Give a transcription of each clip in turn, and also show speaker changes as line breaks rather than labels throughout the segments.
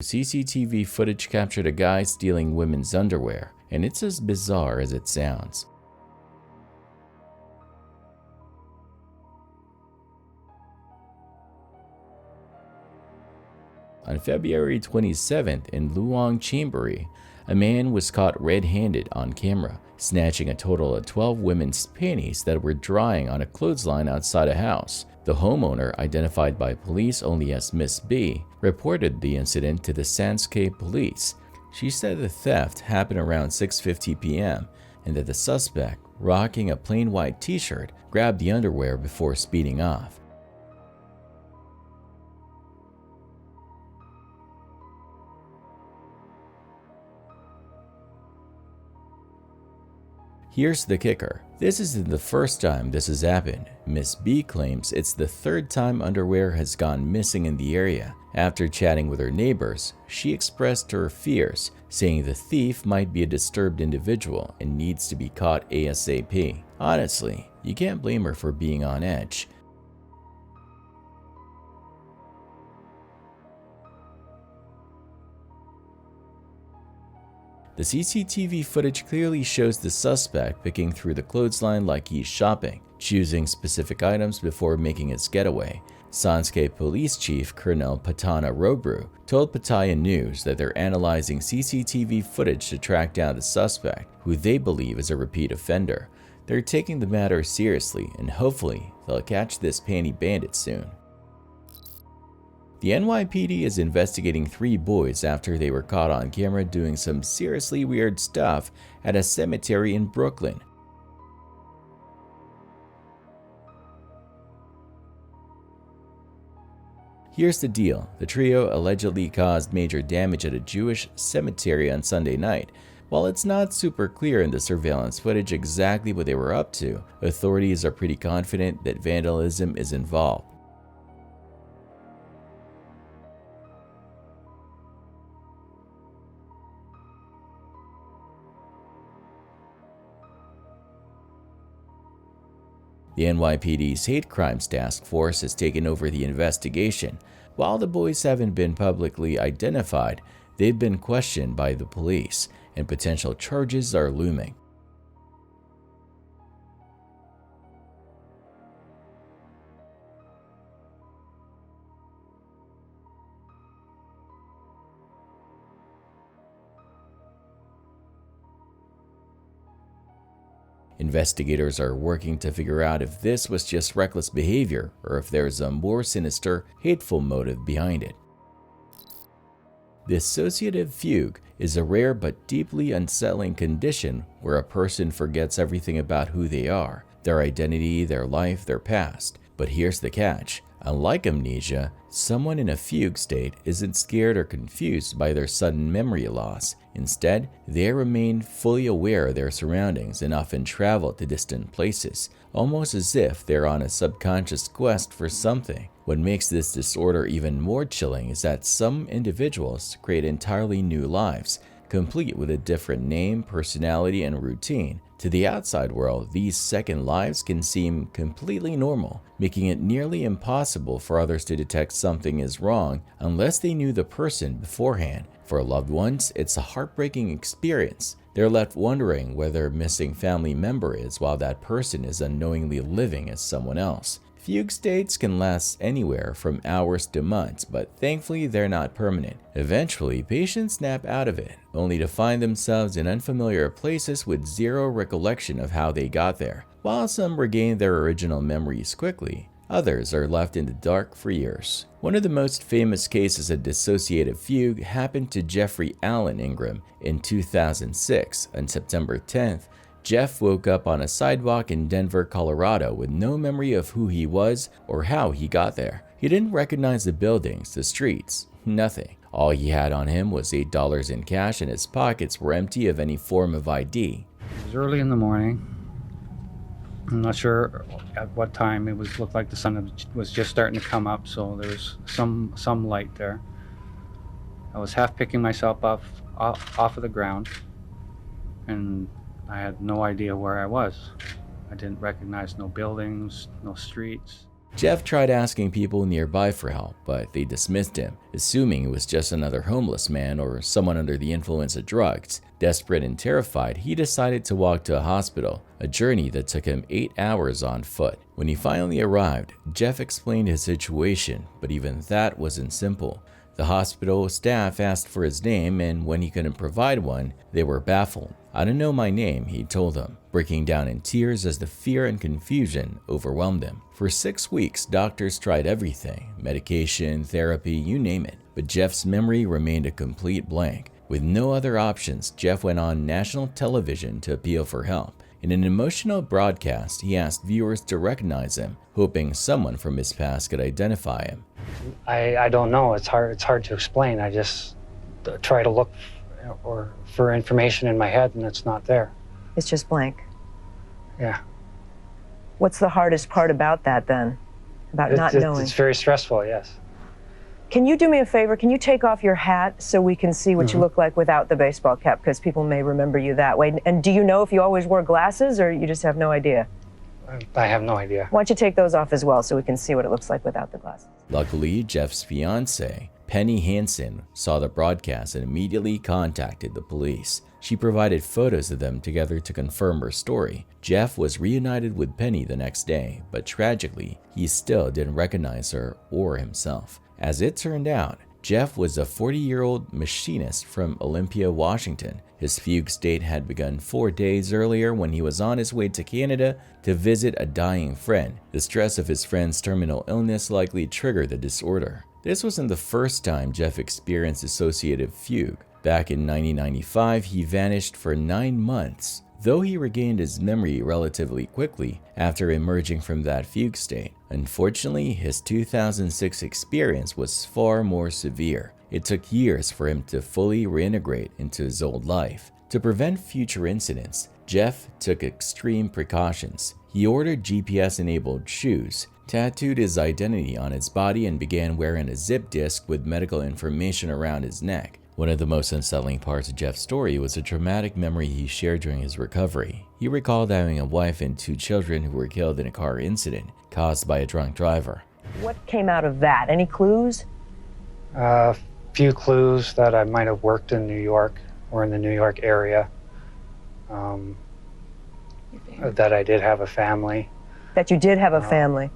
CCTV footage captured a guy stealing women's underwear, and it's as bizarre as it sounds. On February 27th in Luong Chamberi, a man was caught red-handed on camera, snatching a total of 12 women's panties that were drying on a clothesline outside a house. The homeowner, identified by police only as Miss B, reported the incident to the Sanskay police. She said the theft happened around 6:50 p.m. and that the suspect, rocking a plain white t-shirt, grabbed the underwear before speeding off. Here's the kicker. This isn't the first time this has happened. Miss B claims it's the third time underwear has gone missing in the area. After chatting with her neighbors, she expressed her fears, saying the thief might be a disturbed individual and needs to be caught ASAP. Honestly, you can't blame her for being on edge. The CCTV footage clearly shows the suspect picking through the clothesline like he's shopping, choosing specific items before making his getaway. Sanskay Police Chief Colonel Patana Robru told Pattaya News that they're analyzing CCTV footage to track down the suspect, who they believe is a repeat offender. They're taking the matter seriously and hopefully they'll catch this panty bandit soon. The NYPD is investigating 3 boys after they were caught on camera doing some seriously weird stuff at a cemetery in Brooklyn. Here's the deal. The trio allegedly caused major damage at a Jewish cemetery on Sunday night. While it's not super clear in the surveillance footage exactly what they were up to, authorities are pretty confident that vandalism is involved. The NYPD's Hate Crimes Task Force has taken over the investigation. While the boys haven't been publicly identified, they've been questioned by the police, and potential charges are looming. Investigators are working to figure out if this was just reckless behavior or if there's a more sinister, hateful motive behind it. Dissociative fugue is a rare but deeply unsettling condition where a person forgets everything about who they are, their identity, their life, their past. But here's the catch. Unlike amnesia, someone in a fugue state isn't scared or confused by their sudden memory loss. Instead, they remain fully aware of their surroundings and often travel to distant places, almost as if they're on a subconscious quest for something. What makes this disorder even more chilling is that some individuals create entirely new lives, complete with a different name, personality, and routine. To the outside world, these second lives can seem completely normal, making it nearly impossible for others to detect something is wrong unless they knew the person beforehand. For loved ones, it's a heartbreaking experience. They're left wondering where their missing family member is while that person is unknowingly living as someone else. Fugue states can last anywhere from hours to months, but thankfully they're not permanent. Eventually, patients snap out of it, only to find themselves in unfamiliar places with zero recollection of how they got there. While some regain their original memories quickly, others are left in the dark for years. One of the most famous cases of dissociative fugue happened to Jeffrey Allen Ingram in 2006. On September 10th, Jeff woke up on a sidewalk in Denver, Colorado with no memory of who he was or how he got there. He didn't recognize the buildings, the streets, nothing. All he had on him was $8 in cash and his pockets were empty of any form of ID.
It was early in the morning. I'm not sure at what time. It looked like the sun was just starting to come up, so there was some light there. I was half picking myself off of the ground, and I had no idea where I was. I didn't recognize no buildings, no streets.
Jeff tried asking people nearby for help, but they dismissed him, assuming it was just another homeless man or someone under the influence of drugs. Desperate and terrified, he decided to walk to a hospital, a journey that took him 8 hours on foot. When he finally arrived, Jeff explained his situation, but even that wasn't simple. The hospital staff asked for his name, and when he couldn't provide one, they were baffled. "I don't know my name," he told them, breaking down in tears as the fear and confusion overwhelmed him. For 6 weeks, doctors tried everything, medication, therapy, you name it, but Jeff's memory remained a complete blank. With no other options, Jeff went on national television to appeal for help. In an emotional broadcast, he asked viewers to recognize him, hoping someone from his past could identify him.
I don't know. It's hard to explain. I just try to look for information in my head, and it's not there.
It's just blank.
Yeah.
What's the hardest part about that then? About not knowing?
It's very stressful, yes.
Can you do me a favor? Can you take off your hat so we can see what you look like without the baseball cap? Because people may remember you that way. And do you know if you always wore glasses, or you just have no idea?
I have no idea.
Why don't you take those off as well so we can see what it looks like without the glasses?
Luckily, Jeff's fiancée, Penny Hansen, saw the broadcast and immediately contacted the police. She provided photos of them together to confirm her story. Jeff was reunited with Penny the next day, but tragically, he still didn't recognize her or himself. As it turned out, Jeff was a 40-year-old machinist from Olympia, Washington. His fugue state had begun 4 days earlier when he was on his way to Canada to visit a dying friend. The stress of his friend's terminal illness likely triggered the disorder. This wasn't the first time Jeff experienced dissociative fugue. Back in 1995, he vanished for 9 months, though he regained his memory relatively quickly after emerging from that fugue state. Unfortunately, his 2006 experience was far more severe. It took years for him to fully reintegrate into his old life. To prevent future incidents, Jeff took extreme precautions. He ordered GPS-enabled shoes, tattooed his identity on his body, and began wearing a zip disk with medical information around his neck. One of the most unsettling parts of Jeff's story was a traumatic memory he shared during his recovery. He recalled having a wife and 2 children who were killed in a car incident caused by a drunk driver.
What came out of that? Any clues?
Few clues that I might have worked in New York or in the New York area. That I did have a family.
That you did have a family?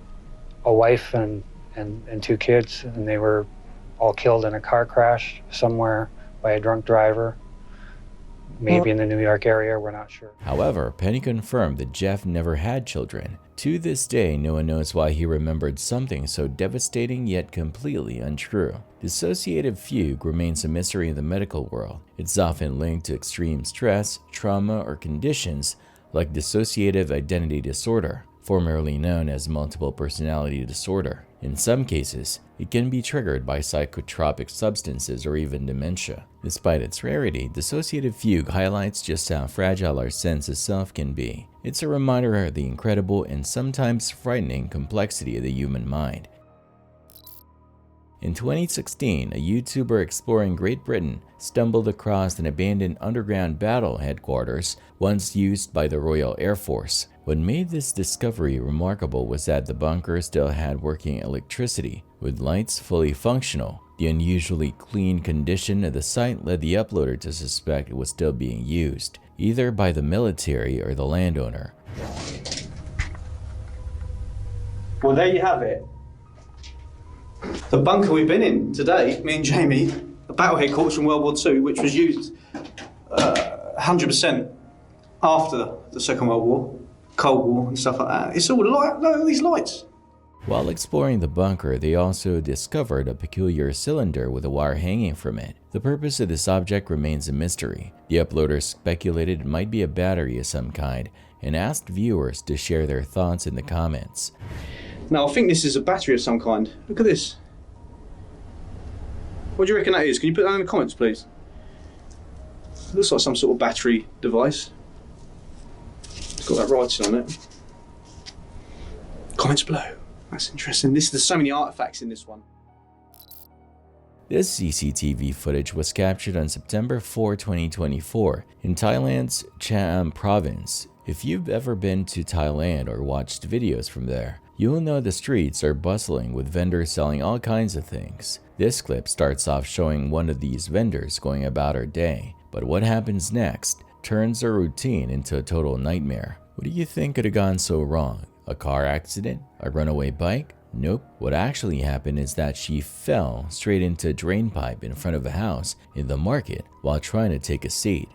A wife and 2 kids, and they were all killed in a car crash somewhere by a drunk driver. Maybe in the New York area, we're not sure.
However, Penny confirmed that Jeff never had children. To this day, no one knows why he remembered something so devastating yet completely untrue. Dissociative fugue remains a mystery in the medical world. It's often linked to extreme stress, trauma, or conditions like dissociative identity disorder, formerly known as multiple personality disorder. In some cases, it can be triggered by psychotropic substances or even dementia. Despite its rarity, dissociative fugue highlights just how fragile our sense of self can be. It's a reminder of the incredible and sometimes frightening complexity of the human mind. In 2016, a YouTuber exploring Great Britain stumbled across an abandoned underground battle headquarters once used by the Royal Air Force. What made this discovery remarkable was that the bunker still had working electricity, with lights fully functional. The unusually clean condition of the site led the uploader to suspect it was still being used, either by the military or the landowner.
Well, there you have it. The bunker we've been in today, me and Jamie, a battle headquarters from World War II, which was used 100% after the Second World War, Cold War and stuff like that. It's all light, look at these lights.
While exploring the bunker, they also discovered a peculiar cylinder with a wire hanging from it. The purpose of this object remains a mystery. The uploader speculated it might be a battery of some kind and asked viewers to share their thoughts in the comments.
Now, I think this is a battery of some kind. Look at this. What do you reckon that is? Can you put that in the comments, please? It looks like some sort of battery device. It's got that writing on it. Comments below. That's interesting. There's so many artifacts in this one.
This CCTV footage was captured on September 4, 2024 in Thailand's Cham province. If you've ever been to Thailand or watched videos from there, you'll know the streets are bustling with vendors selling all kinds of things. This clip starts off showing one of these vendors going about her day, but what happens next turns her routine into a total nightmare. What do you think could have gone so wrong? A car accident? A runaway bike? Nope. What actually happened is that she fell straight into a drain pipe in front of a house in the market while trying to take a seat.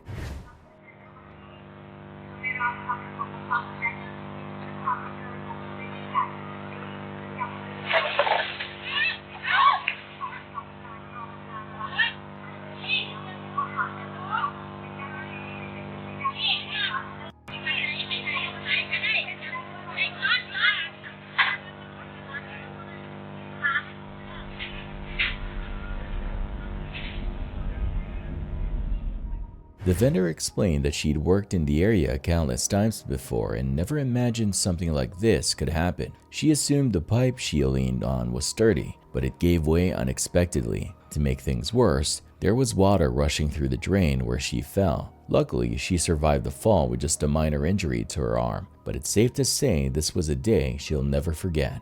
The vendor explained that she'd worked in the area countless times before and never imagined something like this could happen. She assumed the pipe she leaned on was sturdy, but it gave way unexpectedly. To make things worse, there was water rushing through the drain where she fell. Luckily, she survived the fall with just a minor injury to her arm, but it's safe to say this was a day she'll never forget.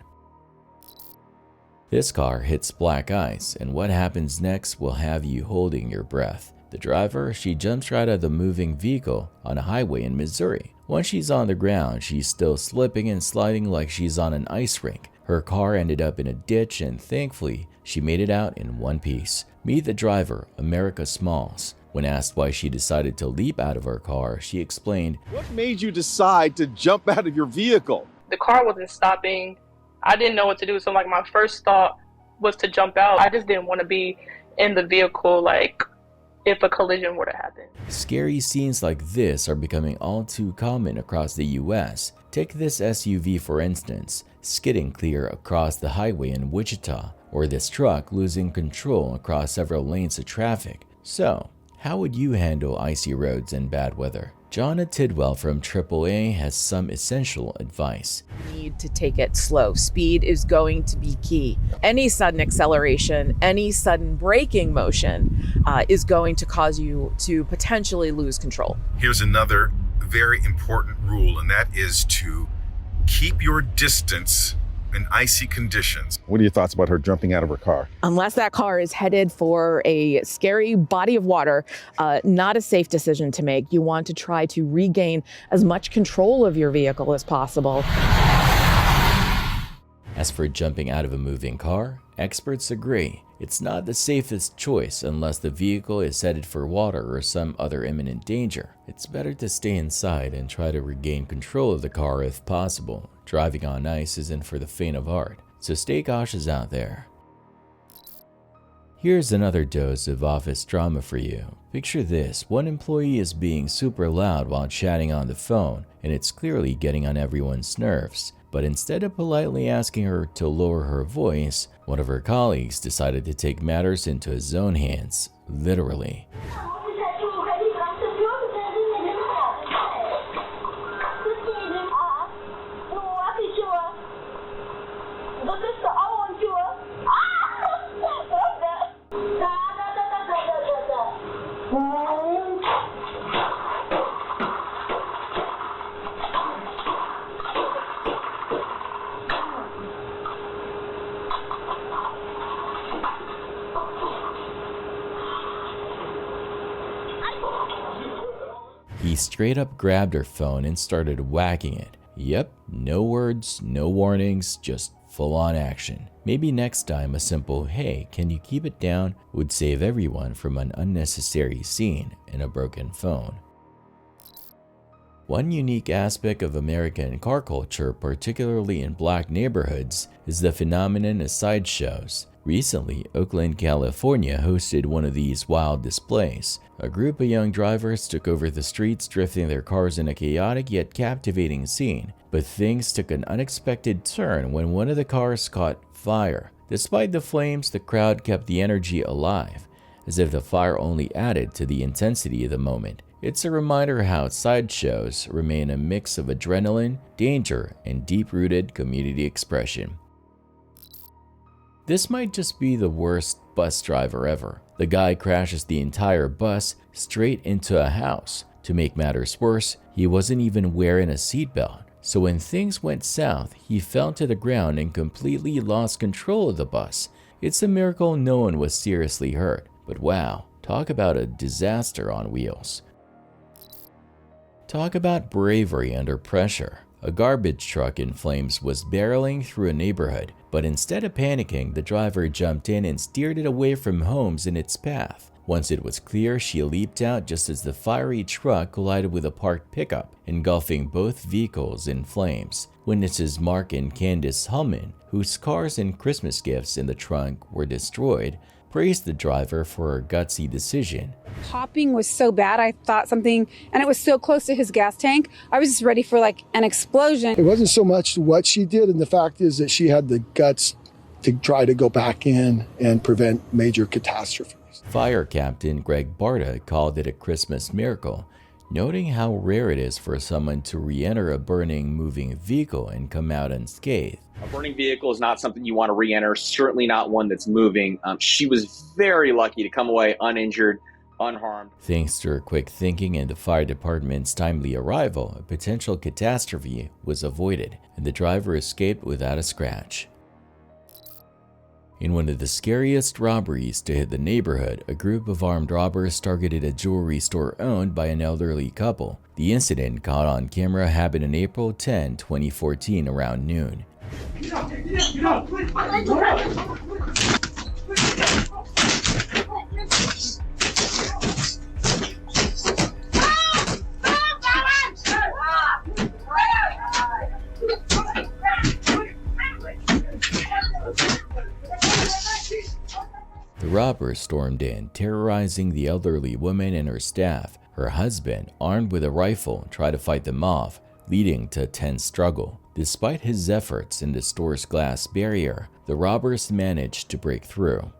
This car hits black ice, and what happens next will have you holding your breath. The driver, she jumps right out of the moving vehicle on a highway in Missouri. Once she's on the ground, she's still slipping and sliding like she's on an ice rink. Her car ended up in a ditch, and thankfully, she made it out in one piece. Meet the driver, America Smalls. When asked why she decided to leap out of her car, she explained,
"What made you decide to jump out of your vehicle?"
The car wasn't stopping. I didn't know what to do, so like my first thought was to jump out. I just didn't want to be in the vehicle if a collision were to happen.
Scary scenes like this are becoming all too common across the US. Take this SUV for instance, skidding clear across the highway in Wichita, or this truck losing control across several lanes of traffic. So, how would you handle icy roads and bad weather? Jonna Tidwell from AAA has some essential advice.
You need to take it slow. Speed is going to be key. Any sudden acceleration, any sudden braking motion is going to cause you to potentially lose control.
Here's another very important rule, and that is to keep your distance in icy conditions.
What are your thoughts about her jumping out of her car?
Unless that car is headed for a scary body of water, not a safe decision to make. You want to try to regain as much control of your vehicle as possible.
As for jumping out of a moving car, experts agree it's not the safest choice unless the vehicle is headed for water or some other imminent danger. It's better to stay inside and try to regain control of the car if possible. Driving on ice isn't for the faint of heart, so stay cautious out there. Here's another dose of office drama for you. Picture this, one employee is being super loud while chatting on the phone, and it's clearly getting on everyone's nerves. But instead of politely asking her to lower her voice, one of her colleagues decided to take matters into his own hands, literally. He straight up grabbed her phone and started whacking it. Yep, no words, no warnings, just full-on action. Maybe next time a simple "hey, can you keep it down" would save everyone from an unnecessary scene and a broken phone. One unique aspect of American car culture, particularly in black neighborhoods, is the phenomenon of sideshows. Recently, Oakland, California hosted one of these wild displays. A group of young drivers took over the streets, drifting their cars in a chaotic yet captivating scene. But things took an unexpected turn when one of the cars caught fire. Despite the flames, the crowd kept the energy alive, as if the fire only added to the intensity of the moment. It's a reminder how sideshows remain a mix of adrenaline, danger, and deep-rooted community expression. This might just be the worst bus driver ever. The guy crashes the entire bus straight into a house. To make matters worse, he wasn't even wearing a seatbelt. So when things went south, he fell to the ground and completely lost control of the bus. It's a miracle no one was seriously hurt. But wow, talk about a disaster on wheels. Talk about bravery under pressure. A garbage truck in flames was barreling through a neighborhood, but instead of panicking, the driver jumped in and steered it away from homes in its path. Once it was clear, she leaped out just as the fiery truck collided with a parked pickup, engulfing both vehicles in flames. Witnesses Mark and Candace Hullman, whose cars and Christmas gifts in the trunk were destroyed, praised the driver for her gutsy decision.
Popping was so bad, I thought something, and it was so close to his gas tank, I was just ready for like an explosion.
It wasn't so much what she did, and the fact is that she had the guts to try to go back in and prevent major catastrophes.
Fire Captain Greg Barta called it a Christmas miracle, noting how rare it is for someone to re-enter a burning, moving vehicle and come out unscathed.
A burning vehicle is not something you want to re-enter, certainly not one that's moving. She was very lucky to come away uninjured, unharmed.
Thanks to her quick thinking and the fire department's timely arrival, a potential catastrophe was avoided, and the driver escaped without a scratch. In one of the scariest robberies to hit the neighborhood, a group of armed robbers targeted a jewelry store owned by an elderly couple. The incident, caught on camera, happened on April 10, 2014 around noon. The robbers stormed in, terrorizing the elderly woman and her staff. Her husband, armed with a rifle, tried to fight them off, leading to a tense struggle. Despite his efforts in the store's glass barrier, the robbers managed to break through.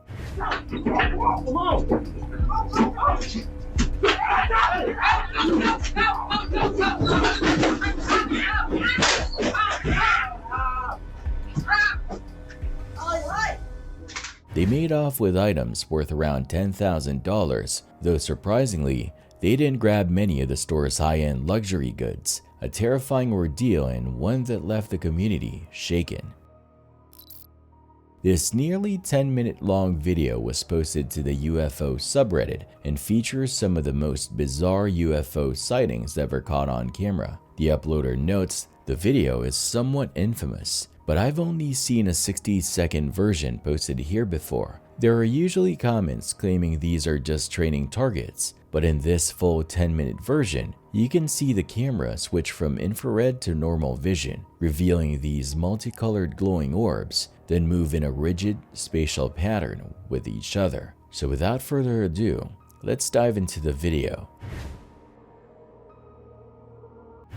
They made off with items worth around $10,000, though surprisingly, they didn't grab many of the store's high-end luxury goods, a terrifying ordeal and one that left the community shaken. This nearly 10-minute long video was posted to the UFO subreddit and features some of the most bizarre UFO sightings ever caught on camera. The uploader notes the video is somewhat infamous, but I've only seen a 60-second version posted here before. There are usually comments claiming these are just training targets, but in this full 10-minute version, you can see the camera switch from infrared to normal vision, revealing these multicolored glowing orbs, then move in a rigid spatial pattern with each other. So without further ado, let's dive into the video.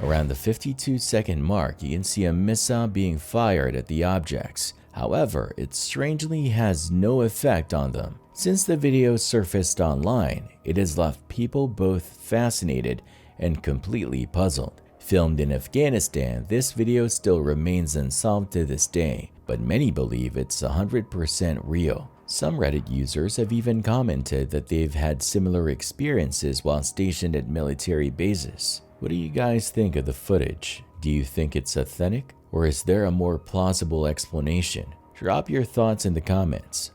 Around the 52-second mark, you can see a missile being fired at the objects. However, it strangely has no effect on them. Since the video surfaced online, it has left people both fascinated and completely puzzled. Filmed in Afghanistan, this video still remains unsolved to this day, but many believe it's 100% real. Some Reddit users have even commented that they've had similar experiences while stationed at military bases. What do you guys think of the footage? Do you think it's authentic, or is there a more plausible explanation? Drop your thoughts in the comments.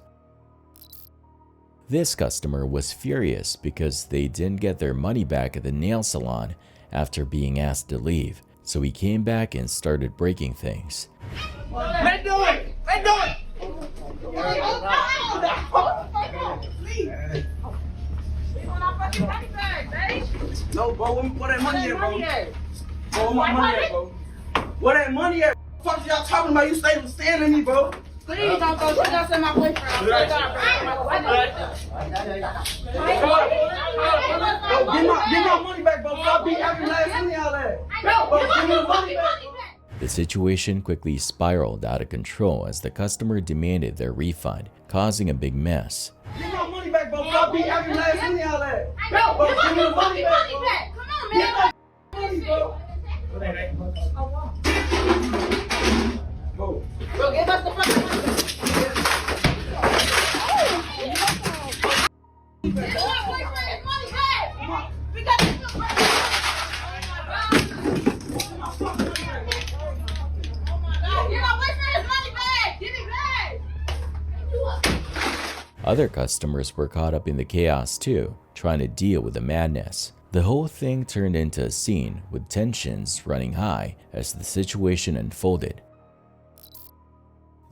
This customer was furious because they didn't get their money back at the nail salon after being asked to leave, so he came back and started breaking things.
Let's do it! Let's do it! No, bro, where that money at, bro? Bro, where my money at, bro? Where that money at? What the fuck y'all talking about? You staying in me, bro. Please don't go to us and my boyfriend. I swear to God, get my money back, bro. I'll be every last one of y'all at. Bro, give me the money back.
The situation quickly spiraled out of control as the customer demanded their refund, causing a big mess.
Get my money back, bro. I'll be every last one of y'all at. Bro, give me the money back. Come on, man. Get my money, bro. Bro, give us the fucking money.
Other customers were caught up in the chaos too, trying to deal with the madness. The whole thing turned into a scene with tensions running high as the situation unfolded.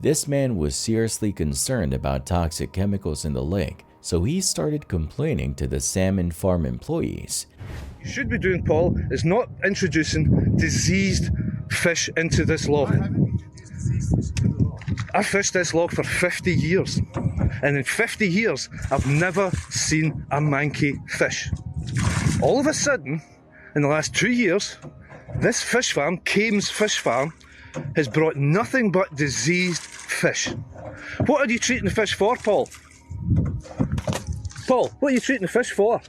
This man was seriously concerned about toxic chemicals in the lake, so he started complaining to the salmon farm employees.
You should be doing, Paul, is not introducing diseased fish into this loch. I fished this loch for 50 years, and in 50 years, I've never seen a manky fish. All of a sudden, in the last 2 years, this fish farm, Kames Fish Farm, has brought nothing but diseased fish. What are you treating the fish for, Paul? Paul, what are you treating the fish for?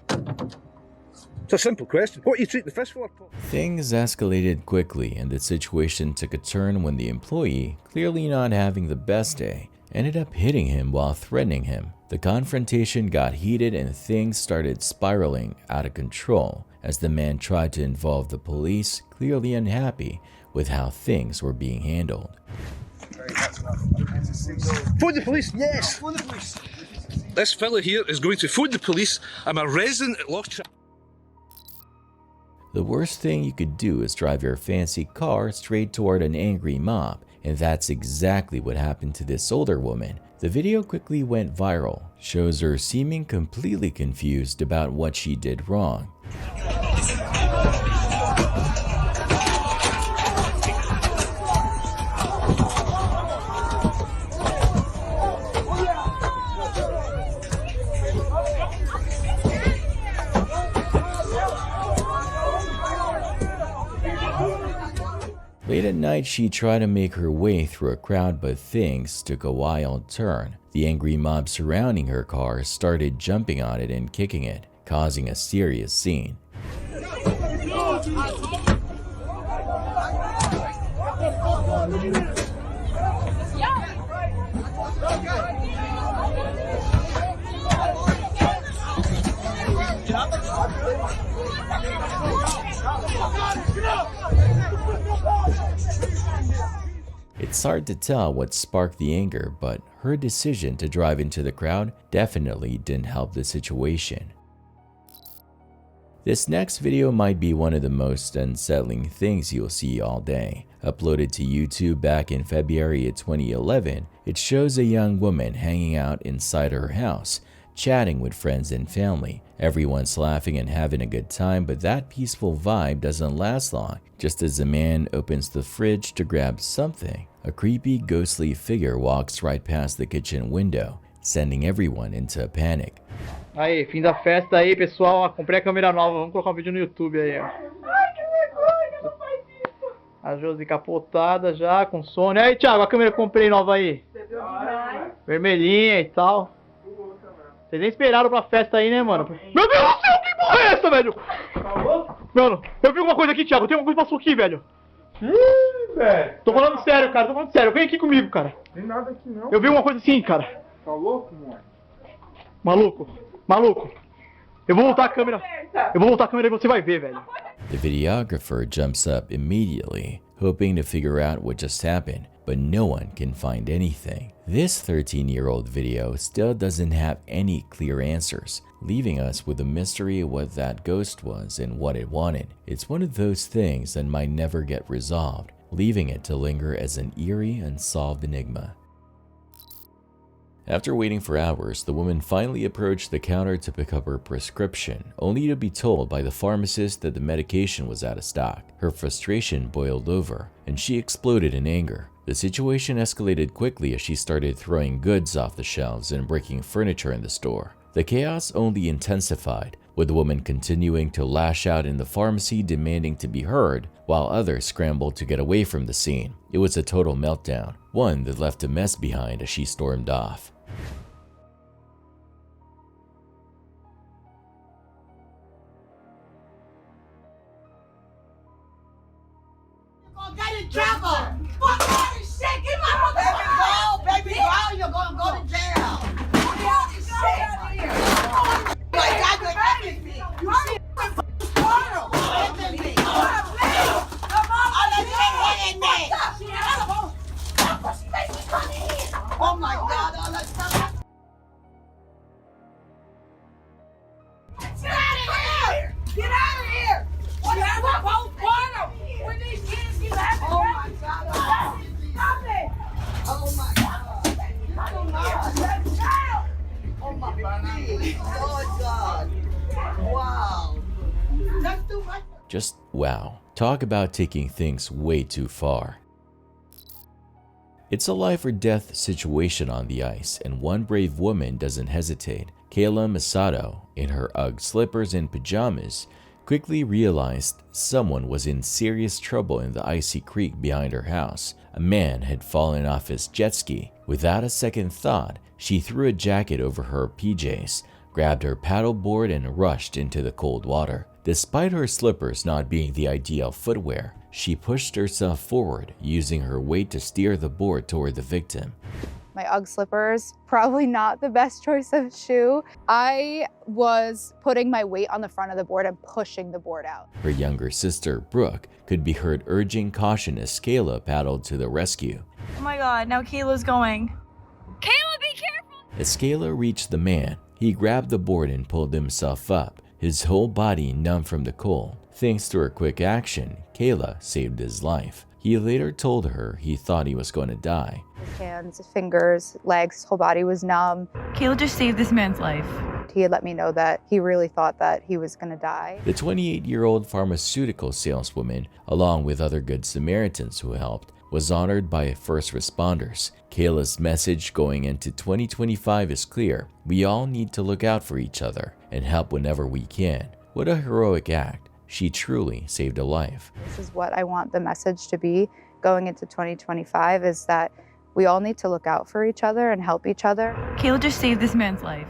It's a simple question. What are you treating the fish for, Paul?
Things escalated quickly and the situation took a turn when the employee, clearly not having the best day, ended up hitting him while threatening him. The confrontation got heated and things started spiraling out of control as the man tried to involve the police, clearly unhappy with how things were being handled.
Phone the police, yes! Phone the police. This fella here is going to phone the police. I'm a resident at Loch.
The worst thing you could do is drive your fancy car straight toward an angry mob, and that's exactly what happened to this older woman. The video quickly went viral, shows her seeming completely confused about what she did wrong. Late at night, she tried to make her way through a crowd, but things took a wild turn. The angry mob surrounding her car started jumping on it and kicking it, causing a serious scene. It's hard to tell what sparked the anger, but her decision to drive into the crowd definitely didn't help the situation. This next video might be one of the most unsettling things you'll see all day. Uploaded to YouTube back in February of 2011, it shows a young woman hanging out inside her house, chatting with friends and family. Everyone's laughing and having a good time, but that peaceful vibe doesn't last long. Just as a man opens the fridge to grab something, a creepy, ghostly figure walks right past the kitchen window, sending everyone into a panic.
Aí, fim da festa aí, pessoal. Comprei a câmera nova, vamos colocar um vídeo no YouTube aí, ó. Ai, que vergonha, não faz isso. A Josi capotada já, com sono. Aí, Thiago, a câmera que eu comprei nova aí. Vermelhinha e tal. Vocês nem esperaram pra festa aí, né, mano? Meu Deus do céu, que porra é essa, velho? Mano, eu vi alguma coisa aqui, Thiago. Tem alguma coisa que passou aqui, velho.
Ih, velho.
Tô falando sério, cara. Tô falando sério. Vem aqui comigo, cara.
Tem nada aqui, não.
Eu vi uma coisa assim, cara.
Tá louco, mano?
Maluco. Eu vou voltar a câmera. E você vai ver, velho.
The videographer jumps up immediately, hoping to figure out what just happened, but no one can find anything. This 13-year-old video still doesn't have any clear answers, leaving us with a mystery of what that ghost was and what it wanted. It's one of those things that might never get resolved, leaving it to linger as an eerie, unsolved enigma. After waiting for hours, the woman finally approached the counter to pick up her prescription, only to be told by the pharmacist that the medication was out of stock. Her frustration boiled over, and she exploded in anger. The situation escalated quickly as she started throwing goods off the shelves and breaking furniture in the store. The chaos only intensified, with the woman continuing to lash out in the pharmacy demanding to be heard, while others scrambled to get away from the scene. It was a total meltdown, one that left a mess behind as she stormed off.
Get in trouble! Fuck all this shit! Get my motherfucking baby girl! You're gonna go to jail! Get all this shit! Like, Oh God. Wow. That's too much.
Just wow. Talk about taking things way too far. It's a life or death situation on the ice, and one brave woman doesn't hesitate. Kayla Masato, in her UGG slippers and pajamas, quickly realized someone was in serious trouble in the icy creek behind her house. A man had fallen off his jet ski. Without a second thought, she threw a jacket over her PJs, grabbed her paddleboard, and rushed into the cold water. Despite her slippers not being the ideal footwear, she pushed herself forward, using her weight to steer the board toward the victim.
My UGG slippers, probably not the best choice of shoe. I was putting my weight on the front of the board and pushing the board out.
Her younger sister, Brooke, could be heard urging caution as Kayla paddled to the rescue.
Oh my God, now Kayla's going. Kayla, be careful!
As Kayla reached the man, he grabbed the board and pulled himself up, his whole body numb from the cold. Thanks to her quick action, Kayla saved his life. He later told her he thought he was going to die.
His hands, his fingers, legs, his whole body was numb.
Kayla just saved this man's life.
He had let me know that he really thought that he was going to die.
The 28-year-old pharmaceutical saleswoman, along with other Good Samaritans who helped, was honored by first responders. Kayla's message going into 2025 is clear. We all need to look out for each other and help whenever we can. What a heroic act. She truly saved a life.
This is what I want the message to be going into 2025, is that we all need to look out for each other and help each other.
Kayla just saved this man's life.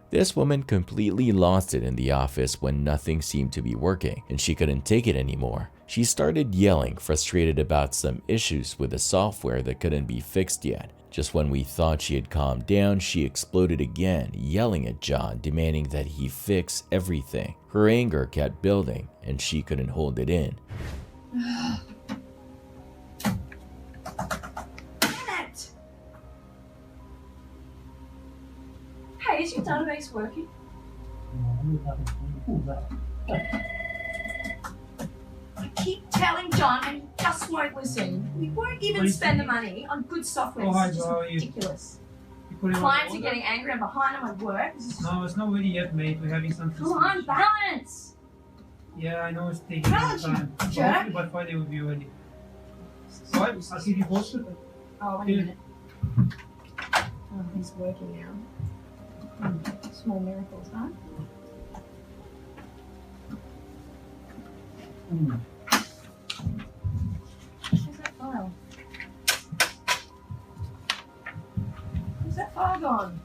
This woman completely lost it in the office when nothing seemed to be working and she couldn't take it anymore. She started yelling, frustrated about some issues with the software that couldn't be fixed yet. Just when we thought she had calmed down, she exploded again, yelling at John, demanding that he fix everything. Her anger kept building, and she couldn't hold it in.
Damn it! Hey, is your database working? I keep telling John and he just won't listen. We won't even spend the money on good software. This is just ridiculous. Clients are getting angry. I'm behind on my work.
No, it's not ready yet, mate. We're having some.
Come on, balance!
Yeah, I know it's taking some time. Hopefully by Friday we'll be ready. So I'll keep you posted.
Oh, wait a minute. Oh, he's working now. Small miracles, huh? Where's that file? Where's that file gone?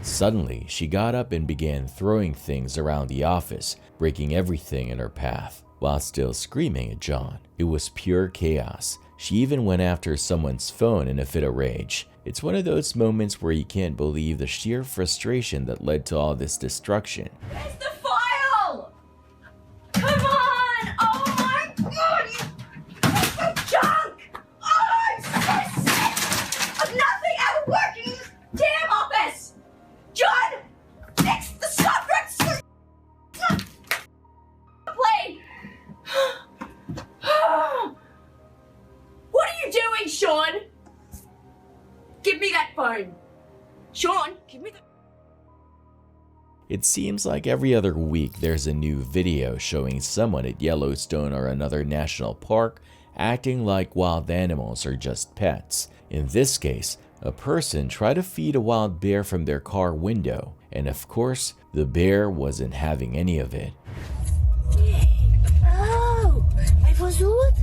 Suddenly, she got up and began throwing things around the office, breaking everything in her path, while still screaming at John. It was pure chaos. She even went after someone's phone in a fit of rage. It's one of those moments where you can't believe the sheer frustration that led to all this destruction.
Where's the file? Come on! Oh my God! You junk! Oh, I'm so sick of nothing ever working in this damn office! John, fix the software! Play! What are you doing, Sean? Give me that phone. Sean, give me the...
It seems like every other week there's a new video showing someone at Yellowstone or another national park acting like wild animals are just pets. In this case, a person tried to feed a wild bear from their car window, and of course, the bear wasn't having any of it.
Oh, I was good.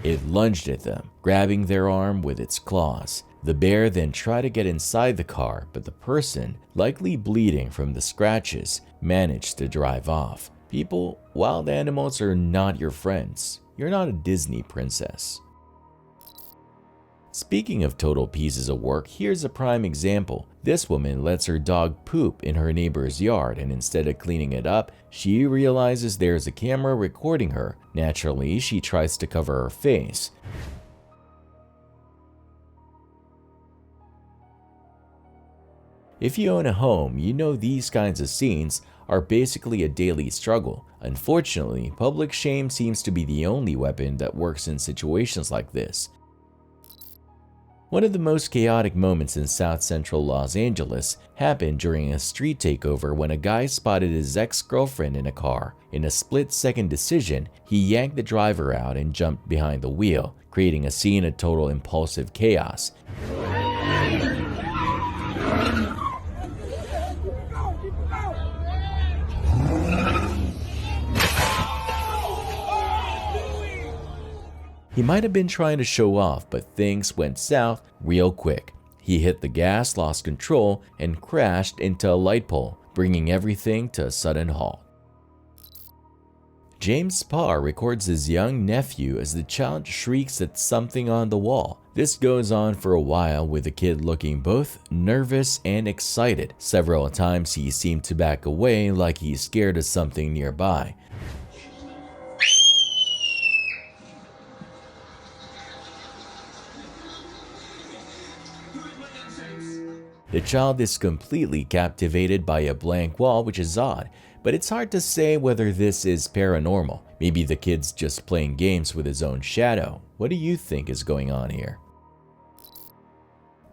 It lunged at them, grabbing their arm with its claws. The bear then tried to get inside the car, but the person, likely bleeding from the scratches, managed to drive off. People, wild animals are not your friends. You're not a Disney princess. Speaking of total pieces of work, here's a prime example. This woman lets her dog poop in her neighbor's yard, and instead of cleaning it up, she realizes there's a camera recording her. Naturally, she tries to cover her face. If you own a home, you know these kinds of scenes are basically a daily struggle. Unfortunately, public shame seems to be the only weapon that works in situations like this. One of the most chaotic moments in South Central Los Angeles happened during a street takeover when a guy spotted his ex-girlfriend in a car. In a split-second decision, he yanked the driver out and jumped behind the wheel, creating a scene of total impulsive chaos. He might have been trying to show off, but things went south real quick. He hit the gas, lost control, and crashed into a light pole, bringing everything to a sudden halt. James Parr records his young nephew as the child shrieks at something on the wall. This goes on for a while, with the kid looking both nervous and excited. Several times he seemed to back away like he's scared of something nearby. The child is completely captivated by a blank wall, which is odd, but it's hard to say whether this is paranormal. Maybe the kid's just playing games with his own shadow. What do you think is going on here?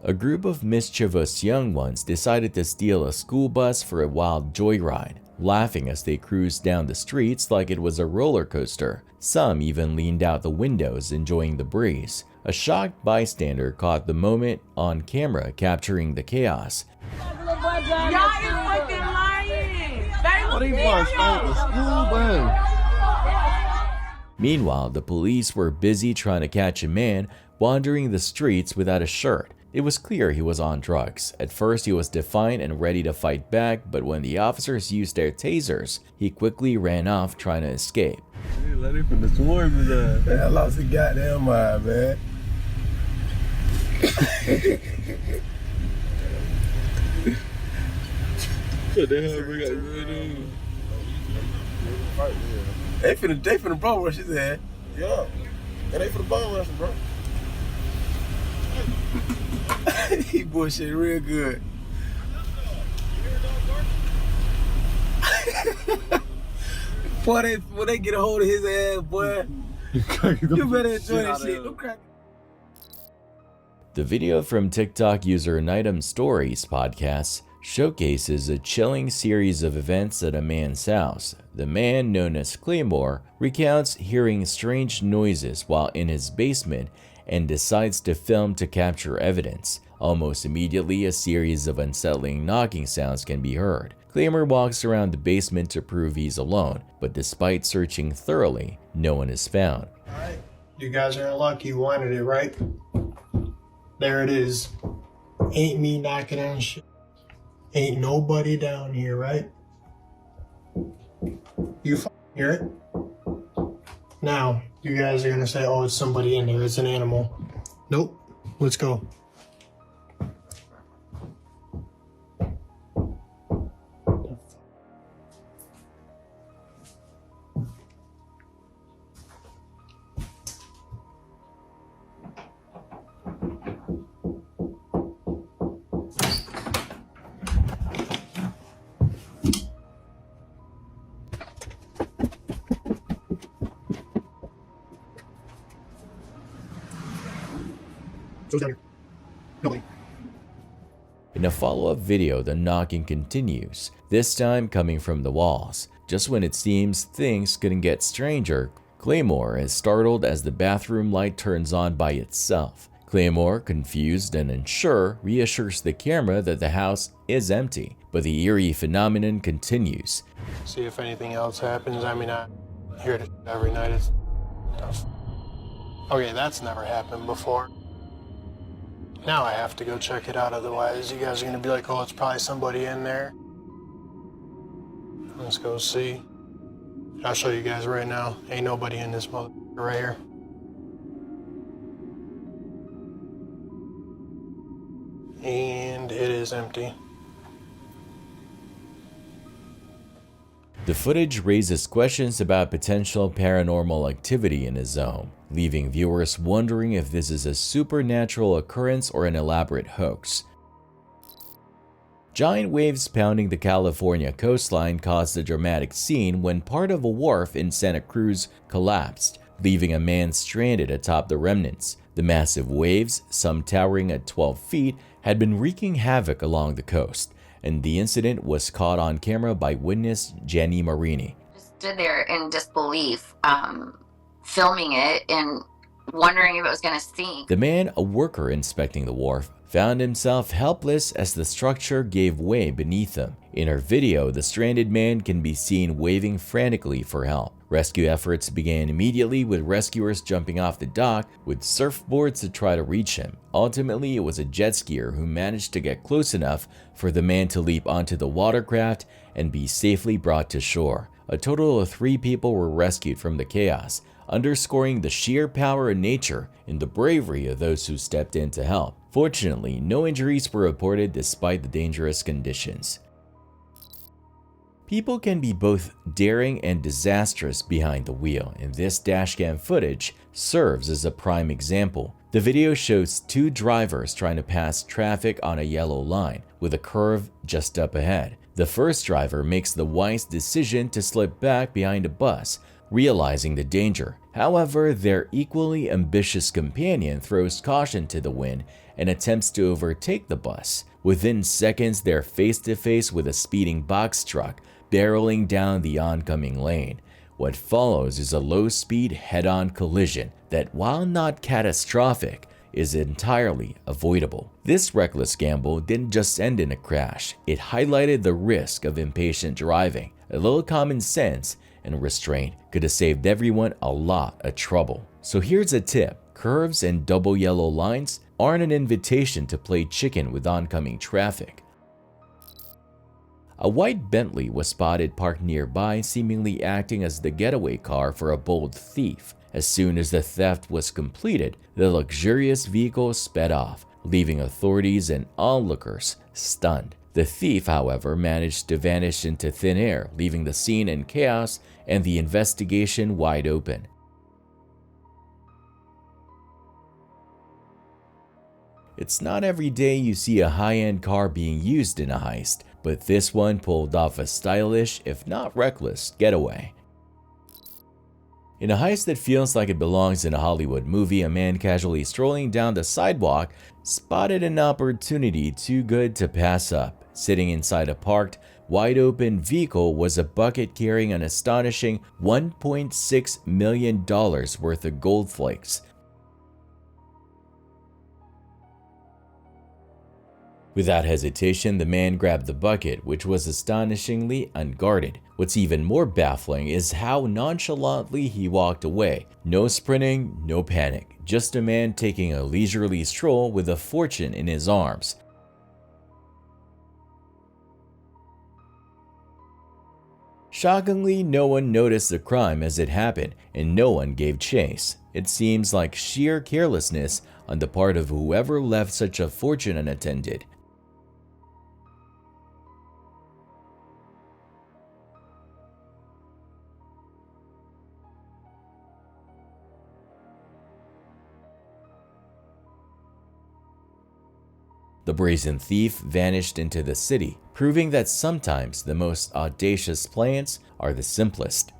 A group of mischievous young ones decided to steal a school bus for a wild joyride, laughing as they cruised down the streets like it was a roller coaster. Some even leaned out the windows, enjoying the breeze. A shocked bystander caught the moment on camera, capturing the chaos.
Y'all is fucking lying.
Meanwhile, the police were busy trying to catch a man wandering the streets without a shirt. It was clear he was on drugs. At first, he was defiant and ready to fight back, but when the officers used their tasers, he quickly ran off trying to escape.
Let him from the swarm. Man, I lost the goddamn mind, man. What the hell we got to do? They finna bum rush his ass. Yeah. And they finna bum rush him, bro. He bullshit real good. Boy, when they get a hold of his ass, boy, you better enjoy that shit. Don't crack.
The video from TikTok user Nightum Stories podcast showcases a chilling series of events at a man's house. The man, known as Claymore, recounts hearing strange noises while in his basement and decides to film to capture evidence. Almost immediately, a series of unsettling knocking sounds can be heard. Claymore walks around the basement to prove he's alone, but despite searching thoroughly, no one is found.
Alright, you guys are in luck. You wanted it, right? There it is. Ain't me knocking on shit. Ain't nobody down here, right? You hear it? Now, you guys are gonna say, oh, it's somebody in there, it's an animal. Nope. Let's go.
In a follow-up video, the knocking continues, this time coming from the walls. Just when it seems things couldn't get stranger, Claymore is startled as the bathroom light turns on by itself. Claymore, confused and unsure, reassures the camera that the house is empty, but the eerie phenomenon continues.
See if anything else happens. I mean, I hear it every night. It's tough. Okay, that's never happened before. Now I have to go check it out, otherwise you guys are gonna be like, oh, it's probably somebody in there. Let's go see. I'll show you guys right now. Ain't nobody in this motherfucker right here. And it is empty.
The footage raises questions about potential paranormal activity in his home, leaving viewers wondering if this is a supernatural occurrence or an elaborate hoax. Giant waves pounding the California coastline caused a dramatic scene when part of a wharf in Santa Cruz collapsed, leaving a man stranded atop the remnants. The massive waves, some towering at 12 feet, had been wreaking havoc along the coast, and the incident was caught on camera by witness Jenny Marini.
Stood there in disbelief, filming it and wondering if it was going to sink.
The man, a worker inspecting the wharf, found himself helpless as the structure gave way beneath him. In her video, the stranded man can be seen waving frantically for help. Rescue efforts began immediately with rescuers jumping off the dock with surfboards to try to reach him. Ultimately, it was a jet skier who managed to get close enough for the man to leap onto the watercraft and be safely brought to shore. A total of 3 people were rescued from the chaos, underscoring the sheer power of nature and the bravery of those who stepped in to help. Fortunately, no injuries were reported despite the dangerous conditions. People can be both daring and disastrous behind the wheel, and this dashcam footage serves as a prime example. The video shows 2 drivers trying to pass traffic on a yellow line, with a curve just up ahead. The first driver makes the wise decision to slip back behind a bus, realizing the danger. However, their equally ambitious companion throws caution to the wind and attempts to overtake the bus. Within seconds, they're face to face with a speeding box truck, barreling down the oncoming lane. What follows is a low-speed head-on collision that, while not catastrophic, is entirely avoidable. This reckless gamble didn't just end in a crash, it highlighted the risk of impatient driving. A little common sense and restraint could have saved everyone a lot of trouble. So here's a tip: curves and double yellow lines aren't an invitation to play chicken with oncoming traffic. A white Bentley was spotted parked nearby, seemingly acting as the getaway car for a bold thief. As soon as the theft was completed, the luxurious vehicle sped off, leaving authorities and onlookers stunned. The thief, however, managed to vanish into thin air, leaving the scene in chaos and the investigation wide open. It's not every day you see a high-end car being used in a heist, but this one pulled off a stylish, if not reckless, getaway. In a heist that feels like it belongs in a Hollywood movie, a man casually strolling down the sidewalk spotted an opportunity too good to pass up. Sitting inside a parked, wide-open vehicle was a bucket carrying an astonishing $1.6 million worth of gold flakes. Without hesitation, the man grabbed the bucket, which was astonishingly unguarded. What's even more baffling is how nonchalantly he walked away. No sprinting, no panic, just a man taking a leisurely stroll with a fortune in his arms. Shockingly, no one noticed the crime as it happened, and no one gave chase. It seems like sheer carelessness on the part of whoever left such a fortune unattended. The brazen thief vanished into the city, proving that sometimes the most audacious plans are the simplest.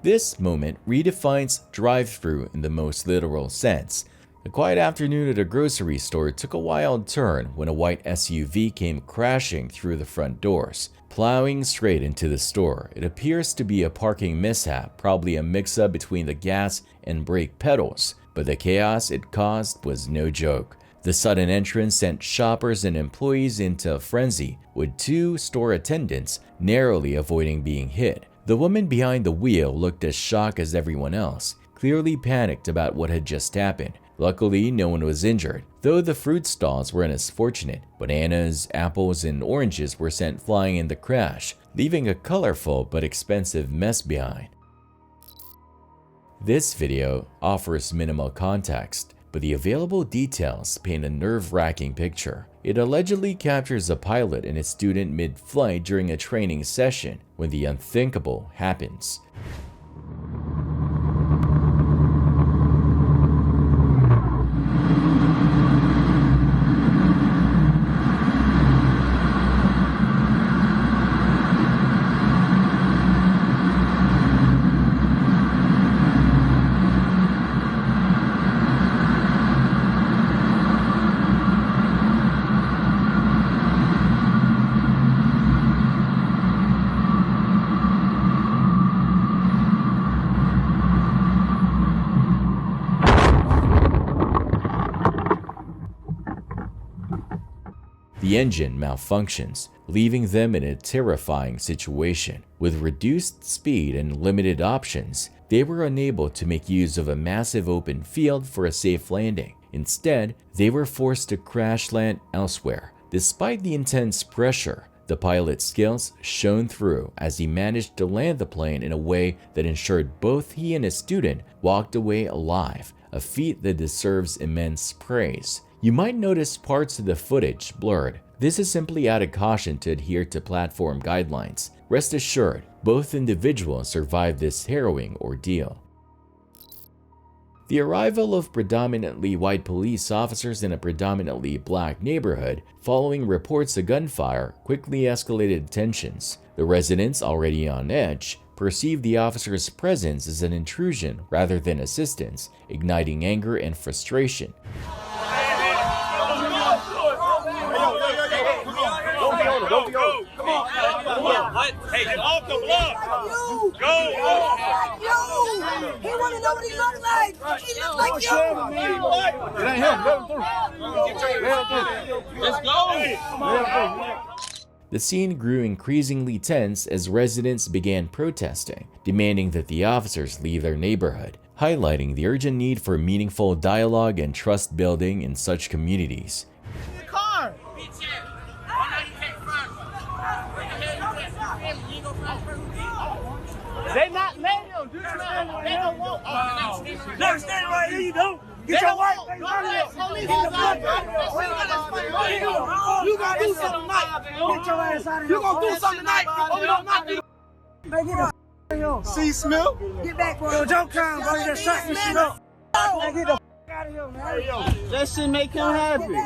This moment redefines drive-through in the most literal sense. A quiet afternoon at a grocery store took a wild turn when a white SUV came crashing through the front doors, plowing straight into the store. It appears to be a parking mishap, probably a mix-up between the gas and brake pedals, but the chaos it caused was no joke. The sudden entrance sent shoppers and employees into a frenzy, with 2 store attendants narrowly avoiding being hit. The woman behind the wheel looked as shocked as everyone else, clearly panicked about what had just happened. Luckily, no one was injured, though the fruit stalls weren't as fortunate. Bananas, apples, and oranges were sent flying in the crash, leaving a colorful but expensive mess behind. This video offers minimal context, but the available details paint a nerve-wracking picture. It allegedly captures a pilot and a student mid-flight during a training session when the unthinkable happens. The engine malfunctions, leaving them in a terrifying situation. With reduced speed and limited options, they were unable to make use of a massive open field for a safe landing. Instead, they were forced to crash land elsewhere. Despite the intense pressure, the pilot's skills shone through as he managed to land the plane in a way that ensured both he and his student walked away alive, a feat that deserves immense praise. You might notice parts of the footage blurred. This is simply out of caution to adhere to platform guidelines. Rest assured, both individuals survived this harrowing ordeal. The arrival of predominantly white police officers in a predominantly black neighborhood following reports of gunfire quickly escalated tensions. The residents, already on edge, perceived the officers' presence as an intrusion rather than assistance, igniting anger and frustration.
Hey, get off the block! Go!
You! He wanna know what he look like! He look like you!
It ain't him. Let him through. Let's go!
The scene grew increasingly tense as residents began protesting, demanding that the officers leave their neighborhood, highlighting the urgent need for meaningful dialogue and trust building in such communities.
They not letting him. They don't want. No, stand right here. You don't. Get your wife. You gonna do something tonight. Get your ass out of here. You gonna do something tonight. Oh, we don't not do. Man, get the here. See, Smith. Get back, bro. Yo, don't come, bro. You just shut this shit up. Man, get the out of here, man. That shit make him happy.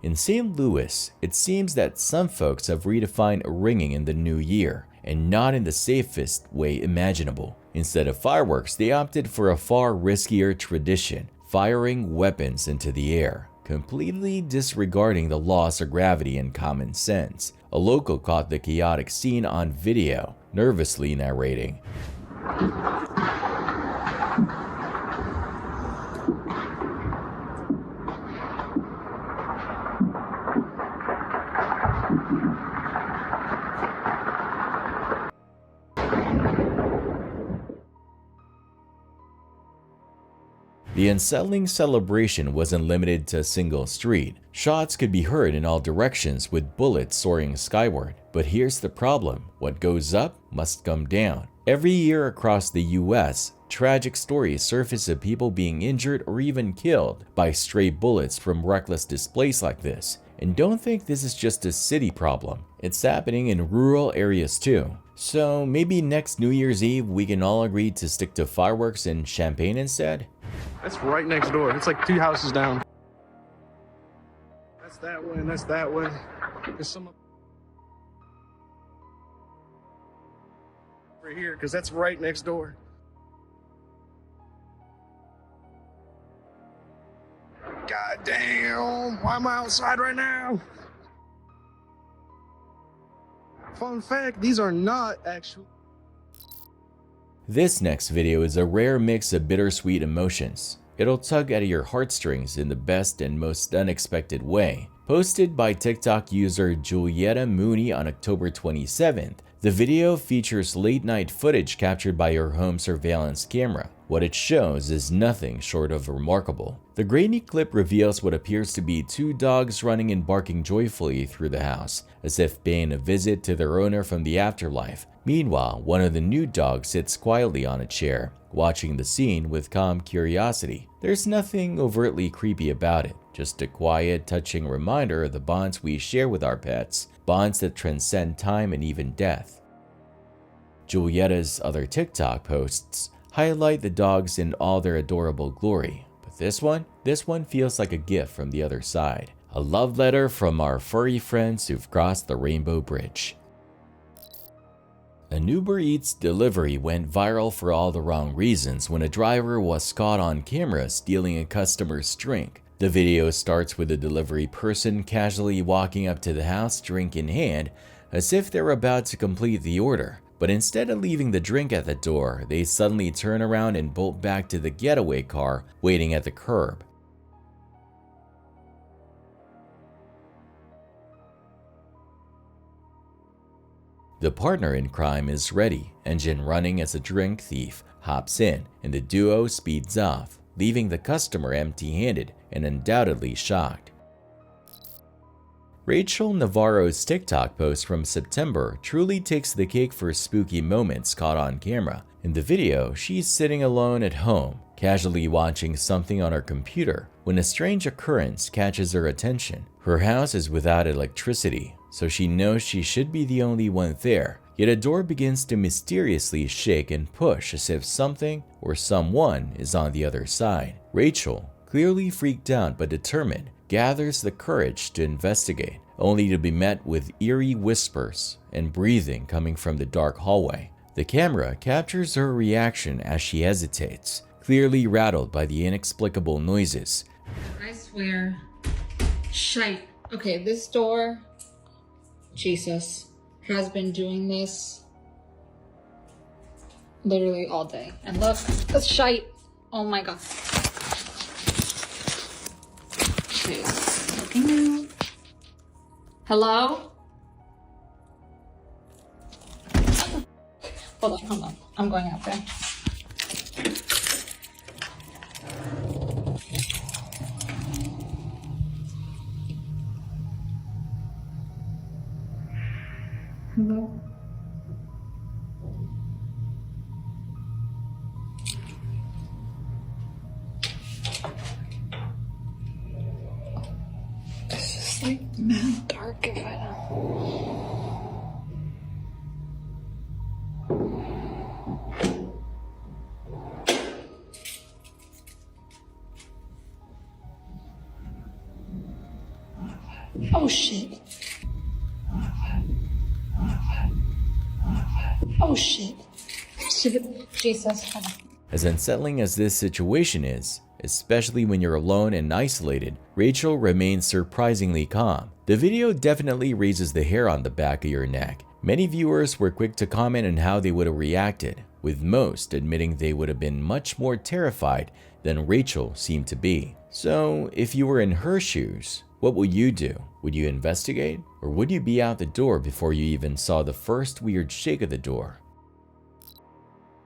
In St. Louis, it seems that some folks have redefined ringing in the new year, and not in the safest way imaginable. Instead of fireworks, they opted for a far riskier tradition, firing weapons into the air, completely disregarding the laws of gravity and common sense. A local caught the chaotic scene on video, nervously narrating. The unsettling celebration wasn't limited to a single street. Shots could be heard in all directions with bullets soaring skyward. But here's the problem: what goes up must come down. Every year across the US, tragic stories surface of people being injured or even killed by stray bullets from reckless displays like this. And don't think this is just a city problem. It's happening in rural areas too. So maybe next New Year's Eve we can all agree to stick to fireworks and champagne instead?
That's right next door. It's like 2 houses down. That's that way and that's that way. There's some over here because that's right next door. God damn, why am I outside right now? Fun fact, these are not actual.
This next video is a rare mix of bittersweet emotions. It'll tug at your heartstrings in the best and most unexpected way. Posted by TikTok user Julietta Mooney on October 27th, the video features late-night footage captured by her home surveillance camera. What it shows is nothing short of remarkable. The grainy clip reveals what appears to be 2 dogs running and barking joyfully through the house, as if paying a visit to their owner from the afterlife. Meanwhile, one of the new dogs sits quietly on a chair, watching the scene with calm curiosity. There's nothing overtly creepy about it, just a quiet, touching reminder of the bonds we share with our pets, bonds that transcend time and even death. Julietta's other TikTok posts highlight the dogs in all their adorable glory, but this one feels like a gift from the other side. A love letter from our furry friends who've crossed the Rainbow Bridge. An Uber Eats delivery went viral for all the wrong reasons when a driver was caught on camera stealing a customer's drink. The video starts with the delivery person casually walking up to the house, drink in hand, as if they're about to complete the order. But instead of leaving the drink at the door, they suddenly turn around and bolt back to the getaway car waiting at the curb. The partner in crime is ready, engine running as a drink thief hops in, and the duo speeds off, leaving the customer empty-handed and undoubtedly shocked. Rachel Navarro's TikTok post from September truly takes the cake for spooky moments caught on camera. In the video, she's sitting alone at home, casually watching something on her computer, when a strange occurrence catches her attention. Her house is without electricity, so she knows she should be the only one there, yet a door begins to mysteriously shake and push as if something or someone is on the other side. Rachel, clearly freaked out but determined, gathers the courage to investigate, only to be met with eerie whispers and breathing coming from the dark hallway. The camera captures her reaction as she hesitates, clearly rattled by the inexplicable noises.
I swear. Shite. Okay, this door, Jesus, has been doing this literally all day. And look, that's shite. Oh my god. Okay, looking out. Hello? Hold on. I'm going out there. Hello? It's just like mad dark if I don't. Oh shit. Oh shit. Shit. Jesus.
As unsettling as this situation is, especially when you're alone and isolated, Rachel remains surprisingly calm. The video definitely raises the hair on the back of your neck. Many viewers were quick to comment on how they would have reacted, with most admitting they would have been much more terrified than Rachel seemed to be. So, if you were in her shoes, what would you do? Would you investigate? Or would you be out the door before you even saw the first weird shake of the door?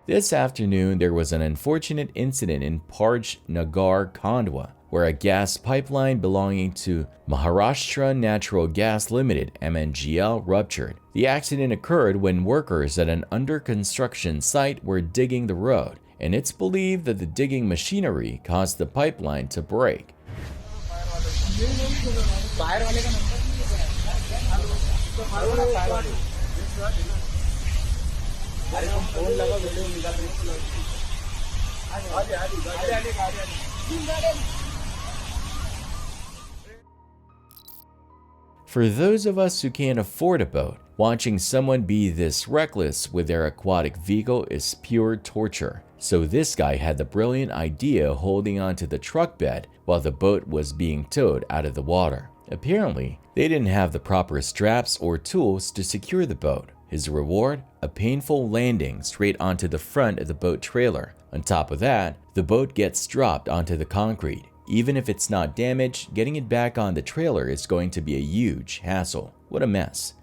This afternoon, there was an unfortunate incident in Parj Nagar, Khandwa, where a gas pipeline belonging to Maharashtra Natural Gas Limited (MNGL) ruptured. The accident occurred when workers at an under-construction site were digging the road, and it's believed that the digging machinery caused the pipeline to break. For those of us who can't afford a boat, watching someone be this reckless with their aquatic vehicle is pure torture. So this guy had the brilliant idea holding onto the truck bed while the boat was being towed out of the water. Apparently, they didn't have the proper straps or tools to secure the boat. His reward? A painful landing straight onto the front of the boat trailer. On top of that, the boat gets dropped onto the concrete. Even if it's not damaged, getting it back on the trailer is going to be a huge hassle. What a mess.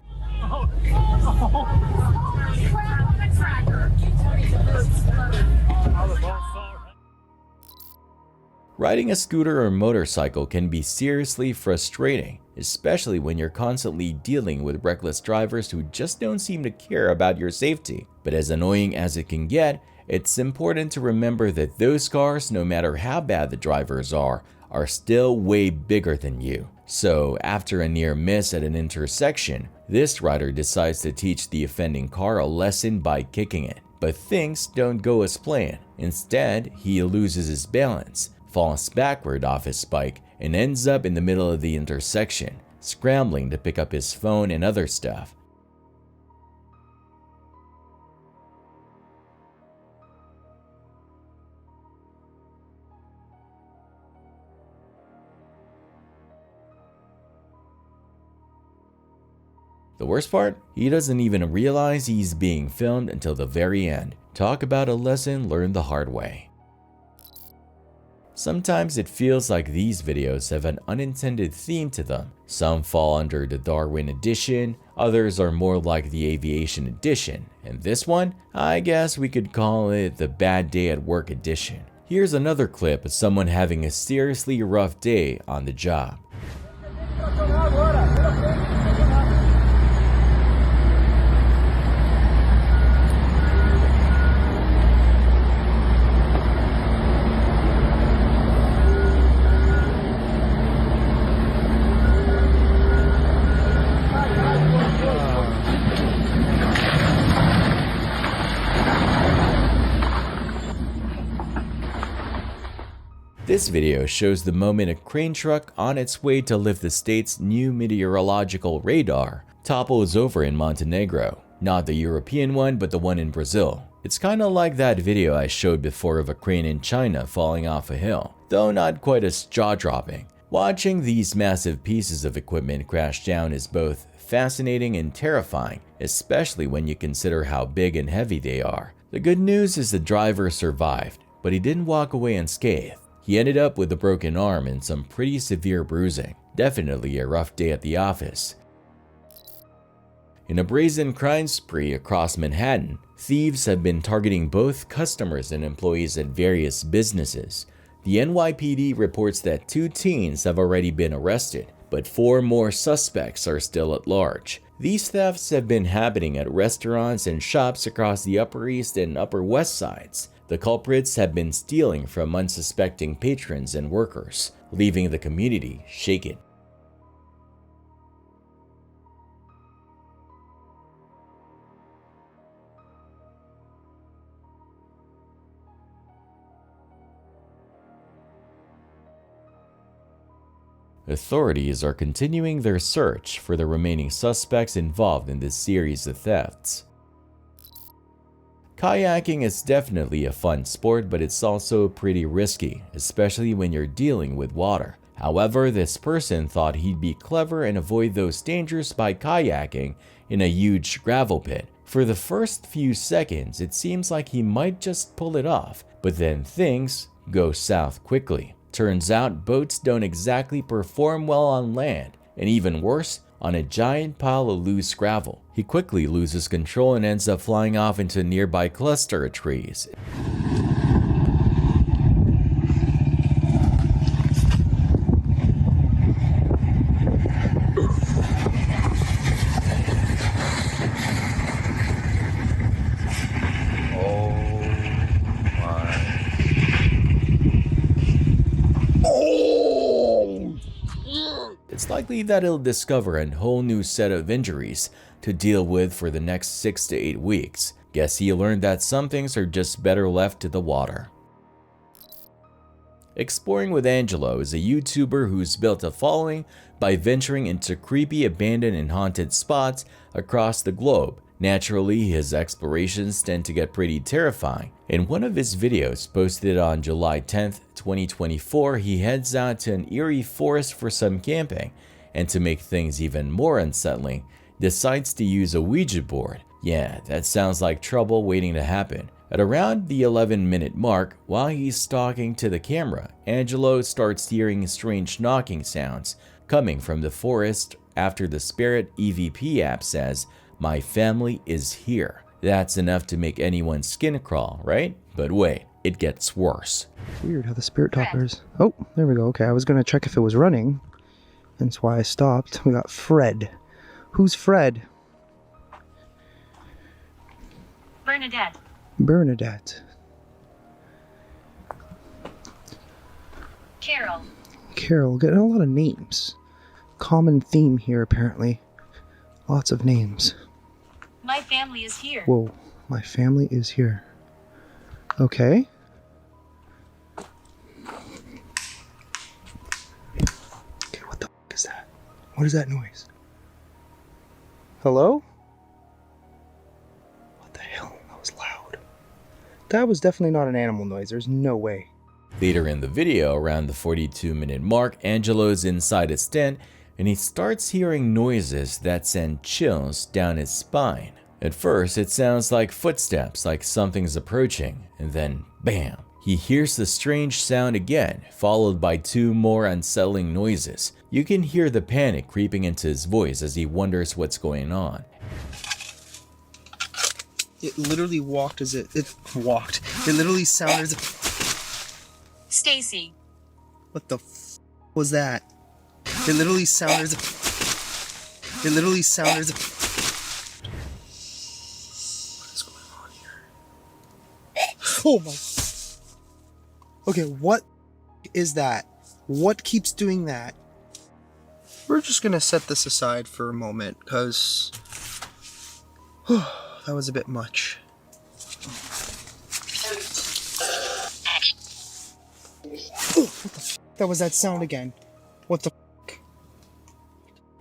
Riding a scooter or motorcycle can be seriously frustrating, especially when you're constantly dealing with reckless drivers who just don't seem to care about your safety. But as annoying as it can get, it's important to remember that those cars, no matter how bad the drivers are still way bigger than you. So after a near miss at an intersection, this rider decides to teach the offending car a lesson by kicking it. But things don't go as planned. Instead, he loses his balance, falls backward off his bike, and ends up in the middle of the intersection, scrambling to pick up his phone and other stuff. The worst part? He doesn't even realize he's being filmed until the very end. Talk about a lesson learned the hard way. Sometimes it feels like these videos have an unintended theme to them. Some fall under the Darwin edition, others are more like the aviation edition, and this one, I guess we could call it the bad day at work edition. Here's another clip of someone having a seriously rough day on the job. This video shows the moment a crane truck on its way to lift the state's new meteorological radar topples over in Montenegro. Not the European one, but the one in Brazil. It's kinda like that video I showed before of a crane in China falling off a hill, though not quite as jaw-dropping. Watching these massive pieces of equipment crash down is both fascinating and terrifying, especially when you consider how big and heavy they are. The good news is the driver survived, but he didn't walk away unscathed. He ended up with a broken arm and some pretty severe bruising. Definitely a rough day at the office. In a brazen crime spree across Manhattan, thieves have been targeting both customers and employees at various businesses. The NYPD reports that 2 teens have already been arrested, but 4 more suspects are still at large. These thefts have been happening at restaurants and shops across the Upper East and Upper West Sides. The culprits have been stealing from unsuspecting patrons and workers, leaving the community shaken. Authorities are continuing their search for the remaining suspects involved in this series of thefts. Kayaking is definitely a fun sport, but it's also pretty risky, especially when you're dealing with water. However, this person thought he'd be clever and avoid those dangers by kayaking in a huge gravel pit. For the first few seconds, it seems like he might just pull it off, but then things go south quickly. Turns out boats don't exactly perform well on land, and even worse, on a giant pile of loose gravel. He quickly loses control and ends up flying off into a nearby cluster of trees. It's likely that he'll discover a whole new set of injuries to deal with for the next 6 to 8 weeks. Guess he learned that some things are just better left to the water. Exploring with Angelo is a YouTuber who's built a following by venturing into creepy, abandoned, and haunted spots across the globe. Naturally, his explorations tend to get pretty terrifying. In one of his videos posted on July 10th, 2024, he heads out to an eerie forest for some camping, and to make things even more unsettling, decides to use a Ouija board. Yeah, that sounds like trouble waiting to happen. At around the 11-minute mark, while he's talking to the camera, Angelo starts hearing strange knocking sounds coming from the forest after the Spirit EVP app says, "My family is here." That's enough to make anyone's skin crawl, right? But wait, it gets worse.
Weird how the spirit talkers... Oh, there we go. Okay, I was going to check if it was running. That's why I stopped. We got Fred. Who's Fred?
Bernadette.
Bernadette.
Carol.
Carol. Getting a lot of names. Common theme here, apparently. Lots of names.
My family is here.
Whoa, my family is here. Okay. Okay, what the f is that? What is that noise? Hello? What the hell? That was loud. That was definitely not an animal noise. There's no way.
Later in the video, around the 42-minute mark, Angelo's inside his tent and he starts hearing noises that send chills down his spine. At first, it sounds like footsteps, like something's approaching, and then, bam, He hears the strange sound again, followed by 2 more unsettling noises. You can hear the panic creeping into his voice as he wonders what's going on.
It literally walked as it walked. It literally sounded as
Stacy.
What the was that? It literally sounded as It literally sounded as What is going on here? Oh my. Okay, what is that? What keeps doing that? We're just gonna set this aside for a moment, because that was a bit much. Oh, what the that was that sound again. What the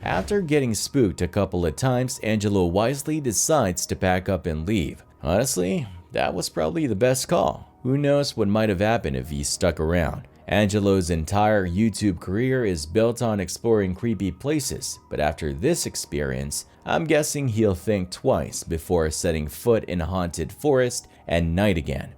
After getting spooked a couple of times, Angelo wisely decides to pack up and leave. Honestly, that was probably the best call. Who knows what might have happened if he stuck around. Angelo's entire YouTube career is built on exploring creepy places, but after this experience, I'm guessing he'll think twice before setting foot in a haunted forest at night again.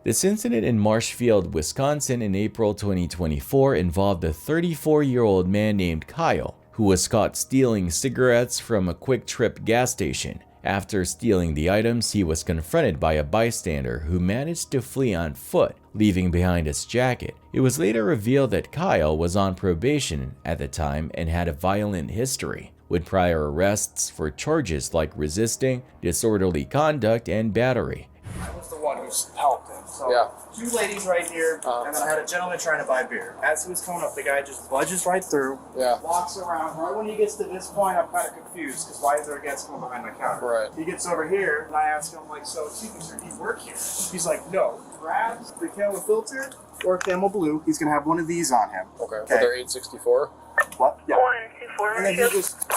This incident in Marshfield, Wisconsin in April 2024 involved a 34-year-old man named Kyle, who was caught stealing cigarettes from a Quick Trip gas station. After stealing the items, he was confronted by a bystander who managed to flee on foot, leaving behind his jacket. It was later revealed that Kyle was on probation at the time and had a violent history, with prior arrests for charges like resisting, disorderly conduct, and battery.
I was the one who's helped him. So 2 ladies right here, and then I had a gentleman trying to buy beer. As he was coming up, the guy just budges right through, walks around. Right when he gets to this point, I'm kind of confused, because why is there a guy coming behind my counter? Right. He gets over here, and I ask him, like, so, excuse me, sir, do you work here? He's like, no. Grabs the Camel Filter or Camel Blue. He's going to have one of these on him. Okay. But they're 864? What? Yeah. 124. And then he just...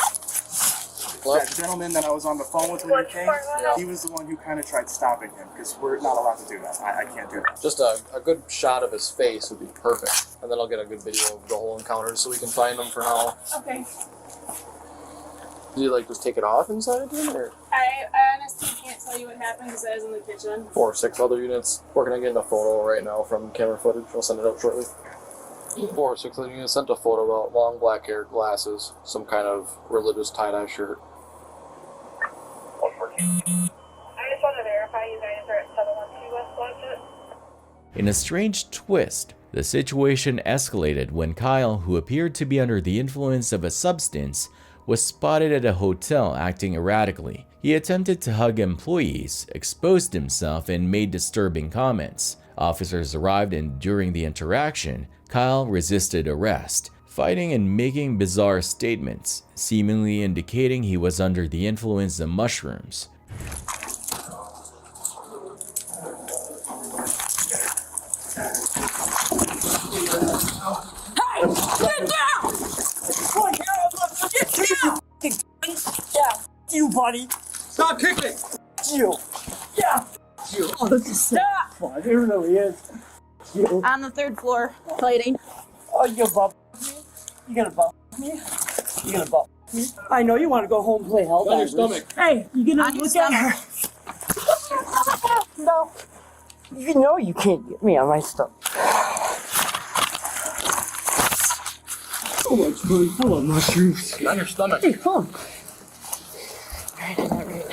That gentleman that I was on the phone with when he came, he was the one who kind of tried stopping him, because we're not allowed to do that. I can't do that.
Just a good shot of his face would be perfect. And then I'll get a good video of the whole encounter so we can find him for now.
Okay.
Did you just take it off inside again? Or?
I honestly can't tell you what happened because I was in the kitchen.
4 or 6 other units. Working on getting a photo right now from camera footage. I'll send it out shortly. 4 or 6 other units sent a photo about long black hair, glasses, some kind of religious tie-dye shirt.
I just want to verify you guys are at 712 West Blodgett.
In a strange twist, the situation escalated when Kyle, who appeared to be under the influence of a substance, was spotted at a hotel acting erratically. He attempted to hug employees, exposed himself, and made disturbing comments. Officers arrived, and during the interaction, Kyle resisted arrest, fighting and making bizarre statements, seemingly indicating he was under the influence of mushrooms.
Hey! Get down! Come on, Harold! Get down! Yeah, you, buddy. Stop kicking! You. Yeah. You. Oh, this is so fun. It really is. You.
On the 3rd floor, plating.
Oh, you gonna bump me? You gonna bump me? You gonna bump me? I know you want to go home and play Helldivers. On your stomach. Hey, you gonna look at her? No. You know you can't get me on my stomach. So much fun. I love mushrooms.
On your stomach.
Hey, come on. Alright, I got it.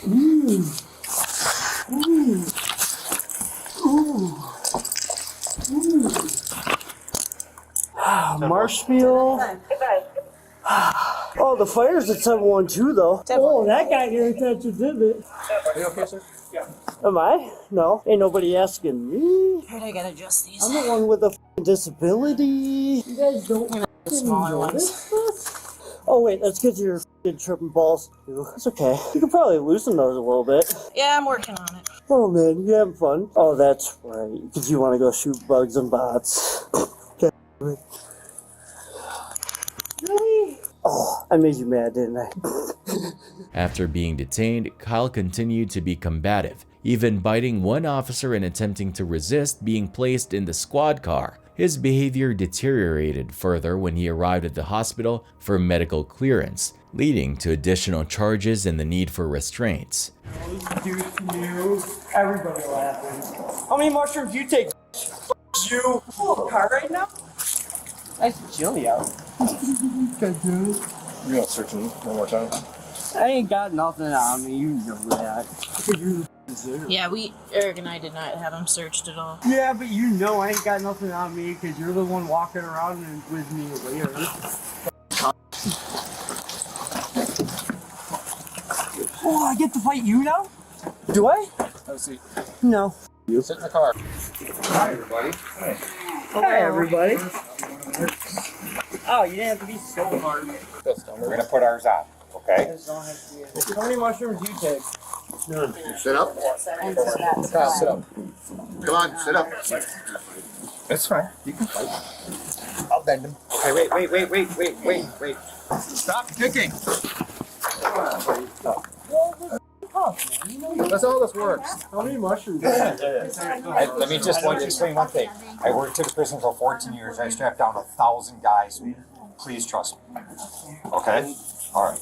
Ooh. Ooh. Ooh. Ooh. Marshfield. Oh, the fire's at 712 though. Oh, that guy here attached a divot.
Are you okay, sir? Yeah.
Am I? No. Ain't nobody asking me.
Alright, I gotta adjust these.
I'm the one with a disability. You guys don't
the smaller ones.
Oh wait, that's because you're tripping balls too. It's okay. You can probably loosen those a little bit.
Yeah, I'm working on it.
Oh man, you having fun? Oh, that's right. Because you want to go shoot bugs and bots. Really? Oh, I made you mad, didn't I?
After being detained, Kyle continued to be combative, even biting one officer and attempting to resist being placed in the squad car. his behavior deteriorated further when he arrived at the hospital for medical clearance, leading to additional charges and the need for restraints.
Everybody laughing. How many mushrooms do you take? You. Car right now? Nice and chilly out.
You're not searching one more time.
I ain't got nothing on me, you know that.
Yeah, Eric and I did not have him searched at all.
Yeah, but you know I ain't got nothing on me because you're the one walking around and with me later. Oh, I get to fight you now? Do I?
Have a seat.
No.
You sit in the car. Hi, everybody.
Hi, everybody. Oh, you didn't have to be so hard.
We're gonna put ours on, okay?
How many mushrooms do you take?
None. Sit up. Kyle, sit up. Come on, sit up. That's fine. You can fight. I'll bend him. Okay, wait. Stop kicking. That's how this works.
How many mushrooms?
Let me just explain one thing. I worked in the prison for 14 years. I strapped down 1,000 guys. Please trust me. Okay? All right.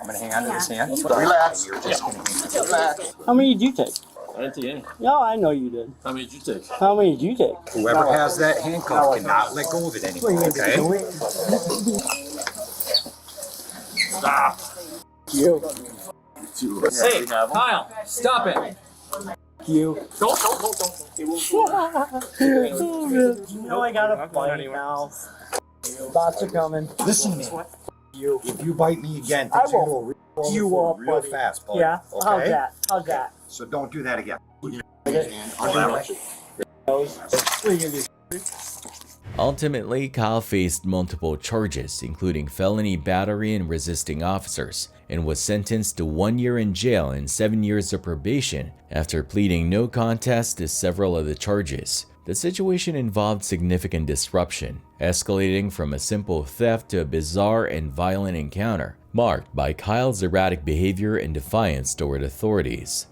I'm going to hang on to this hand.
Relax.
You're just going to
Relax.
How many did you take?
I didn't take any.
No, I know you did.
How many did you take?
How many did you take?
Whoever has that handcuff cannot let go of it anymore, okay? Stop.
You.
Hey, Kyle, stop it.
You.
Don't.
You know I gotta fight now. Thoughts are coming.
Listen to me. If you bite me again,
I
things are
will
gonna
you
go
up,
real
buddy.
fast, buddy.
Yeah.
Okay?
How's that?
So don't do that again.
Ultimately, Kyle faced multiple charges, including felony battery and resisting officers, and was sentenced to 1 year in jail and 7 years of probation after pleading no contest to several of the charges. The situation involved significant disruption, escalating from a simple theft to a bizarre and violent encounter, marked by Kyle's erratic behavior and defiance toward authorities.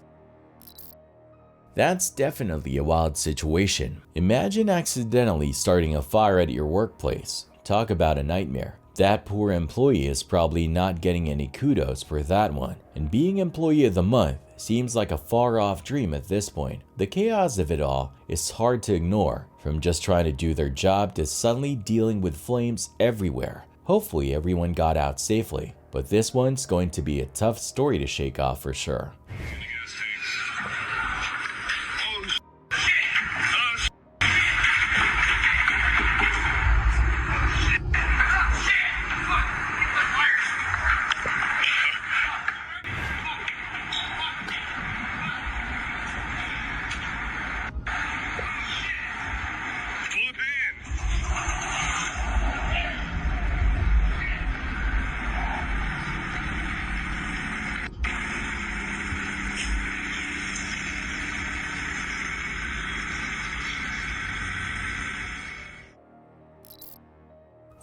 That's definitely a wild situation. Imagine accidentally starting a fire at your workplace. Talk about a nightmare. That poor employee is probably not getting any kudos for that one, and being Employee of the Month seems like a far-off dream at this point. The chaos of it all is hard to ignore, from just trying to do their job to suddenly dealing with flames everywhere. Hopefully everyone got out safely, but this one's going to be a tough story to shake off for sure.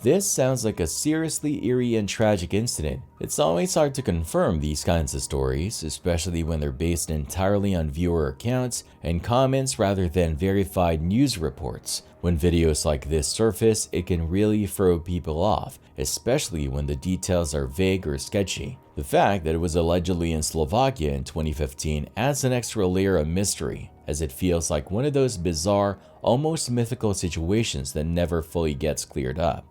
This sounds like a seriously eerie and tragic incident. It's always hard to confirm these kinds of stories, especially when they're based entirely on viewer accounts and comments rather than verified news reports. When videos like this surface, it can really throw people off, especially when the details are vague or sketchy. The fact that it was allegedly in Slovakia in 2015 adds an extra layer of mystery, as it feels like one of those bizarre, almost mythical situations that never fully gets cleared up.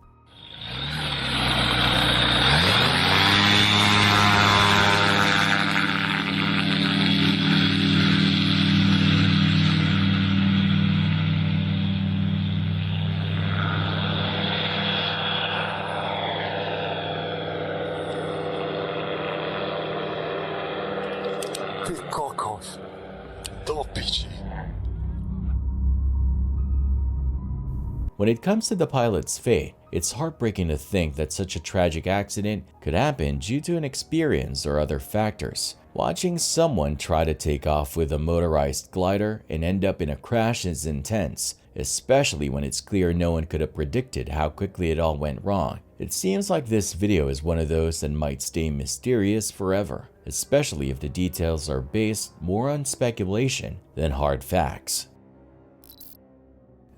When it comes to the pilot's fate, it's heartbreaking to think that such a tragic accident could happen due to inexperience or other factors. Watching someone try to take off with a motorized glider and end up in a crash is intense, especially when it's clear no one could have predicted how quickly it all went wrong. It seems like this video is one of those that might stay mysterious forever, especially if the details are based more on speculation than hard facts.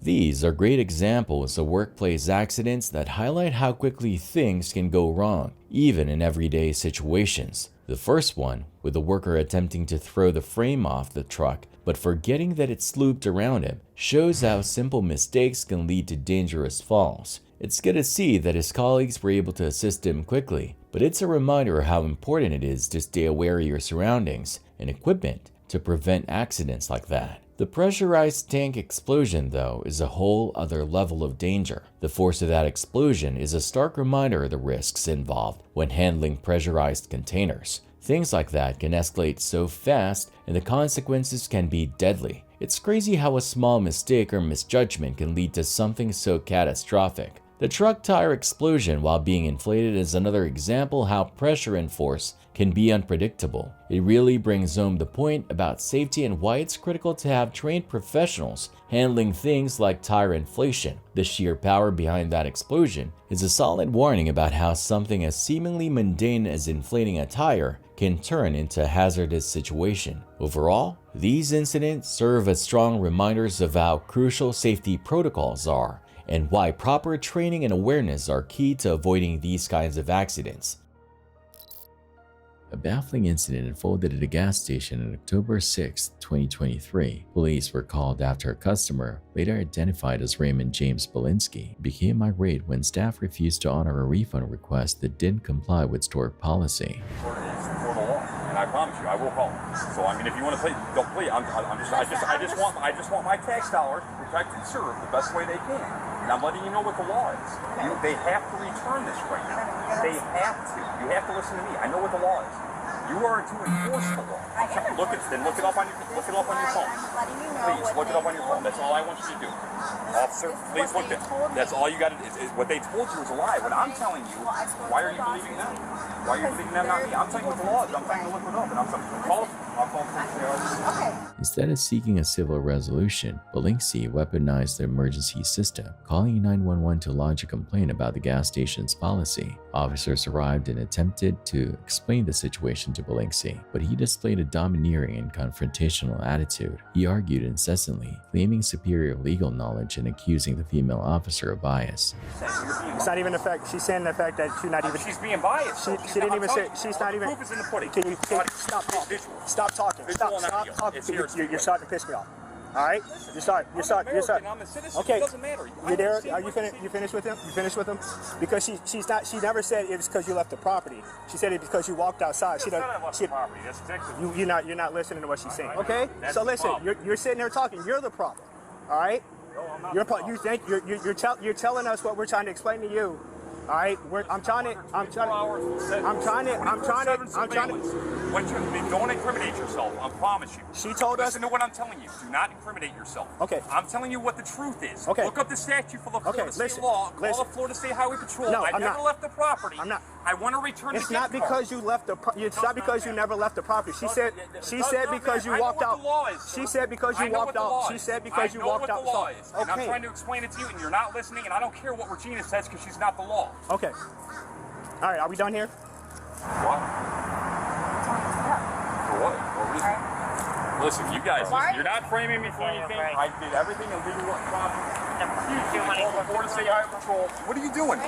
These are great examples of workplace accidents that highlight how quickly things can go wrong, even in everyday situations. The first one, with a worker attempting to throw the frame off the truck, but forgetting that it's looped around him, shows how simple mistakes can lead to dangerous falls. It's good to see that his colleagues were able to assist him quickly, but it's a reminder how important it is to stay aware of your surroundings and equipment to prevent accidents like that. The pressurized tank explosion, though, is a whole other level of danger. The force of that explosion is a stark reminder of the risks involved when handling pressurized containers. Things like that can escalate so fast, and the consequences can be deadly. It's crazy how a small mistake or misjudgment can lead to something so catastrophic. The truck tire explosion while being inflated is another example how pressure and force can be unpredictable. It really brings home the point about safety and why it's critical to have trained professionals handling things like tire inflation. The sheer power behind that explosion is a solid warning about how something as seemingly mundane as inflating a tire can turn into a hazardous situation. Overall, these incidents serve as strong reminders of how crucial safety protocols are and why proper training and awareness are key to avoiding these kinds of accidents. A baffling incident unfolded at a gas station on October 6, 2023. Police were called after a customer, later identified as Raymond James Belinsky, became irate when staff refused to honor a refund request that didn't comply with store policy.
And I promise you, I will call them. So I mean, if you want to play, don't play. I just want my tax dollars protected and served the best way they can. And I'm letting you know what the law is. They have to return this right now. They have to. You have to listen to me. I know what the law is. You are to enforce the law. Look it up on your phone. Please look it up on your phone. That's all I want you to do. Officer, please look at. That's all you got to do. What they told you is a lie. What I'm telling you, why are you believing them? Why are you believing them, not me? I'm telling you what the law is. I'm telling you to look it up, and I'm telling you to call.
Instead of seeking a civil resolution, Belinsky weaponized the emergency system, calling 911 to lodge a complaint about the gas station's policy. Officers arrived and attempted to explain the situation to Belinsky, but he displayed a domineering and confrontational attitude. He argued incessantly, claiming superior legal knowledge and accusing the female officer of bias.
It's not even the fact. She's saying the fact that she's not even.
She's being biased.
She didn't even say. She's not even.
The proof is in the pudding.
Can you stop talking? Stop talking. Stop talking. You're starting to piss me off. All right? You're starting. Okay. You're there. Are you finished? You finished with him? You finished with him? Because she's not. She never said it was because you left the property. She said it because you walked outside. She doesn't. You're not listening to what she's saying. Okay. So listen. You're sitting there talking. You're the problem. All right. You're telling us what we're trying to explain to you. All right, I'm trying to.
Don't incriminate yourself. I promise you.
She told us.
Listen to what I'm telling you. Do not incriminate yourself.
Okay.
I'm telling you what the truth is.
Okay.
Look up the statute for the Florida State law. Call the Florida State Highway Patrol.
No,
I never left the property.
I'm not.
I want to return.
It's not because you left the. It's not because you never left the property. She said. She said because you walked out. She said because you walked out. She said because you walked out.
I know what the law is. And I'm trying to explain it to you, and you're not listening. And I don't care what Regina says because she's not the law.
Okay. All right, are we done here?
What? For what? What reason? Listen, you guys, you're not framing me for anything. I did everything illegal and proper. You called the Florida State Highway Patrol. What are you doing?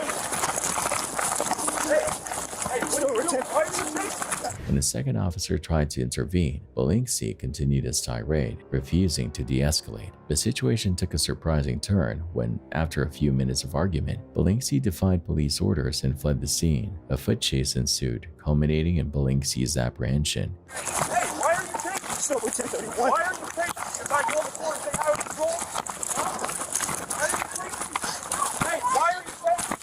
When the second officer tried to intervene, Belinsky continued his tirade, refusing to de-escalate. The situation took a surprising turn when, after a few minutes of argument, Belinsky defied police orders and fled the scene. A foot chase ensued, culminating in Belinsky's apprehension.
Hey, why are you taking this? Why are you taking this? If I call the Florida State Highway Patrol? Why are you taking this? Hey, why are you taking this?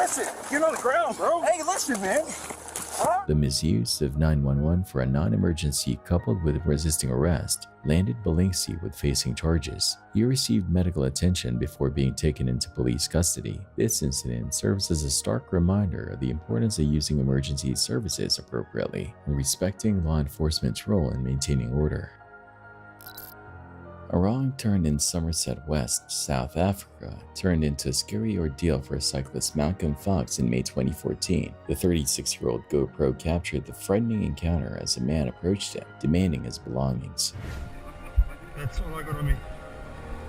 listen. Get on the ground, bro. Hey, listen, man.
The misuse of 911 for a non-emergency coupled with resisting arrest landed Belinsky with facing charges. He received medical attention before being taken into police custody. This incident serves as a stark reminder of the importance of using emergency services appropriately and respecting law enforcement's role in maintaining order. A wrong turn in Somerset West, South Africa, turned into a scary ordeal for cyclist Malcolm Fox in May 2014. The 36-year-old GoPro captured the frightening encounter as a man approached him, demanding his belongings.
That's all I got on me.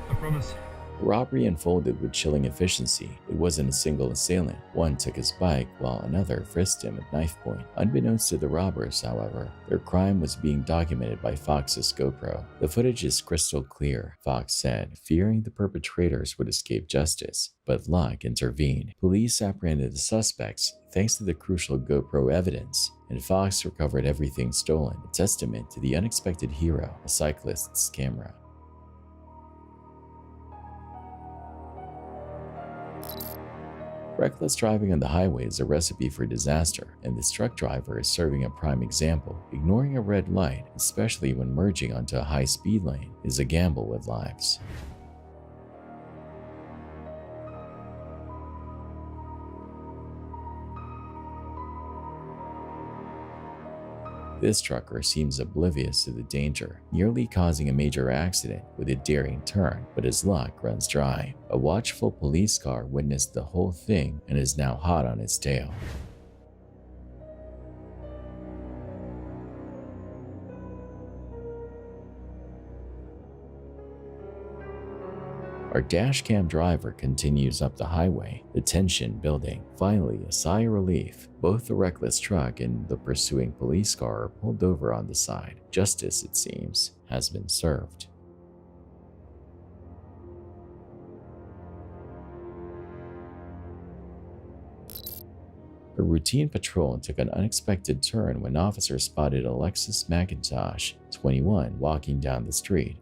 I promise.
The robbery unfolded with chilling efficiency. It wasn't a single assailant. One took his bike while another frisked him at knife point. Unbeknownst to the robbers, however, their crime was being documented by Fox's GoPro. The footage is crystal clear, Fox said, fearing the perpetrators would escape justice. But luck intervened. Police apprehended the suspects thanks to the crucial GoPro evidence, and Fox recovered everything stolen, a testament to the unexpected hero, a cyclist's camera. Reckless driving on the highway is a recipe for disaster, and this truck driver is serving a prime example. Ignoring a red light, especially when merging onto a high-speed lane, is a gamble with lives. This trucker seems oblivious to the danger, nearly causing a major accident with a daring turn, but his luck runs dry. A watchful police car witnessed the whole thing and is now hot on its tail. Our dashcam driver continues up the highway, the tension building. Finally, a sigh of relief. Both the reckless truck and the pursuing police car are pulled over on the side. Justice, it seems, has been served. A routine patrol took an unexpected turn when officers spotted Alexis McIntosh, 21, walking down the street.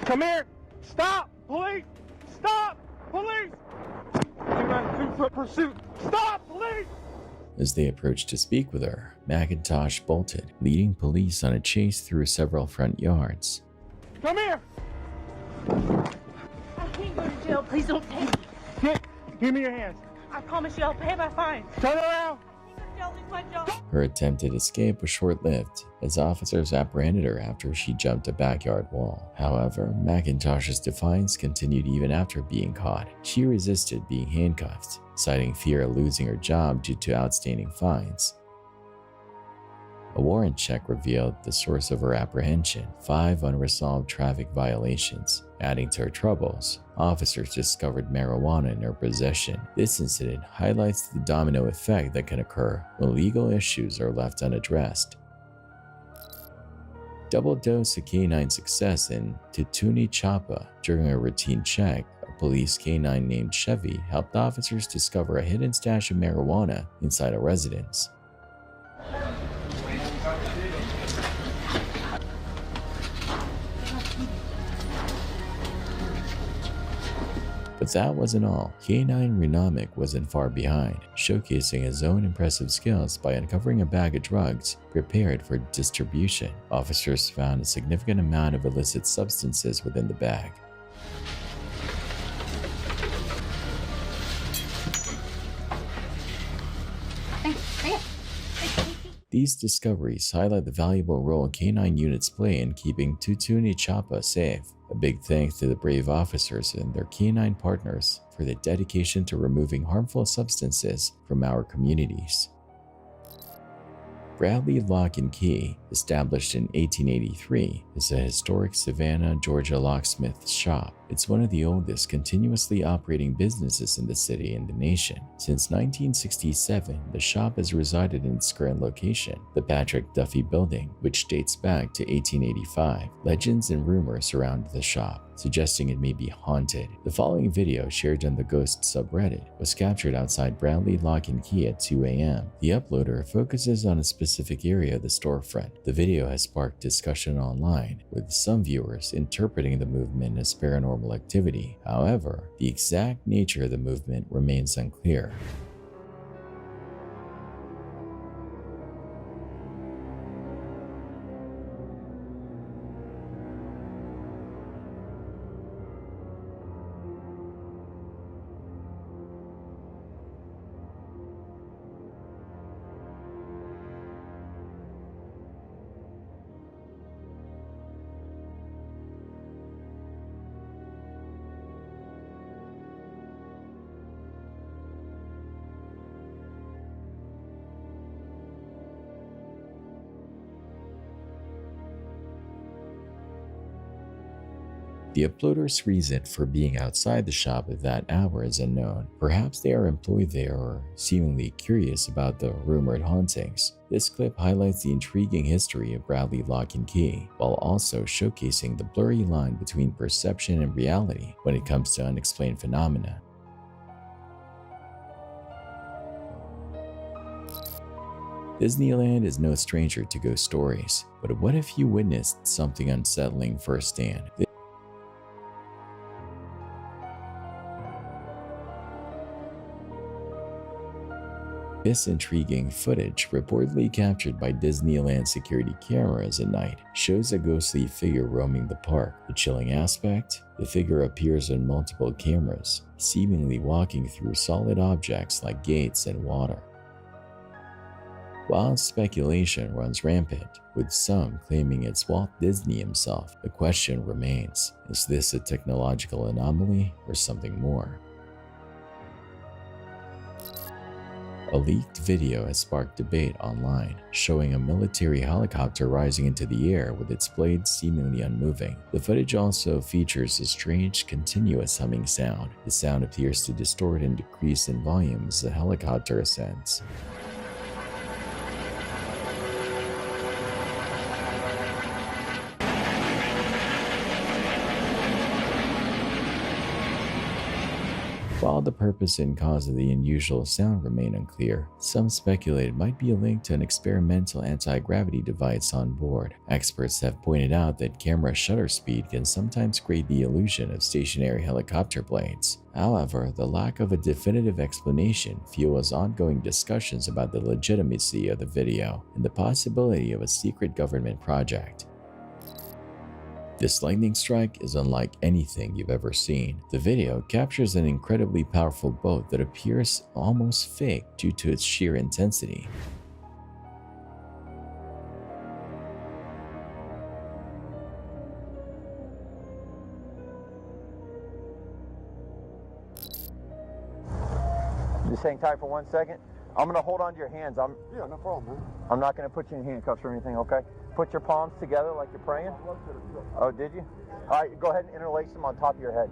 Come here! Stop! Police! Stop! Police! You're on 2-foot pursuit! Stop! Police!
As they approached to speak with her, McIntosh bolted, leading police on a chase through several front yards.
Come here!
I can't go to jail. Please don't take me.
Give me your hands.
I promise you I'll pay my fine.
Turn around!
Her attempted escape was short-lived, as officers apprehended her after she jumped a backyard wall. However, McIntosh's defiance continued even after being caught. She resisted being handcuffed, citing fear of losing her job due to outstanding fines. A warrant check revealed the source of her apprehension: 5 unresolved traffic violations. Adding to her troubles, officers discovered marijuana in her possession. This incident highlights the domino effect that can occur when legal issues are left unaddressed. Double dose of canine success in Tutuni Chapa. During a routine check, a police canine named Chevy helped officers discover a hidden stash of marijuana inside a residence. But that wasn't all. K9 Renamic wasn't far behind, showcasing his own impressive skills by uncovering a bag of drugs prepared for distribution. Officers found a significant amount of illicit substances within the bag. These discoveries highlight the valuable role K9 units play in keeping Tutuni Chapa safe. A big thanks to the brave officers and their K9 partners for their dedication to removing harmful substances from our communities. Bradley Lock and Key, established in 1883, is a historic Savannah, Georgia locksmith shop. It's one of the oldest continuously operating businesses in the city and the nation. Since 1967, the shop has resided in its current location, the Patrick Duffy Building, which dates back to 1885. Legends and rumors surround the shop, suggesting it may be haunted. The following video, shared on the Ghost subreddit, was captured outside Bradley Lock and Key at 2 a.m. The uploader focuses on a specific area of the storefront. The video has sparked discussion online, with some viewers interpreting the movement as paranormal paranormal activity. However, the exact nature of the movement remains unclear. The uploader's reason for being outside the shop at that hour is unknown. Perhaps they are employed there or seemingly curious about the rumored hauntings. This clip highlights the intriguing history of Bradley Lock and Key, while also showcasing the blurry line between perception and reality when it comes to unexplained phenomena. Disneyland is no stranger to ghost stories, but what if you witnessed something unsettling firsthand? This intriguing footage, reportedly captured by Disneyland security cameras at night, shows a ghostly figure roaming the park. The chilling aspect? The figure appears on multiple cameras, seemingly walking through solid objects like gates and water. Wild speculation runs rampant, with some claiming it's Walt Disney himself. The question remains, is this a technological anomaly or something more? A leaked video has sparked debate online, showing a military helicopter rising into the air with its blades seemingly unmoving. The footage also features a strange, continuous humming sound. The sound appears to distort and decrease in volume as the helicopter ascends. While the purpose and cause of the unusual sound remain unclear, some speculate it might be a link to an experimental anti-gravity device on board. Experts have pointed out that camera shutter speed can sometimes create the illusion of stationary helicopter blades. However, the lack of a definitive explanation fuels ongoing discussions about the legitimacy of the video and the possibility of a secret government project. This lightning strike is unlike anything you've ever seen. The video captures an incredibly powerful bolt that appears almost fake due to its sheer intensity.
Just hang tight for 1 second. I'm gonna hold on to your hands.
Yeah, no problem, man.
I'm not gonna put you in handcuffs or anything, okay? Put your palms together like you're praying. Oh, did you? All right, go ahead and interlace them on top of your head.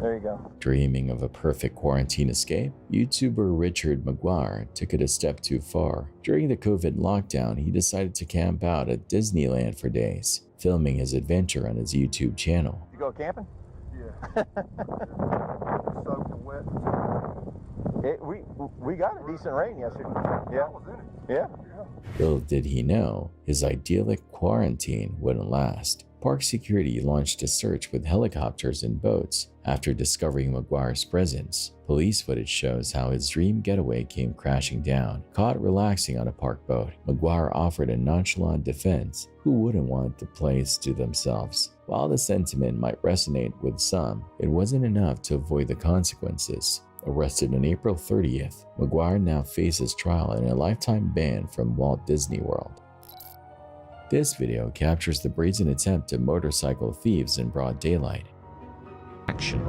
There you go.
Dreaming of a perfect quarantine escape, YouTuber Richard McGuire took it a step too far. During the COVID lockdown, he decided to camp out at Disneyland for days, filming his adventure on his YouTube channel.
You go camping?
Yeah. Soaked and wet.
We got a decent rain yesterday. Yeah.
I was in it.
Yeah.
Little did he know, his idyllic quarantine wouldn't last. Park security launched a search with helicopters and boats after discovering McGuire's presence. Police footage shows how his dream getaway came crashing down. Caught relaxing on a park boat, McGuire offered a nonchalant defense. Who wouldn't want the place to themselves? While the sentiment might resonate with some, it wasn't enough to avoid the consequences. Arrested on April 30th, McGuire now faces trial and a lifetime ban from Walt Disney World. This video captures the brazen attempt of motorcycle thieves in broad daylight. Action.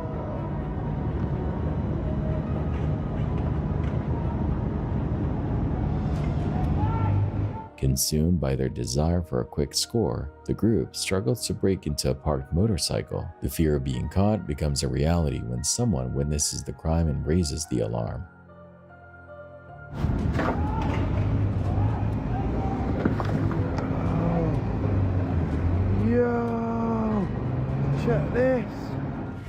Consumed by their desire for a quick score, the group struggles to break into a parked motorcycle. The fear of being caught becomes a reality when someone witnesses the crime and raises the alarm.
Yo, check this.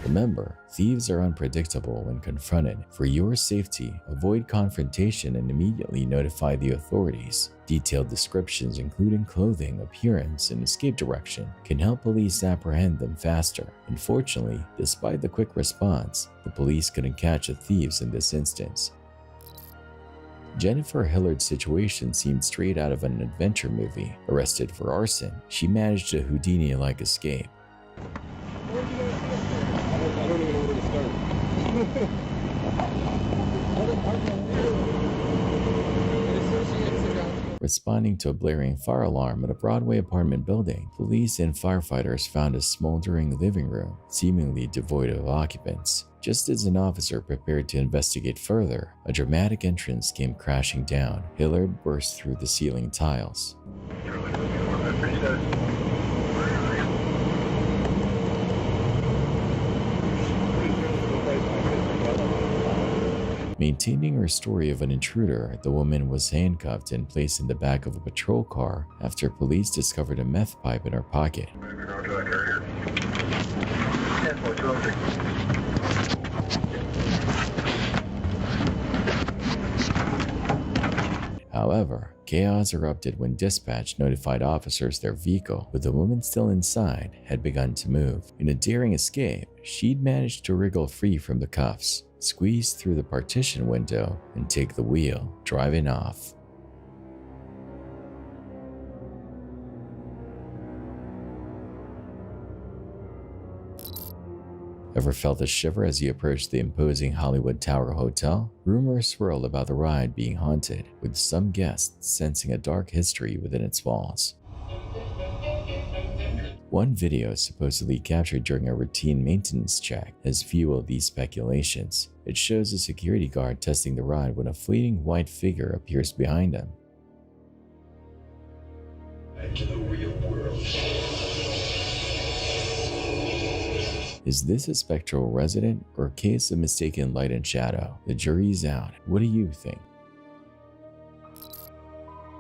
Remember, thieves are unpredictable when confronted. For your safety, avoid confrontation and immediately notify the authorities. Detailed descriptions, including clothing, appearance, and escape direction, can help police apprehend them faster. Unfortunately, despite the quick response, the police couldn't catch the thieves in this instance. Jennifer Hillard's situation seemed straight out of an adventure movie. Arrested for arson, she managed a Houdini-like escape.
I don't even know where to start.
Responding to a blaring fire alarm at a Broadway apartment building, police and firefighters found a smoldering living room, seemingly devoid of occupants. Just as an officer prepared to investigate further, a dramatic entrance came crashing down. Hillard burst through the ceiling tiles. Maintaining her story of an intruder, the woman was handcuffed and placed in the back of a patrol car after police discovered a meth pipe in her pocket. However, chaos erupted when dispatch notified officers their vehicle, with the woman still inside, had begun to move. In a daring escape, she'd managed to wriggle free from the cuffs, squeeze through the partition window, and take the wheel, driving off. Ever felt a shiver as you approached the imposing Hollywood Tower Hotel? Rumors swirled about the ride being haunted, with some guests sensing a dark history within its walls. One video supposedly captured during a routine maintenance check has fueled these speculations. It shows a security guard testing the ride when a fleeting white figure appears behind him.
Back to the real world.
Is this a spectral resident or a case of mistaken light and shadow? The jury's out. What do you think?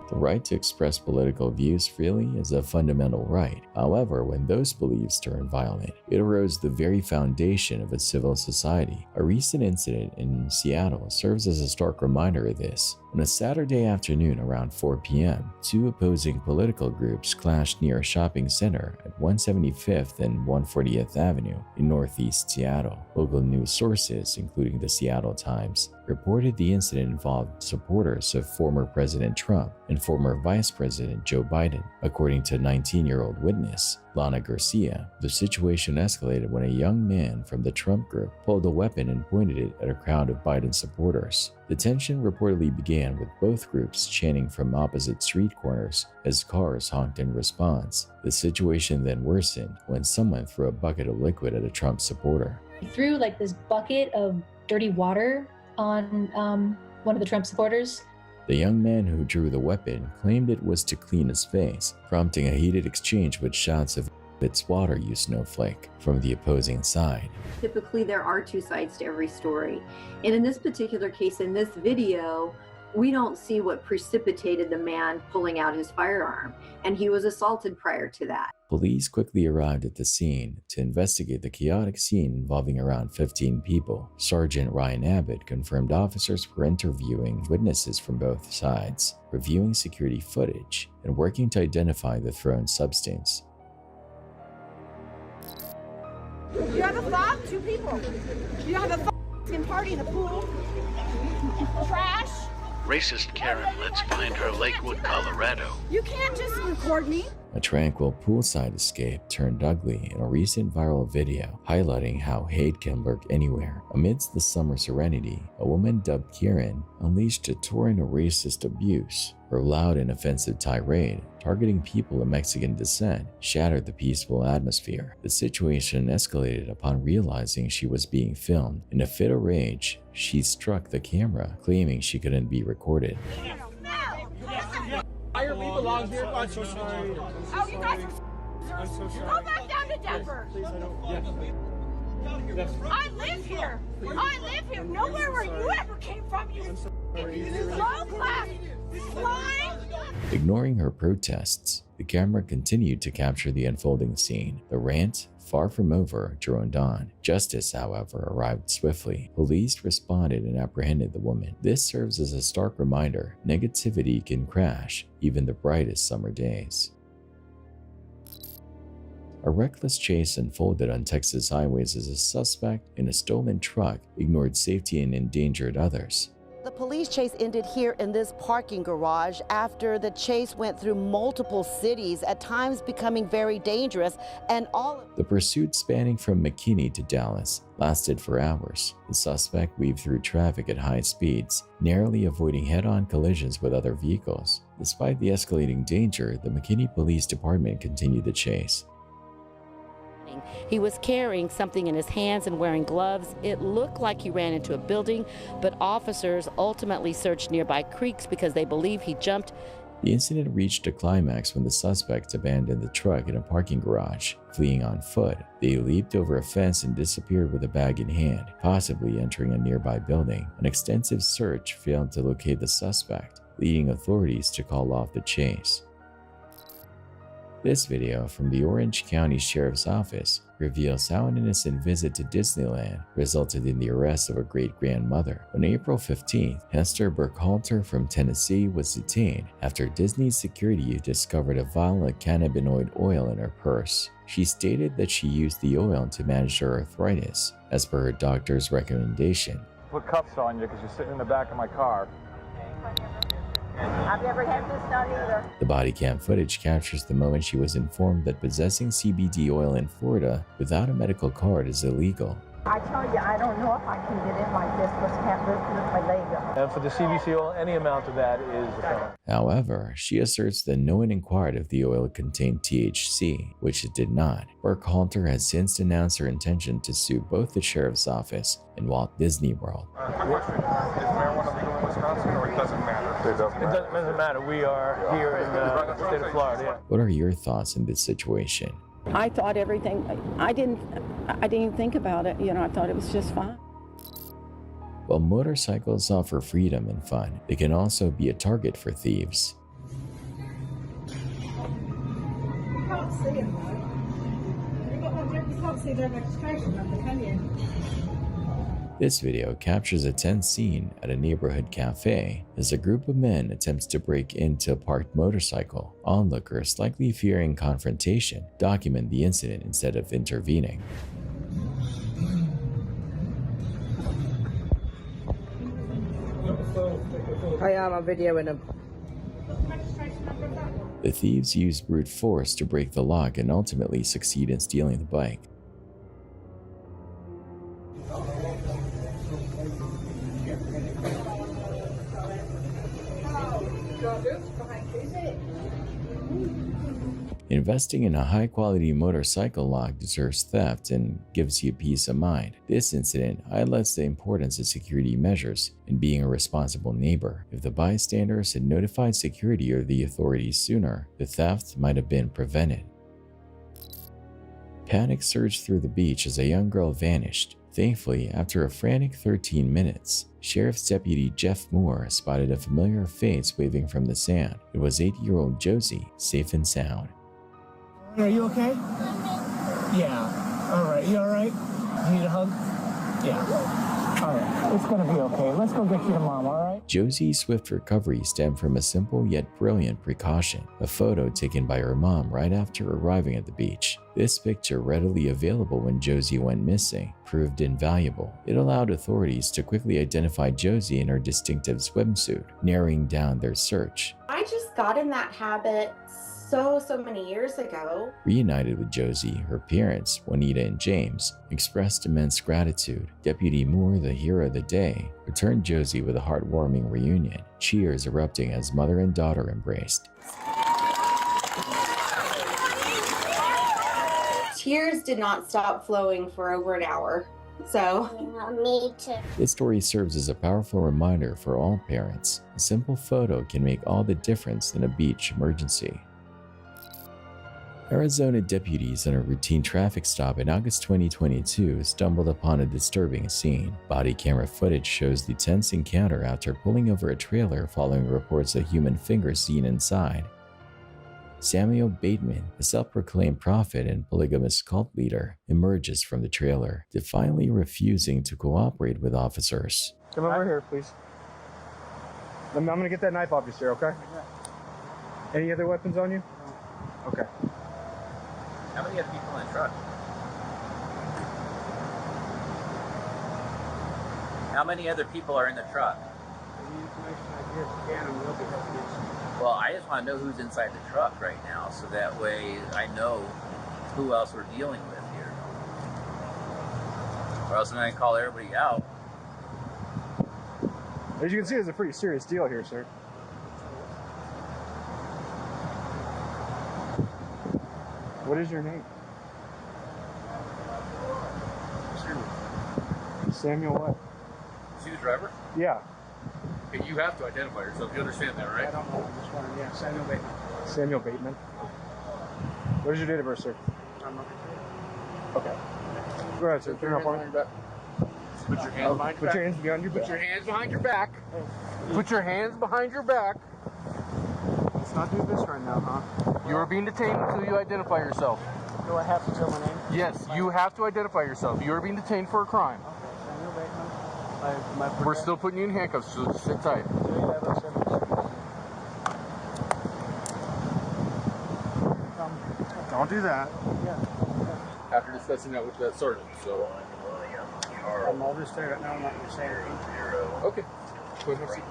The right to express political views freely is a fundamental right. However, when those beliefs turn violent, it erodes the very foundation of a civil society. A recent incident in Seattle serves as a stark reminder of this. On a Saturday afternoon around 4 p.m., two opposing political groups clashed near a shopping center at 175th and 140th Avenue in northeast Seattle. Local news sources, including the Seattle Times, reported the incident involved supporters of former President Trump and former Vice President Joe Biden. According to a 19-year-old witness, Lana Garcia, the situation escalated when a young man from the Trump group pulled a weapon and pointed it at a crowd of Biden supporters. The tension reportedly began with both groups chanting from opposite street corners as cars honked in response. The situation then worsened when someone threw a bucket of liquid at a Trump supporter.
He threw like this bucket of dirty water on one of the Trump supporters.
The young man who drew the weapon claimed it was to clean his face, prompting a heated exchange with shouts of "It's water, you snowflake" from the opposing side.
Typically, there are two sides to every story. And in this particular case, in this video, we don't see what precipitated the man pulling out his firearm. And he was assaulted prior to that.
Police quickly arrived at the scene to investigate the chaotic scene involving around 15 people. Sergeant Ryan Abbott confirmed officers were interviewing witnesses from both sides, reviewing security footage, and working to identify the thrown substance.
You have a thought? Two people. You have a f***ing party in the pool. Trash.
Racist Karen, let's find her, Lakewood, Colorado.
You can't just record me.
A tranquil poolside escape turned ugly in a recent viral video highlighting how hate can lurk anywhere. Amidst the summer serenity, a woman dubbed Karen unleashed a torrent of racist abuse. Her loud and offensive tirade, targeting people of Mexican descent, shattered the peaceful atmosphere. The situation escalated upon realizing she was being filmed. In a fit of rage, she struck the camera, claiming she couldn't be recorded.
We belong here. I'm so sorry. Oh, you guys are so sorry. Go back down to Denver. I live here. I live here. Nowhere where you ever came from, you low class slime.
Ignoring her protests, the camera continued to capture the unfolding scene. The rant far from over, droned on. Justice, however, arrived swiftly. Police responded and apprehended the woman. This serves as a stark reminder: negativity can crash even the brightest summer days. A reckless chase unfolded on Texas highways as a suspect in a stolen truck ignored safety and endangered others.
The police chase ended here in this parking garage after the chase went through multiple cities, at times becoming very dangerous, and
The pursuit, spanning from McKinney to Dallas, lasted for hours. The suspect weaved through traffic at high speeds, narrowly avoiding head-on collisions with other vehicles. Despite the escalating danger, the McKinney Police Department continued the chase.
He was carrying something in his hands and wearing gloves. It looked like he ran into a building, but officers ultimately searched nearby creeks because they believe he jumped.
The incident reached a climax when the suspects abandoned the truck in a parking garage. Fleeing on foot, they leaped over a fence and disappeared with a bag in hand, possibly entering a nearby building. An extensive search failed to locate the suspect, leading authorities to call off the chase. This video from the Orange County Sheriff's Office reveals how an innocent visit to Disneyland resulted in the arrest of a great-grandmother. On April 15th, Hester Burkhalter from Tennessee was detained after Disney's security discovered a vial of cannabinoid oil in her purse. She stated that she used the oil to manage her arthritis, as per her doctor's recommendation.
Put cuffs on you because you're sitting in the back of my car.
I've never had this done either.
The body cam footage captures the moment she was informed that possessing CBD oil in Florida without a medical card is illegal.
I tell you, I don't know if I can get in like this. Can't lift my leg up.
And for the CBC oil, any amount of that is a felony.
However, she asserts that no one inquired if the oil contained THC, which it did not. Burkhalter has since announced her intention to sue both the Sheriff's Office and Walt Disney World.
Is marijuana legal in Wisconsin, or it doesn't matter? It doesn't matter. We are here in the state of Florida. Yeah.
What are your thoughts in this situation?
I thought everything, I didn't even think about it. I thought it was just fine.
While motorcycles offer freedom and fun, they can also be a target for thieves.
You can't see them though. You can't see their registration number, can you?
This video captures a tense scene at a neighborhood cafe as a group of men attempts to break into a parked motorcycle. Onlookers, likely fearing confrontation, document the incident instead of intervening.
I am videoing them.
The thieves use brute force to break the lock and ultimately succeed in stealing the bike. Investing in a high-quality motorcycle lock deters theft and gives you peace of mind. This incident highlights the importance of security measures and being a responsible neighbor. If the bystanders had notified security or the authorities sooner, the theft might have been prevented. Panic surged through the beach as a young girl vanished. Thankfully, after a frantic 13 minutes, Sheriff's Deputy Jeff Moore spotted a familiar face waving from the sand. It was 8-year-old Josie, safe and sound.
Are you okay? Yeah. All right. You all right? You need a hug? Yeah. All right. It's gonna be okay. Let's go get you to mom, all right?
Josie's swift recovery stemmed from a simple yet brilliant precaution, a photo taken by her mom right after arriving at the beach. This picture, readily available when Josie went missing, proved invaluable. It allowed authorities to quickly identify Josie in her distinctive swimsuit, narrowing down their search.
I just got in that habit so many years ago.
Reunited with Josie, her parents, Juanita and James, expressed immense gratitude. Deputy Moore, the hero of the day, returned Josie with a heartwarming reunion, cheers erupting as mother and daughter embraced.
Tears did not stop flowing for over an hour. So, me too.
This story serves as a powerful reminder for all parents. A simple photo can make all the difference in a beach emergency. Arizona deputies on a routine traffic stop in August 2022 stumbled upon a disturbing scene. Body camera footage shows the tense encounter after pulling over a trailer following reports of human fingers seen inside. Samuel Bateman, a self-proclaimed prophet and polygamous cult leader, emerges from the trailer, defiantly refusing to cooperate with officers.
Come over here, please. I'm gonna get that knife off you, sir, okay? Any other weapons on you? No. Okay.
How many other people in the truck? How many other people are in the truck? Well, I just want to know who's inside the truck right now, so that way I know who else we're dealing with here. Or else I'm going to call everybody out.
As you can see, it's a pretty serious deal here, sir. What is your name? Samuel what?
Is he the driver?
Yeah.
Okay, you have to identify yourself. You understand that, right?
I don't know. I'm just wondering. Yeah, Samuel Bateman. Samuel Bateman. What is your date of birth, sir? I'm not sure. Okay. Go ahead, sir. Turn it up on me.
Put your hands behind your back.
Put your hands behind your back.
Put your hands behind your back. Put your hands behind your back.
Let's not do this right now, huh?
You are being detained until you identify yourself.
Do I have to tell my name?
Yes, you have to identify yourself. You are being detained for a crime.
Okay, Samuel Bateman.
We're still putting you in handcuffs, so just sit tight.
Don't do that.
After discussing that with that sergeant, so.
I'm all just there right now. I'm not going to say anything.
Okay. Go ahead and have a seat.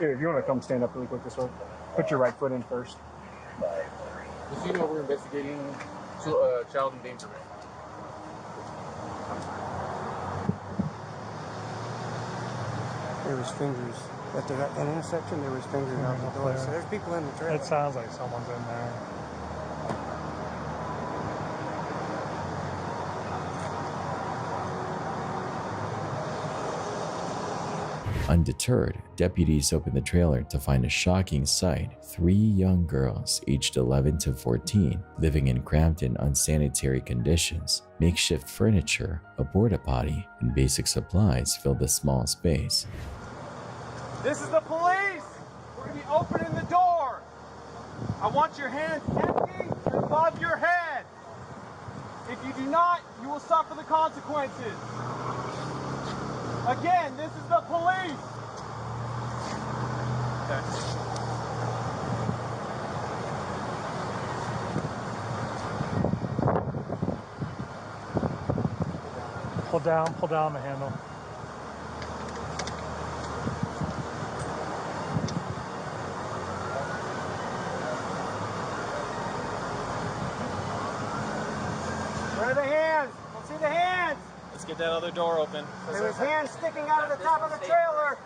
Here, if you want to come stand up really quick this way, put your right foot in first.
Just so you know, we're investigating child endangerment.
There was fingers at that intersection. There was fingers out the door. So there's people in the trailer.
It sounds like someone's in there.
Undeterred, deputies open the trailer to find a shocking sight: 3 young girls aged 11 to 14 living in cramped and unsanitary conditions. Makeshift furniture, a porta potty, and basic supplies fill the small space.
This is the police! We're gonna be opening the door! I want your hands empty and above your head! If you do not, you will suffer the consequences! Again, this is the police! Okay.
Pull down the handle.
Where are the hands? Let's see the hands!
Let's get that other door open.
There was hands sticking out of the top of the trailer.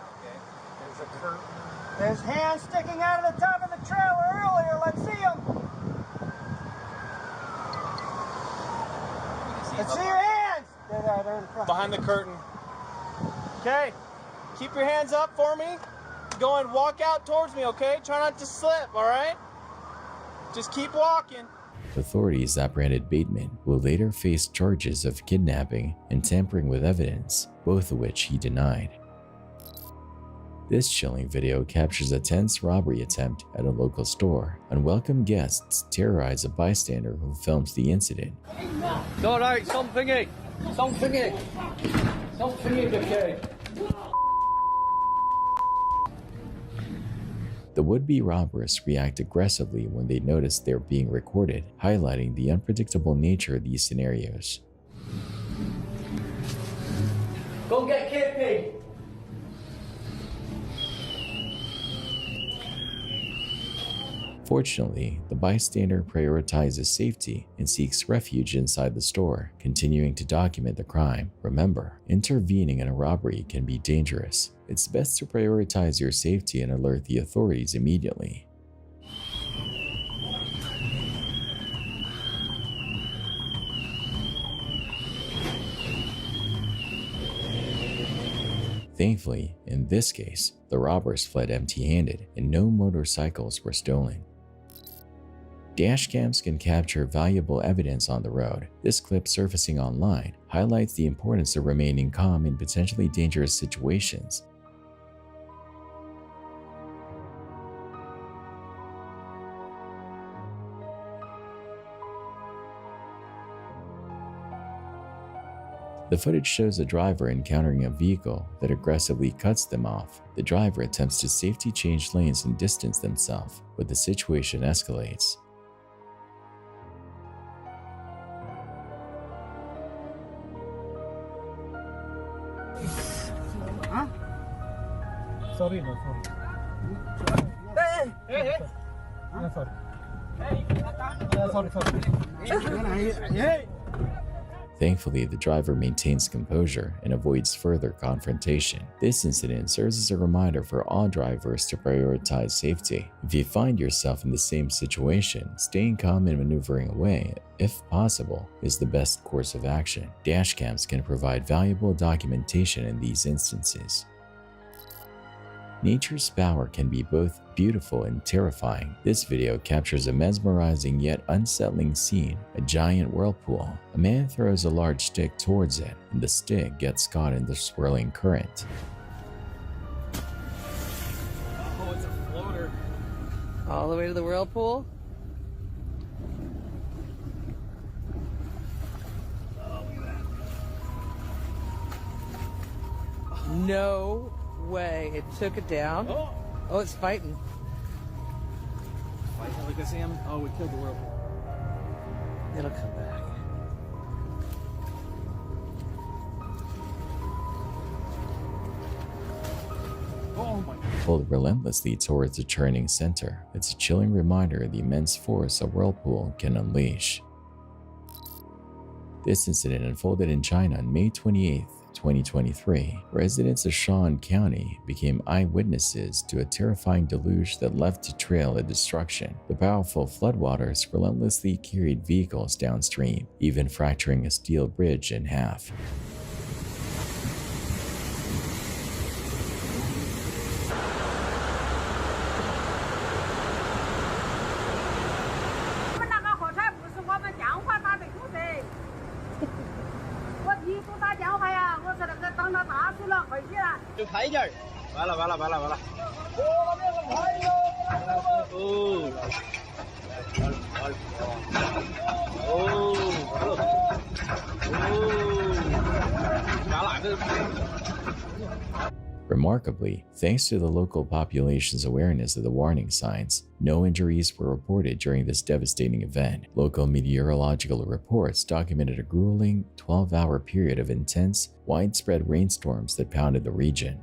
There's hands sticking out of the top of the trailer earlier. Let's see them. Let's see your hands. They're in front.
Behind the curtain.
Okay. Keep your hands up for me. Go and walk out towards me, okay? Try not to slip, all right? Just keep walking.
Authorities apprehended Bateman, who will later face charges of kidnapping and tampering with evidence, both of which he denied. This chilling video captures a tense robbery attempt at a local store. Unwelcome guests terrorize a bystander who films the incident.
It's all right, something in. Something in. Something in, okay?
The would-be robbers react aggressively when they notice they're being recorded, highlighting the unpredictable nature of these scenarios.
Go get Kippy!
Fortunately, the bystander prioritizes safety and seeks refuge inside the store, continuing to document the crime. Remember, intervening in a robbery can be dangerous. It's best to prioritize your safety and alert the authorities immediately. Thankfully, in this case, the robbers fled empty-handed and no motorcycles were stolen. Dashcams can capture valuable evidence on the road. This clip surfacing online highlights the importance of remaining calm in potentially dangerous situations. The footage shows a driver encountering a vehicle that aggressively cuts them off. The driver attempts to safety change lanes and distance themselves, but the situation escalates.
Sorry, no, sorry. Hey. No, sorry. Sorry.
Thankfully, the driver maintains composure and avoids further confrontation. This incident serves as a reminder for all drivers to prioritize safety. If you find yourself in the same situation, staying calm and maneuvering away, if possible, is the best course of action. Dashcams can provide valuable documentation in these instances. Nature's power can be both beautiful and terrifying. This video captures a mesmerizing yet unsettling scene, a giant whirlpool. A man throws a large stick towards it, and the stick gets caught in the swirling current.
Oh, it's a floater.
All the way to the whirlpool? No way. It took it down. Oh, it's fighting.
Fighting like a salmon? Oh, we killed the whirlpool.
It'll come back.
Oh my.
Pulled relentlessly towards the churning center. It's a chilling reminder of the immense force a whirlpool can unleash. This incident unfolded in China on May 28, 2023. Residents of Shan County became eyewitnesses to a terrifying deluge that left a trail of destruction. The powerful floodwaters relentlessly carried vehicles downstream, even fracturing a steel bridge in half. Remarkably, thanks to the local population's awareness of the warning signs, no injuries were reported during this devastating event. Local meteorological reports documented a grueling 12-hour period of intense, widespread rainstorms that pounded the region.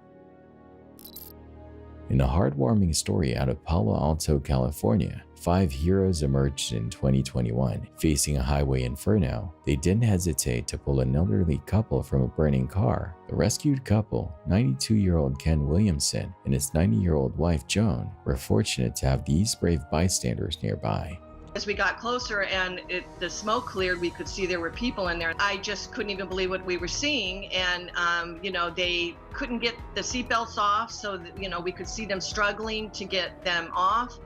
In a heartwarming story out of Palo Alto, California, 5 heroes emerged in 2021. Facing a highway inferno, they didn't hesitate to pull an elderly couple from a burning car. The rescued couple, 92-year-old Ken Williamson and his 90-year-old wife Joan, were fortunate to have these brave bystanders nearby.
As we got closer and the smoke cleared, we could see there were people in there. I just couldn't even believe what we were seeing. And, they couldn't get the seatbelts off, so that, we could see them struggling to get them off.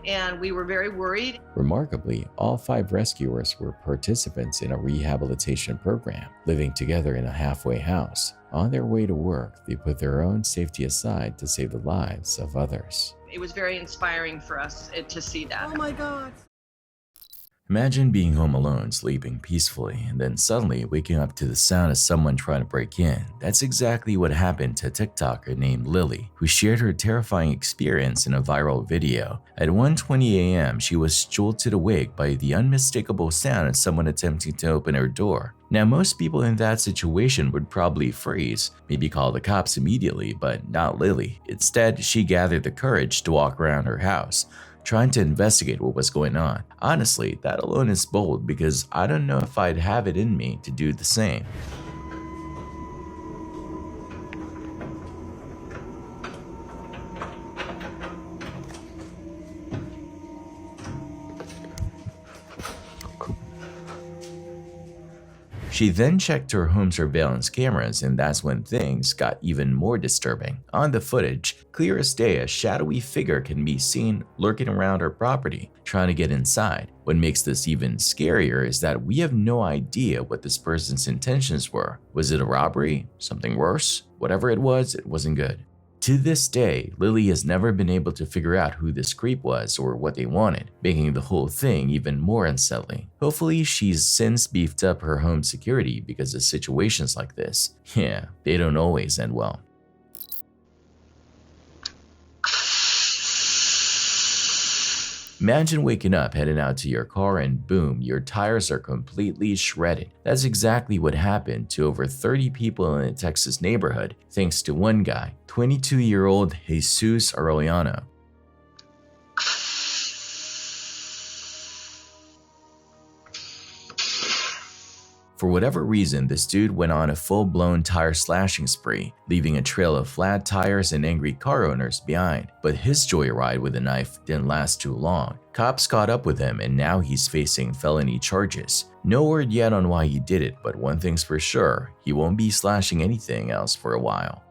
And we were very worried.
Remarkably, all 5 rescuers were participants in a rehabilitation program, living together in a halfway house. On their way to work, they put their own safety aside to save the lives of others.
It was very inspiring for us to see that.
Oh my God.
Imagine being home alone, sleeping peacefully, and then suddenly waking up to the sound of someone trying to break in. That's exactly what happened to a TikToker named Lily, who shared her terrifying experience in a viral video. At 1:20 a.m., she was jolted awake by the unmistakable sound of someone attempting to open her door. Now, most people in that situation would probably freeze, maybe call the cops immediately, but not Lily. Instead, she gathered the courage to walk around her house, trying to investigate what was going on. Honestly, that alone is bold because I don't know if I'd have it in me to do the same. She then checked her home surveillance cameras, and that's when things got even more disturbing. On the footage, clear as day, a shadowy figure can be seen lurking around her property, trying to get inside. What makes this even scarier is that we have no idea what this person's intentions were. Was it a robbery? Something worse? Whatever it wasn't good. To this day, Lily has never been able to figure out who this creep was or what they wanted, making the whole thing even more unsettling. Hopefully, she's since beefed up her home security because of situations like this. Yeah, they don't always end well. Imagine waking up, heading out to your car, and boom, your tires are completely shredded. That's exactly what happened to over 30 people in a Texas neighborhood, thanks to one guy, 22-year-old Jesus Arellano. For whatever reason, this dude went on a full-blown tire slashing spree, leaving a trail of flat tires and angry car owners behind. But his joyride with a knife didn't last too long. Cops caught up with him and now he's facing felony charges. No word yet on why he did it, but one thing's for sure, he won't be slashing anything else for a while.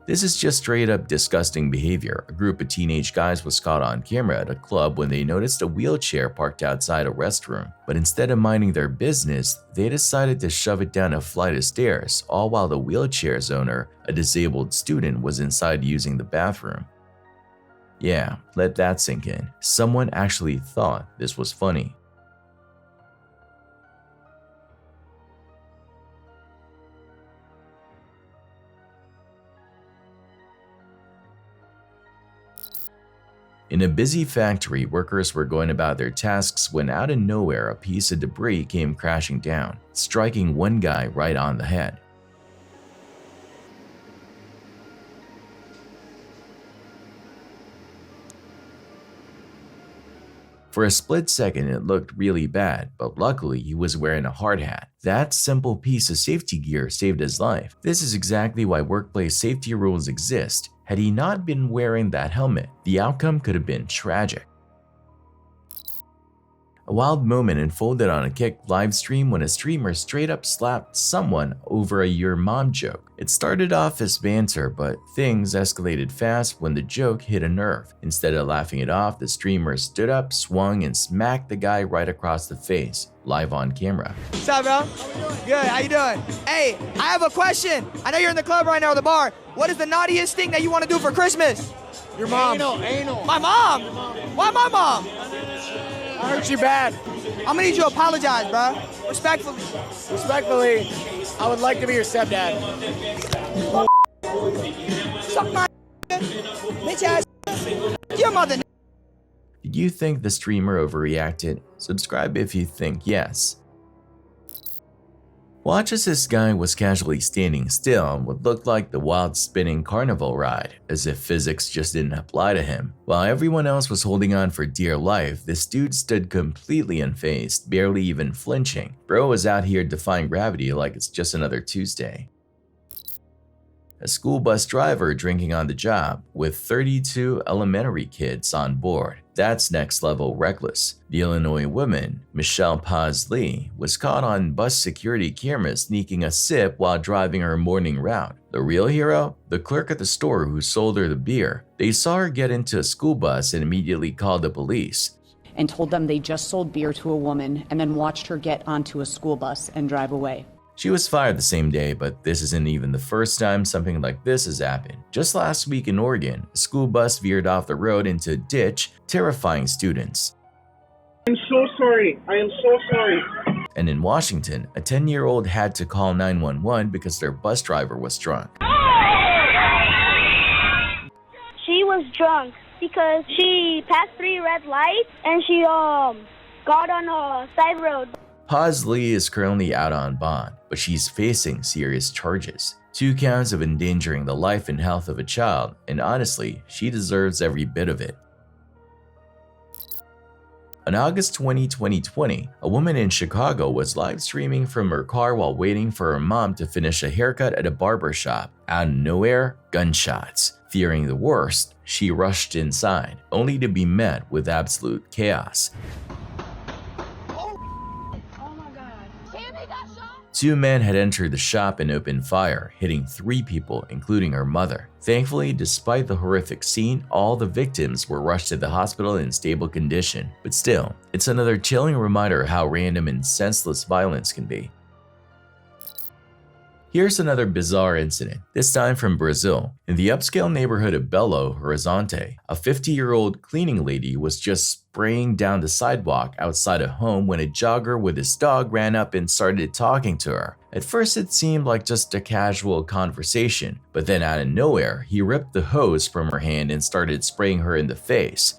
This is just straight up disgusting behavior. A group of teenage guys was caught on camera at a club when they noticed a wheelchair parked outside a restroom. But instead of minding their business, they decided to shove it down a flight of stairs, all while the wheelchair's owner, a disabled student, was inside using the bathroom. Yeah, let that sink in. Someone actually thought this was funny. In a busy factory, workers were going about their tasks when out of nowhere a piece of debris came crashing down, striking one guy right on the head. For a split second, it looked really bad, but luckily he was wearing a hard hat. That simple piece of safety gear saved his life. This is exactly why workplace safety rules exist. Had he not been wearing that helmet, the outcome could have been tragic. A wild moment unfolded on a Kick live stream when a streamer straight up slapped someone over a "your mom" joke. It started off as banter, but things escalated fast when the joke hit a nerve. Instead of laughing it off, the streamer stood up, swung, and smacked the guy right across the face, live on camera.
What's up, bro? Good, how you doing? Hey, I have a question. I know you're in the club right now, or the bar. What is the naughtiest thing that you want to do for Christmas? Your mom. Anal. My mom? Why my mom? I hurt you bad. I'm gonna need you to apologize, bro. Respectfully. Respectfully, I would like to be your stepdad. Suck my bitch ass. Your mother.
Did you think the streamer overreacted? Subscribe if you think yes. Watch as this guy was casually standing still on what looked like the wild spinning carnival ride, as if physics just didn't apply to him. While everyone else was holding on for dear life, this dude stood completely unfazed, barely even flinching. Bro was out here defying gravity like it's just another Tuesday. A school bus driver drinking on the job, with 32 elementary kids on board. That's next level reckless. The Illinois woman, Michelle Paz Lee, was caught on bus security cameras sneaking a sip while driving her morning route. The real hero? The clerk at the store who sold her the beer. They saw her get into a school bus and immediately called the police.
And told them they just sold beer to a woman and then watched her get onto a school bus and drive away.
She was fired the same day, but this isn't even the first time something like this has happened. Just last week in Oregon, a school bus veered off the road into a ditch, terrifying students.
I'm so sorry. I am so sorry.
And in Washington, a 10-year-old had to call 911 because their bus driver was drunk.
She was drunk because she passed 3 red lights and she got on a side road.
Paz Lee is currently out on bond, but she's facing serious charges. 2 counts of endangering the life and health of a child, and honestly, she deserves every bit of it. On August 20, 2020, a woman in Chicago was live streaming from her car while waiting for her mom to finish a haircut at a barber shop. Out of nowhere, gunshots. Fearing the worst, she rushed inside, only to be met with absolute chaos. 2 men had entered the shop and opened fire, hitting 3 people, including her mother. Thankfully, despite the horrific scene, all the victims were rushed to the hospital in stable condition. But still, it's another chilling reminder how random and senseless violence can be. Here's another bizarre incident, this time from Brazil. In the upscale neighborhood of Belo Horizonte, a 50-year-old cleaning lady was just spraying down the sidewalk outside a home when a jogger with his dog ran up and started talking to her. At first it seemed like just a casual conversation, but then out of nowhere, he ripped the hose from her hand and started spraying her in the face.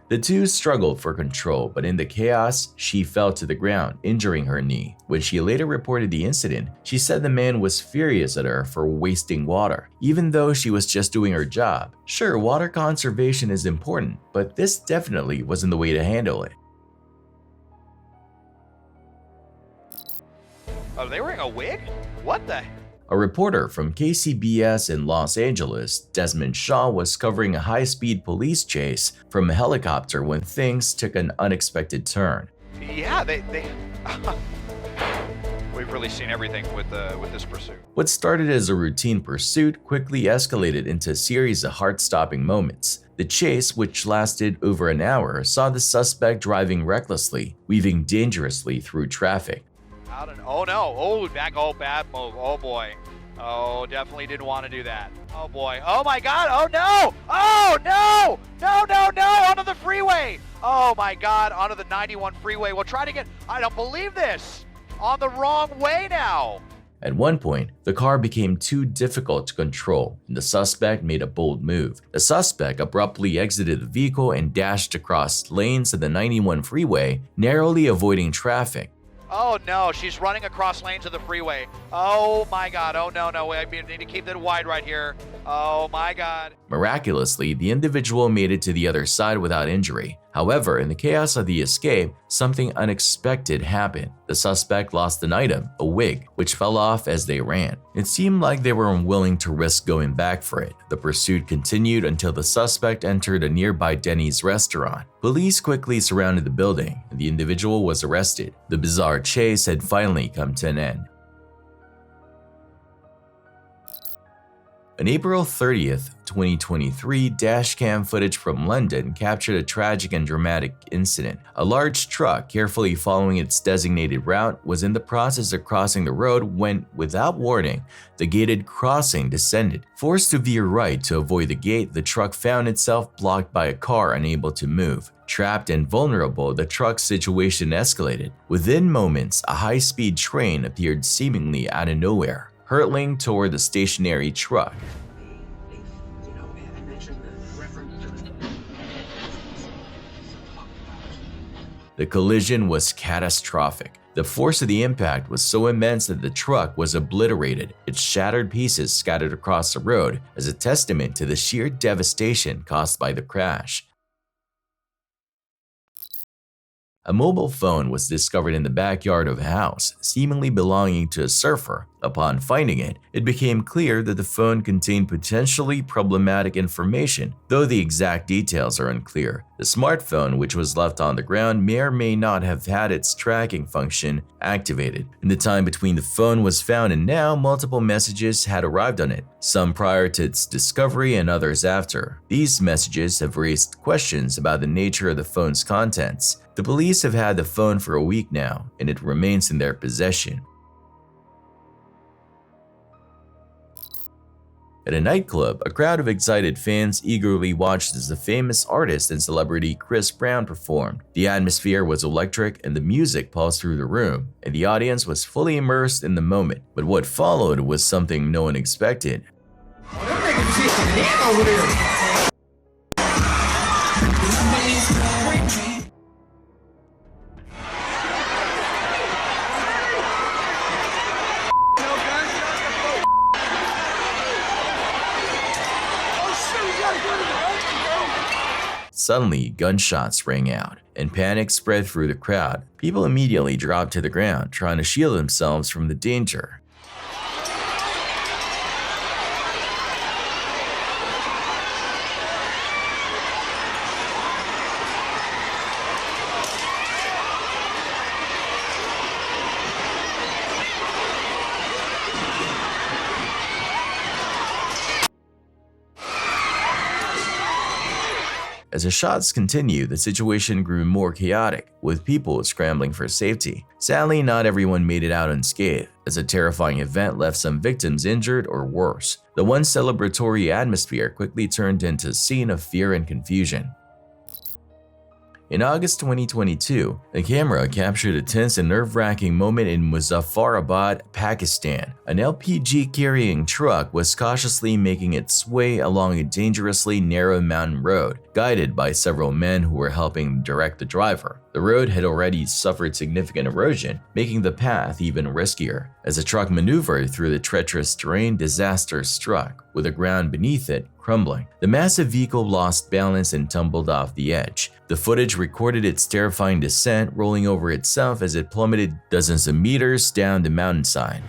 The two struggled for control, but in the chaos, she fell to the ground, injuring her knee. When she later reported the incident, she said the man was furious at her for wasting water, even though she was just doing her job. Sure, water conservation is important, but this definitely wasn't the way to handle it.
Are they wearing a wig? What the?
A reporter from KCBS in Los Angeles, Desmond Shaw, was covering a high-speed police chase from a helicopter when things took an unexpected turn.
Yeah, they we've really seen everything with this pursuit.
What started as a routine pursuit quickly escalated into a series of heart-stopping moments. The chase, which lasted over an hour, saw the suspect driving recklessly, weaving dangerously through traffic.
Oh no, oh, bad move, oh boy. Oh, definitely didn't want to do that. Oh boy, oh my god, oh no! Oh no! No, onto the freeway! Oh my god, onto the 91 freeway. We'll try to get, I don't believe this! On the wrong way now!
At one point, the car became too difficult to control, and the suspect made a bold move. The suspect abruptly exited the vehicle and dashed across lanes of the 91 freeway, narrowly avoiding traffic.
Oh no, she's running across lanes of the freeway. Oh my god, oh no, I need to keep it wide right here. Oh my god.
Miraculously, the individual made it to the other side without injury. However, in the chaos of the escape, something unexpected happened. The suspect lost an item, a wig, which fell off as they ran. It seemed like they were unwilling to risk going back for it. The pursuit continued until the suspect entered a nearby Denny's restaurant. Police quickly surrounded the building, and the individual was arrested. The bizarre chase had finally come to an end. On April 30th, 2023, dashcam footage from London captured a tragic and dramatic incident. A large truck, carefully following its designated route, was in the process of crossing the road when, without warning, the gated crossing descended. Forced to veer right to avoid the gate, the truck found itself blocked by a car unable to move. Trapped and vulnerable, the truck's situation escalated. Within moments, a high-speed train appeared seemingly out of nowhere, hurtling toward the stationary truck. The collision was catastrophic. The force of the impact was so immense that the truck was obliterated, its shattered pieces scattered across the road as a testament to the sheer devastation caused by the crash. A mobile phone was discovered in the backyard of a house, seemingly belonging to a surfer. Upon finding it, it became clear that the phone contained potentially problematic information, though the exact details are unclear. The smartphone, which was left on the ground, may or may not have had its tracking function activated. In the time between the phone was found and now, multiple messages had arrived on it, some prior to its discovery and others after. These messages have raised questions about the nature of the phone's contents. The police have had the phone for a week now, and it remains in their possession. At a nightclub, a crowd of excited fans eagerly watched as the famous artist and celebrity Chris Brown performed. The atmosphere was electric and the music pulsed through the room, and the audience was fully immersed in the moment. But what followed was something no one expected. Suddenly, gunshots rang out, and panic spread through the crowd. People immediately dropped to the ground, trying to shield themselves from the danger. As the shots continued, the situation grew more chaotic, with people scrambling for safety. Sadly, not everyone made it out unscathed, as a terrifying event left some victims injured or worse. The once celebratory atmosphere quickly turned into a scene of fear and confusion. In August 2022, a camera captured a tense and nerve-wracking moment in Muzaffarabad, Pakistan. An LPG-carrying truck was cautiously making its way along a dangerously narrow mountain road, guided by several men who were helping direct the driver. The road had already suffered significant erosion, making the path even riskier. As the truck maneuvered through the treacherous terrain, disaster struck, with the ground beneath it crumbling. The massive vehicle lost balance and tumbled off the edge. The footage recorded its terrifying descent, rolling over itself as it plummeted dozens of meters down the mountainside.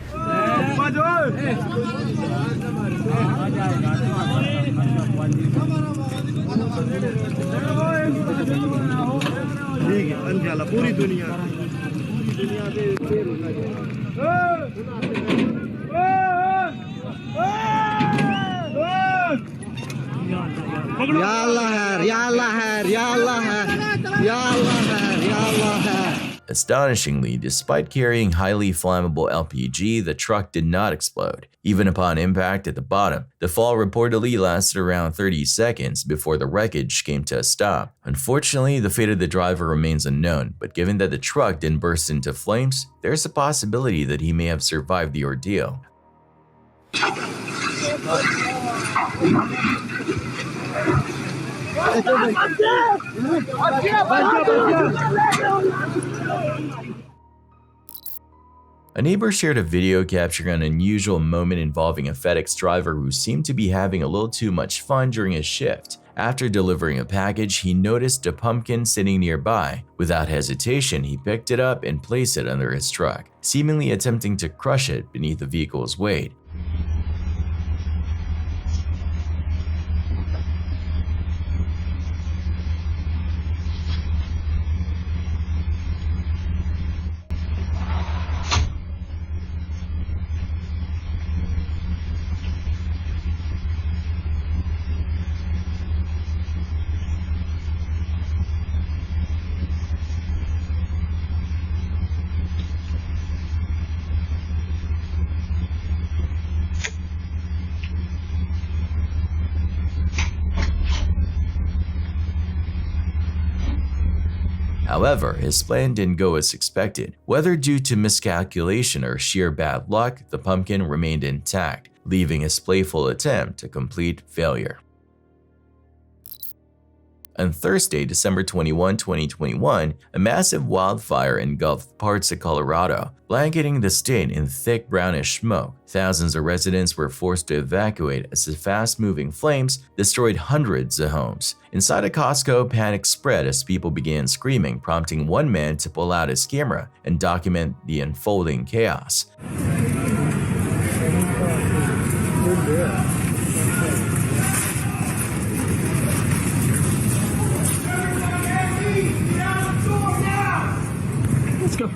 Astonishingly, despite carrying highly flammable LPG, the truck did not explode, even upon impact at the bottom. The fall reportedly lasted around 30 seconds before the wreckage came to a stop. Unfortunately, the fate of the driver remains unknown, but given that the truck didn't burst into flames, there's a possibility that he may have survived the ordeal. A neighbor shared a video capturing an unusual moment involving a FedEx driver who seemed to be having a little too much fun during his shift. After delivering a package, he noticed a pumpkin sitting nearby. Without hesitation, he picked it up and placed it under his truck, seemingly attempting to crush it beneath the vehicle's weight. However, his plan didn't go as expected. Whether due to miscalculation or sheer bad luck, the pumpkin remained intact, leaving his playful attempt a complete failure. On Thursday, December 21, 2021, a massive wildfire engulfed parts of Colorado, blanketing the state in thick brownish smoke. Thousands of residents were forced to evacuate as the fast-moving flames destroyed hundreds of homes. Inside a Costco, panic spread as people began screaming, prompting one man to pull out his camera and document the unfolding chaos.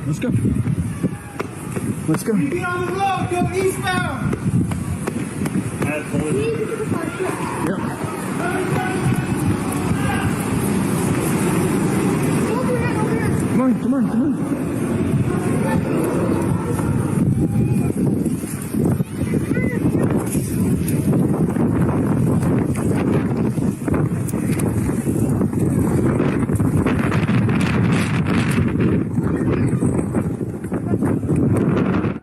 Let's go. Let's go. Get on the road, go eastbound. Yep. Come on.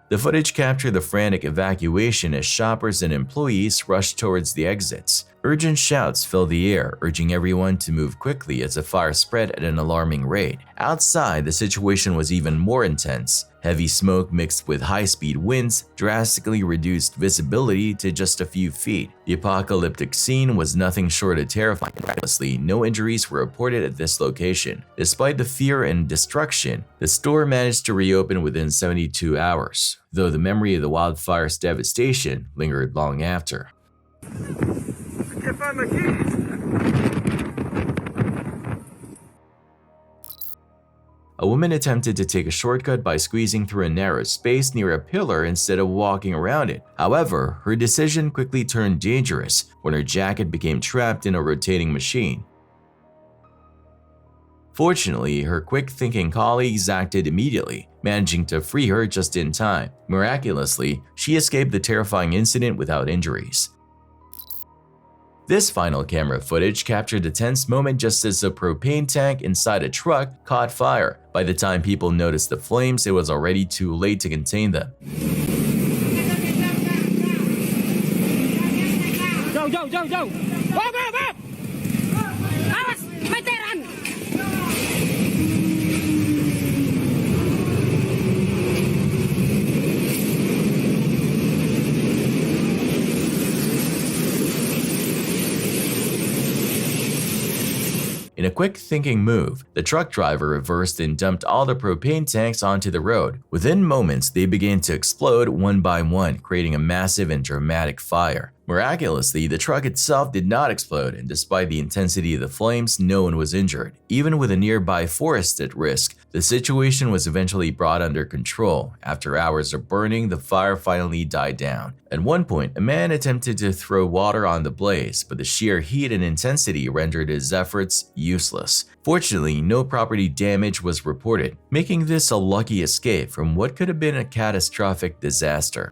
The footage captured the frantic evacuation as shoppers and employees rushed towards the exits. Urgent shouts filled the air, urging everyone to move quickly as the fire spread at an alarming rate. Outside, the situation was even more intense. Heavy smoke mixed with high-speed winds drastically reduced visibility to just a few feet. The apocalyptic scene was nothing short of terrifying. Miraculously, no injuries were reported at this location. Despite the fear and destruction, the store managed to reopen within 72 hours, though the memory of the wildfire's devastation lingered long after.
I can't find my keys.
A woman attempted to take a shortcut by squeezing through a narrow space near a pillar instead of walking around it. However, her decision quickly turned dangerous when her jacket became trapped in a rotating machine. Fortunately, her quick-thinking colleagues acted immediately, managing to free her just in time. Miraculously, she escaped the terrifying incident without injuries. This final camera footage captured a tense moment just as the propane tank inside a truck caught fire. By the time people noticed the flames, it was already too late to contain them.
Go! Awas! Veteran!
In a quick thinking move, the truck driver reversed and dumped all the propane tanks onto the road. Within moments, they began to explode one by one, creating a massive and dramatic fire. Miraculously, the truck itself did not explode, and despite the intensity of the flames, no one was injured. Even with a nearby forest at risk, the situation was eventually brought under control. After hours of burning, the fire finally died down. At one point, a man attempted to throw water on the blaze, but the sheer heat and intensity rendered his efforts useless. Fortunately, no property damage was reported, making this a lucky escape from what could have been a catastrophic disaster.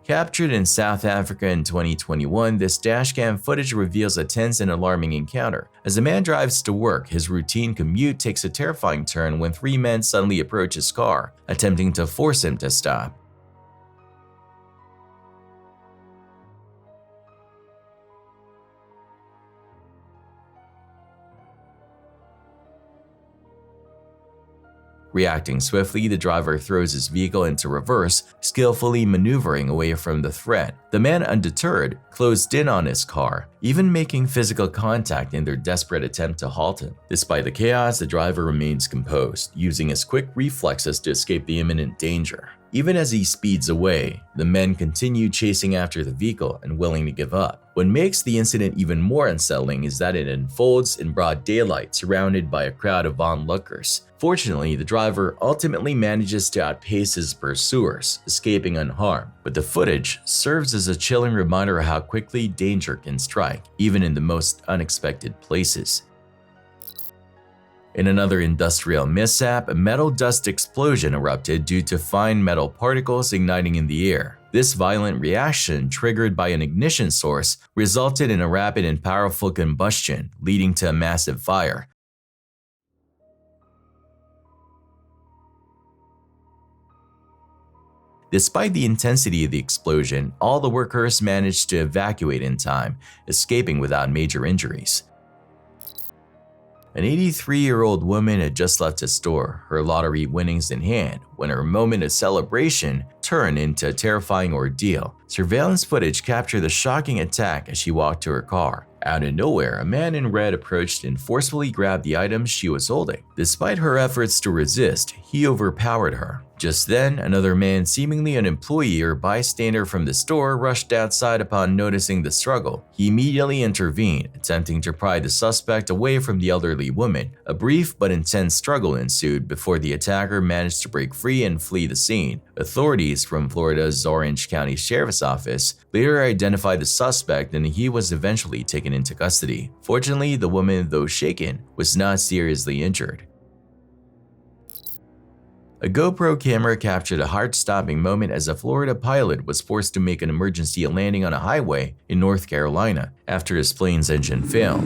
Captured in South Africa in 2021, this dashcam footage reveals a tense and alarming encounter. As a man drives to work, his routine commute takes a terrifying turn when three men suddenly approach his car, attempting to force him to stop. Reacting swiftly, the driver throws his vehicle into reverse, skillfully maneuvering away from the threat. The man, undeterred, closed in on his car, even making physical contact in their desperate attempt to halt him. Despite the chaos, the driver remains composed, using his quick reflexes to escape the imminent danger. Even as he speeds away, the men continue chasing after the vehicle, unwilling to give up. What makes the incident even more unsettling is that it unfolds in broad daylight, surrounded by a crowd of onlookers. Fortunately, the driver ultimately manages to outpace his pursuers, escaping unharmed. But the footage serves as a chilling reminder of how quickly danger can strike, even in the most unexpected places. In another industrial mishap, a metal dust explosion erupted due to fine metal particles igniting in the air. This violent reaction, triggered by an ignition source, resulted in a rapid and powerful combustion, leading to a massive fire. Despite the intensity of the explosion, all the workers managed to evacuate in time, escaping without major injuries. An 83-year-old woman had just left a store, her lottery winnings in hand, when her moment of celebration turned into a terrifying ordeal. Surveillance footage captured the shocking attack as she walked to her car. Out of nowhere, a man in red approached and forcefully grabbed the items she was holding. Despite her efforts to resist, he overpowered her. Just then, another man, seemingly an employee or bystander from the store, rushed outside upon noticing the struggle. He immediately intervened, attempting to pry the suspect away from the elderly woman. A brief but intense struggle ensued before the attacker managed to break free and flee the scene. Authorities from Florida's Orange County Sheriff's Office later identified the suspect, and he was eventually taken into custody. Fortunately, the woman, though shaken, was not seriously injured. A GoPro camera captured a heart-stopping moment as a Florida pilot was forced to make an emergency landing on a highway in North Carolina after his plane's engine failed.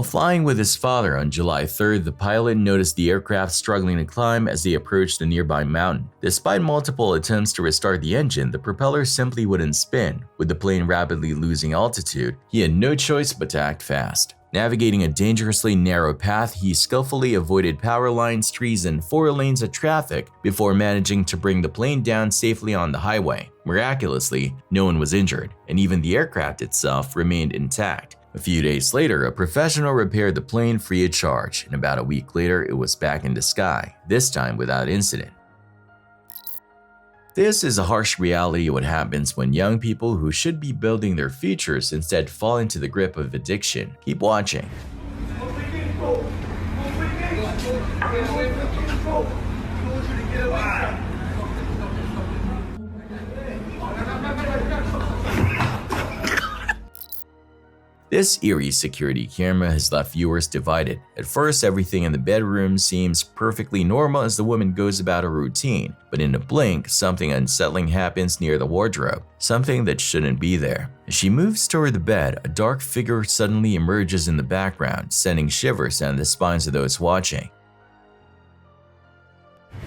Flying with his father on July 3rd, the pilot noticed the aircraft struggling to climb as they approached a nearby mountain. Despite multiple attempts to restart the engine, the propeller simply wouldn't spin. With the plane rapidly losing altitude, he had no choice but to act fast. Navigating a dangerously narrow path, he skillfully avoided power lines, trees, and 4 lanes of traffic before managing to bring the plane down safely on the highway. Miraculously, no one was injured, and even the aircraft itself remained intact. A few days later, a professional repaired the plane free of charge, and about a week later, it was back in the sky, this time without incident. This is a harsh reality of what happens when young people who should be building their futures instead fall into the grip of addiction. Keep watching. This eerie security camera has left viewers divided. At first, everything in the bedroom seems perfectly normal as the woman goes about her routine, but in a blink, something unsettling happens near the wardrobe, something that shouldn't be there. As she moves toward the bed, a dark figure suddenly emerges in the background, sending shivers down the spines of those watching.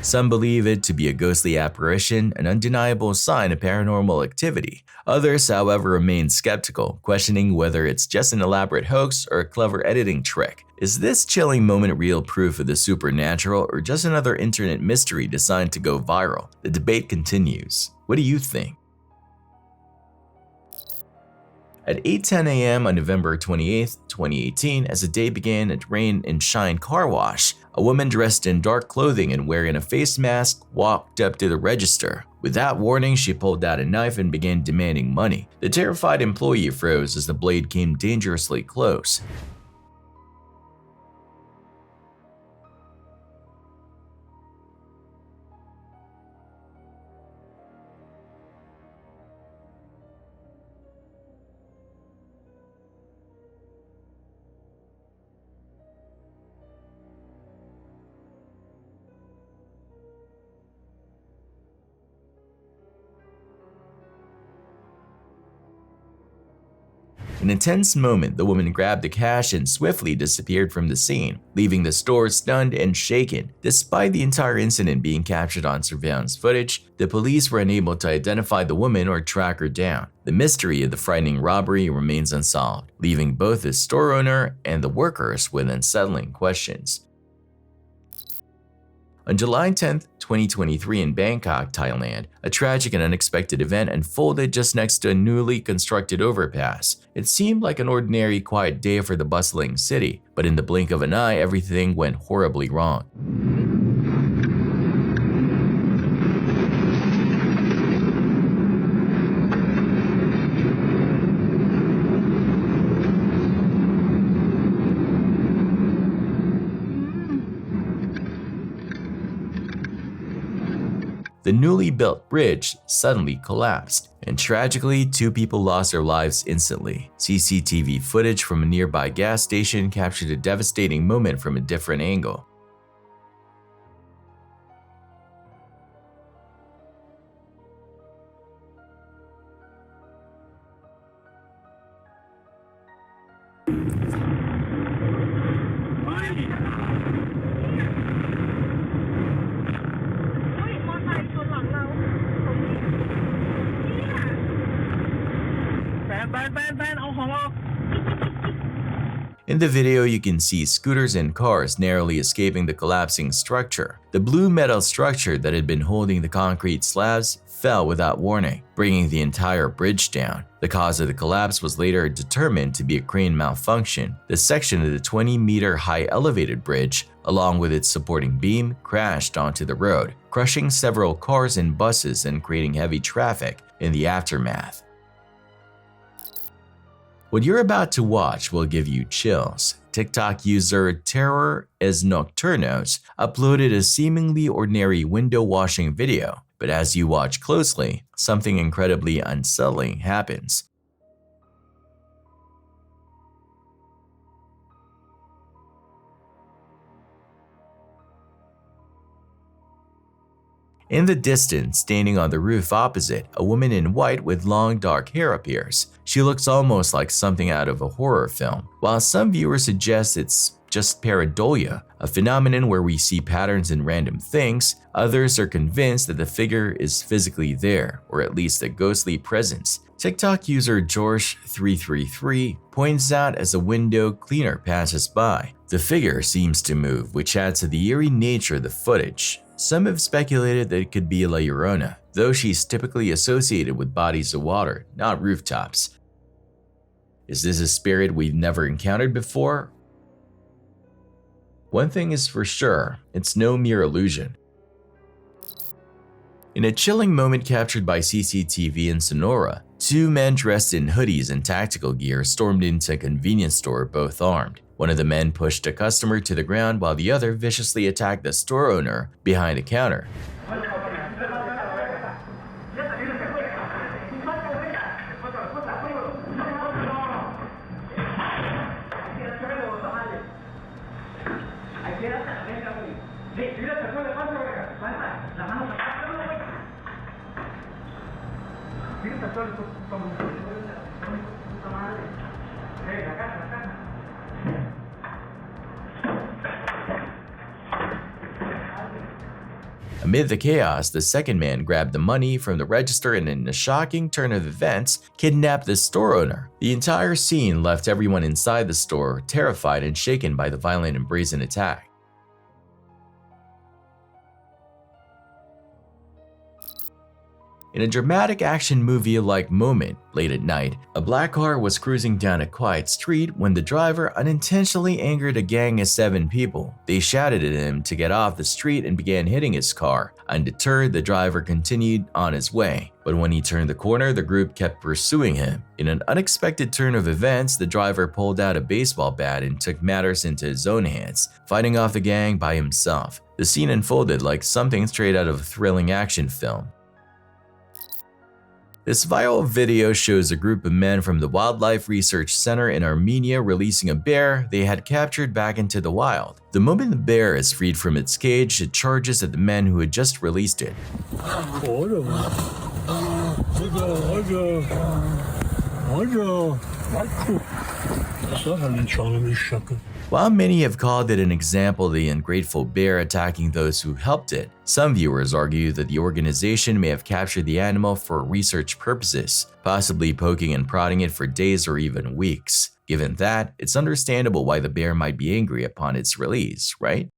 Some believe it to be a ghostly apparition, an undeniable sign of paranormal activity. Others, however, remain skeptical, questioning whether it's just an elaborate hoax or a clever editing trick. Is this chilling moment real proof of the supernatural or just another internet mystery designed to go viral? The debate continues. What do you think? At 8:10 a.m. on November 28, 2018, as the day began at Rain and Shine Car Wash, a woman dressed in dark clothing and wearing a face mask walked up to the register. Without warning, she pulled out a knife and began demanding money. The terrified employee froze as the blade came dangerously close. In a tense moment, the woman grabbed the cash and swiftly disappeared from the scene, leaving the store stunned and shaken. Despite the entire incident being captured on surveillance footage, the police were unable to identify the woman or track her down. The mystery of the frightening robbery remains unsolved, leaving both the store owner and the workers with unsettling questions. On July 10, 2023 in Bangkok, Thailand, a tragic and unexpected event unfolded just next to a newly constructed overpass. It seemed like an ordinary quiet day for the bustling city, but in the blink of an eye, everything went horribly wrong. The newly built bridge suddenly collapsed, and tragically, 2 people lost their lives instantly. CCTV footage from a nearby gas station captured a devastating moment from a different angle. In the video, you can see scooters and cars narrowly escaping the collapsing structure. The blue metal structure that had been holding the concrete slabs fell without warning, bringing the entire bridge down. The cause of the collapse was later determined to be a crane malfunction. The section of the 20-meter high elevated bridge, along with its supporting beam, crashed onto the road, crushing several cars and buses and creating heavy traffic in the aftermath. What you're about to watch will give you chills. TikTok user Terror Es Nocturnos uploaded a seemingly ordinary window washing video, but as you watch closely, something incredibly unsettling happens. In the distance, standing on the roof opposite, a woman in white with long dark hair appears. She looks almost like something out of a horror film. While some viewers suggest it's just pareidolia, a phenomenon where we see patterns in random things, others are convinced that the figure is physically there, or at least a ghostly presence. TikTok user George333 points out as a window cleaner passes by. The figure seems to move, which adds to the eerie nature of the footage. Some have speculated that it could be La Llorona, though she's typically associated with bodies of water, not rooftops. Is this a spirit we've never encountered before? One thing is for sure, it's no mere illusion. In a chilling moment captured by CCTV in Sonora, two men dressed in hoodies and tactical gear stormed into a convenience store, both armed. One of the men pushed a customer to the ground while the other viciously attacked the store owner behind the counter. Amid the chaos, the second man grabbed the money from the register and in a shocking turn of events, kidnapped the store owner. The entire scene left everyone inside the store terrified and shaken by the violent and brazen attack. In a dramatic action movie-like moment, late at night, a black car was cruising down a quiet street when the driver unintentionally angered a gang of 7 people. They shouted at him to get off the street and began hitting his car. Undeterred, the driver continued on his way, but when he turned the corner, the group kept pursuing him. In an unexpected turn of events, the driver pulled out a baseball bat and took matters into his own hands, fighting off the gang by himself. The scene unfolded like something straight out of a thrilling action film. This viral video shows a group of men from the Wildlife Research Center in Armenia releasing a bear they had captured back into the wild. The moment the bear is freed from its cage, it charges at the men who had just released it. While many have called it an example of the ungrateful bear attacking those who helped it, some viewers argue that the organization may have captured the animal for research purposes, possibly poking and prodding it for days or even weeks. Given that, it's understandable why the bear might be angry upon its release, right?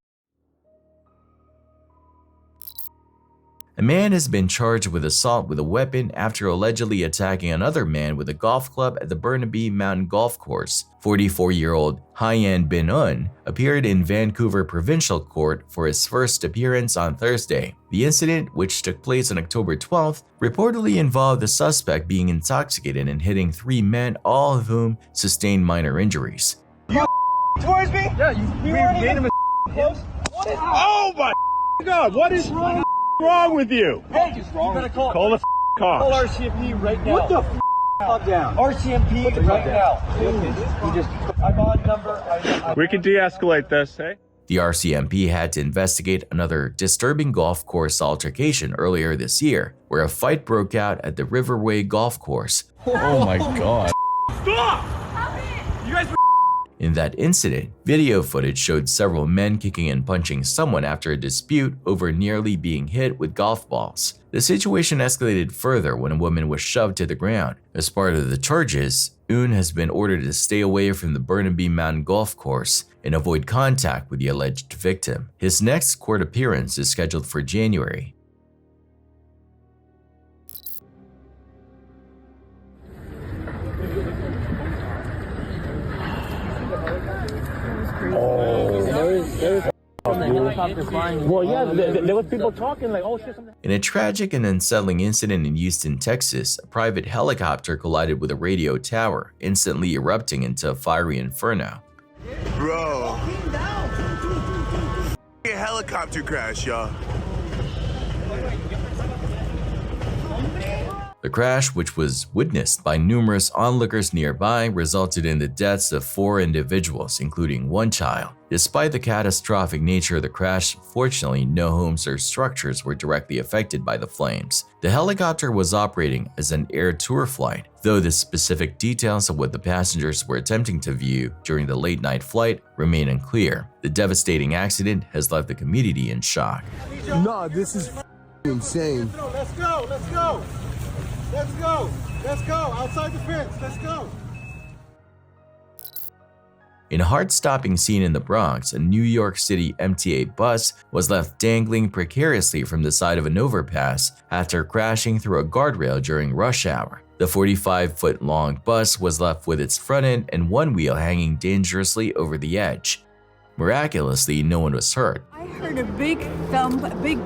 A man has been charged with assault with a weapon after allegedly attacking another man with a golf club at the Burnaby Mountain Golf Course. 44-year-old Hyan Bin-un appeared in Vancouver Provincial Court for his first appearance on Thursday. The incident, which took place on October 12th, reportedly involved the suspect being intoxicated and hitting 3 men, all of whom sustained minor injuries.
You towards me? Yeah, you weren't even close. Oh my God, what is wrong with you? Hey, you better call the cops. Call RCMP right now. What the calm down. RCMP right now. I'm on number. We can de-escalate this, hey?
The RCMP had to investigate another disturbing golf course altercation earlier this year, where a fight broke out at the Riverway Golf Course.
Oh my God. Stop! You guys.
In that incident, video footage showed several men kicking and punching someone after a dispute over nearly being hit with golf balls. The situation escalated further when a woman was shoved to the ground. As part of the charges, Un has been ordered to stay away from the Burnaby Mountain Golf Course and avoid contact with the alleged victim. His next court appearance is scheduled for January.
Well, yeah, there was people talking like, oh shit.
In a tragic and unsettling incident in Houston, Texas, a private helicopter collided with a radio tower, instantly erupting into a fiery inferno.
Bro, a helicopter crash, y'all.
The crash, which was witnessed by numerous onlookers nearby, resulted in the deaths of 4 individuals, including 1 child. Despite the catastrophic nature of the crash, fortunately, no homes or structures were directly affected by the flames. The helicopter was operating as an air tour flight, though the specific details of what the passengers were attempting to view during the late-night flight remain unclear. The devastating accident has left the community in shock.
No, this is insane.
Let's go, let's go. Let's go. Let's go. Outside the fence. Let's go.
In a heart-stopping scene in the Bronx, a New York City MTA bus was left dangling precariously from the side of an overpass after crashing through a guardrail during rush hour. The 45-foot-long bus was left with its front end and one wheel hanging dangerously over the edge. Miraculously, no one was hurt.
I heard a big thump, a big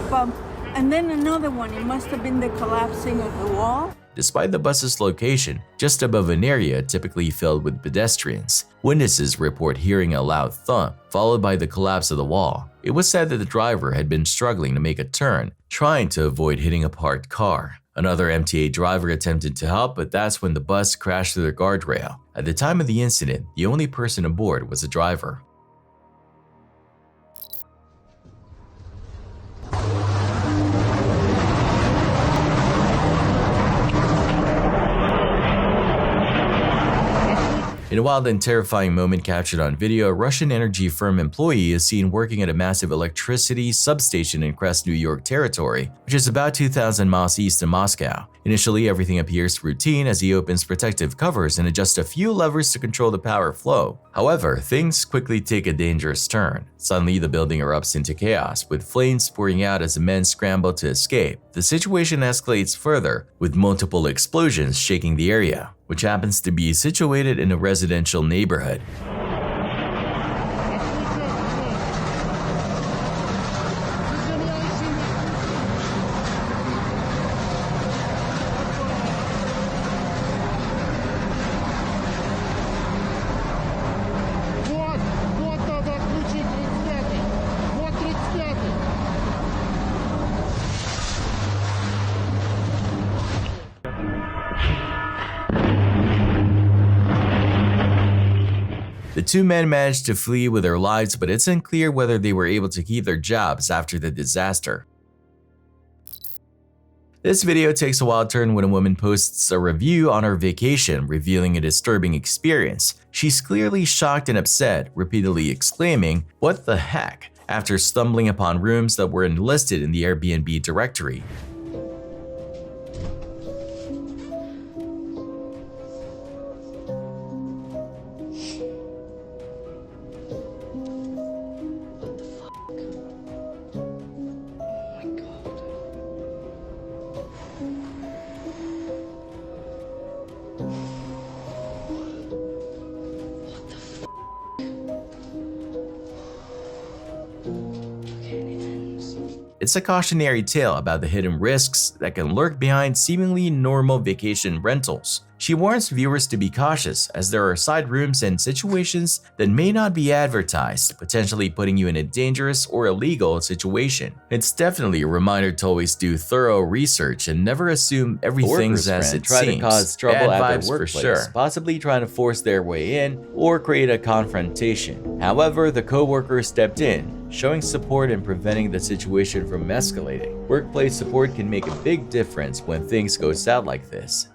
bump, and then another one. It must have been the collapsing of the wall.
Despite the bus's location, just above an area typically filled with pedestrians, witnesses report hearing a loud thump, followed by the collapse of the wall. It was said that the driver had been struggling to make a turn, trying to avoid hitting a parked car. Another MTA driver attempted to help, but that's when the bus crashed through the guardrail. At the time of the incident, the only person aboard was the driver. In a wild and terrifying moment captured on video, a Russian energy firm employee is seen working at a massive electricity substation in Crest, New York territory, which is about 2,000 miles east of Moscow. Initially, everything appears routine as he opens protective covers and adjusts a few levers to control the power flow. However, things quickly take a dangerous turn. Suddenly, the building erupts into chaos, with flames pouring out as the men scramble to escape. The situation escalates further, with multiple explosions shaking the area, which happens to be situated in a residential neighborhood. The two men managed to flee with their lives, but it's unclear whether they were able to keep their jobs after the disaster. This video takes a wild turn when a woman posts a review on her vacation, revealing a disturbing experience. She's clearly shocked and upset, repeatedly exclaiming, "What the heck?" after stumbling upon rooms that were enlisted in the Airbnb directory. It's a cautionary tale about the hidden risks that can lurk behind seemingly normal vacation rentals. She warns viewers to be cautious as there are side rooms and situations that may not be advertised, potentially putting you in a dangerous or illegal situation. It's definitely a reminder to always do thorough research and never assume everything's as it seems. To cause trouble Bad at vibes their workplace, for sure, possibly trying to force their way in or create a confrontation. However, the co-worker stepped in, showing support and preventing the situation from escalating. Workplace support can make a big difference when things go south like this.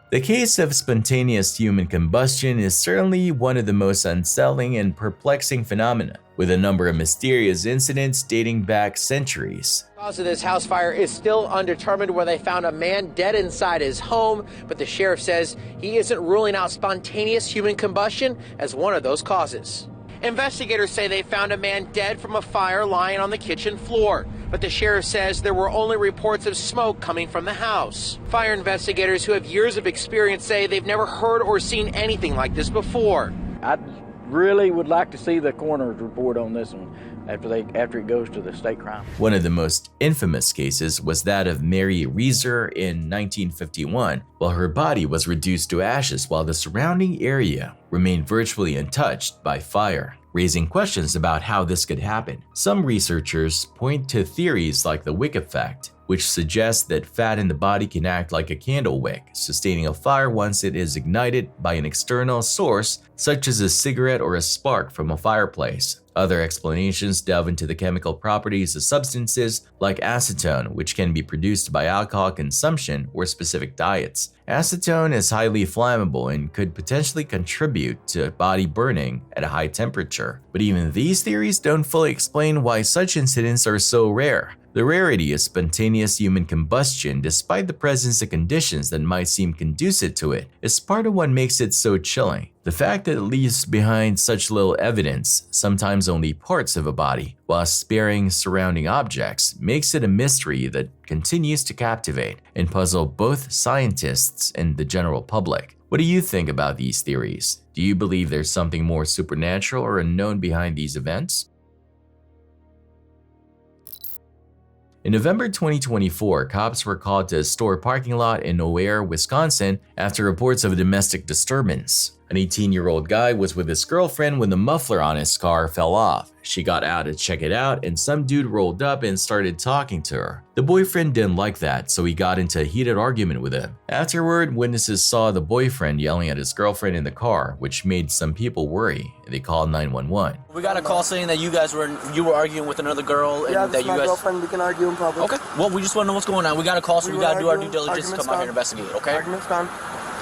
The case of spontaneous human combustion is certainly one of the most unsettling and perplexing phenomena, with a number of mysterious incidents dating back centuries.
The cause of this house fire is still undetermined, where they found a man dead inside his home, but the sheriff says he isn't ruling out spontaneous human combustion as one of those causes. Investigators say they found a man dead from a fire lying on the kitchen floor, but the sheriff says there were only reports of smoke coming from the house. Fire investigators who have years of experience say they've never heard or seen anything like this before.
I really would like to see the coroner's report on this one after it goes to the state crime.
One of the most infamous cases was that of Mary Reeser in 1951, while her body was reduced to ashes while the surrounding area remained virtually untouched by fire, raising questions about how this could happen. Some researchers point to theories like the wick effect, which suggests that fat in the body can act like a candle wick, sustaining a fire once it is ignited by an external source, such as a cigarette or a spark from a fireplace. Other explanations delve into the chemical properties of substances like acetone, which can be produced by alcohol consumption or specific diets. Acetone is highly flammable and could potentially contribute to body burning at a high temperature. But even these theories don't fully explain why such incidents are so rare. The rarity of spontaneous human combustion, despite the presence of conditions that might seem conducive to it, is part of what makes it so chilling. The fact that it leaves behind such little evidence, sometimes only parts of a body, while sparing surrounding objects, makes it a mystery that continues to captivate and puzzle both scientists and the general public. What do you think about these theories? Do you believe there's something more supernatural or unknown behind these events? In November 2024, cops were called to a store parking lot in Nowhere, Wisconsin after reports of a domestic disturbance. An 18-year-old guy was with his girlfriend when the muffler on his car fell off. She got out to check it out and some dude rolled up and started talking to her. The boyfriend didn't like that, so he got into a heated argument with him. Afterward, witnesses saw the boyfriend yelling at his girlfriend in the car, which made some people worry. They called 911.
We got a call saying that you were arguing with another girl and that you guys.
Girlfriend. We can argue in public.
Okay. Well, we just want to know what's going on. We got a call, so we got to do our due diligence to come out here and investigate. Okay.
Argument's done.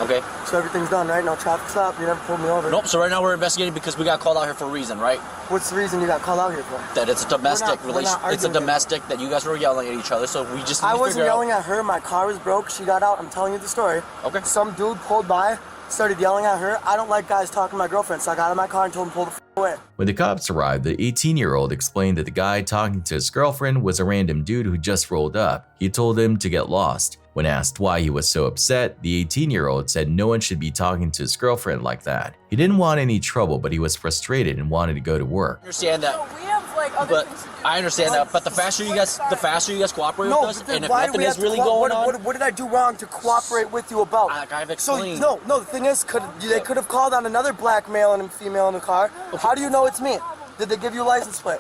Okay.
So everything's done, right? No traffic stop. You never pulled me over.
Nope. So right now we're investigating because we got called out here for a reason, right?
What's the reason you got called out here for?
That it's a domestic relation. It's a domestic that you guys were yelling at each other. So we just.
I wasn't yelling at her. My car was broke. She got out. I'm telling you the story.
Okay.
Some dude pulled by, started yelling at her. I don't like guys talking to my girlfriend, so I got out of my car and told him to pull the away.
When the cops arrived, the 18-year-old explained that the guy talking to his girlfriend was a random dude who just rolled up. He told him to get lost. When asked why he was so upset, the 18-year-old said no one should be talking to his girlfriend like that. He didn't want any trouble, but he was frustrated and wanted to go to work.
I understand that.
We have like other things to do.
I understand that, but the faster you guys cooperate with us, and if nothing is really going on.
What did I do wrong to cooperate with you about?
Like I've explained.
So no. The thing is, they could have called on another black male and female in the car. Okay. How do you know it's me? Did they give you a license plate?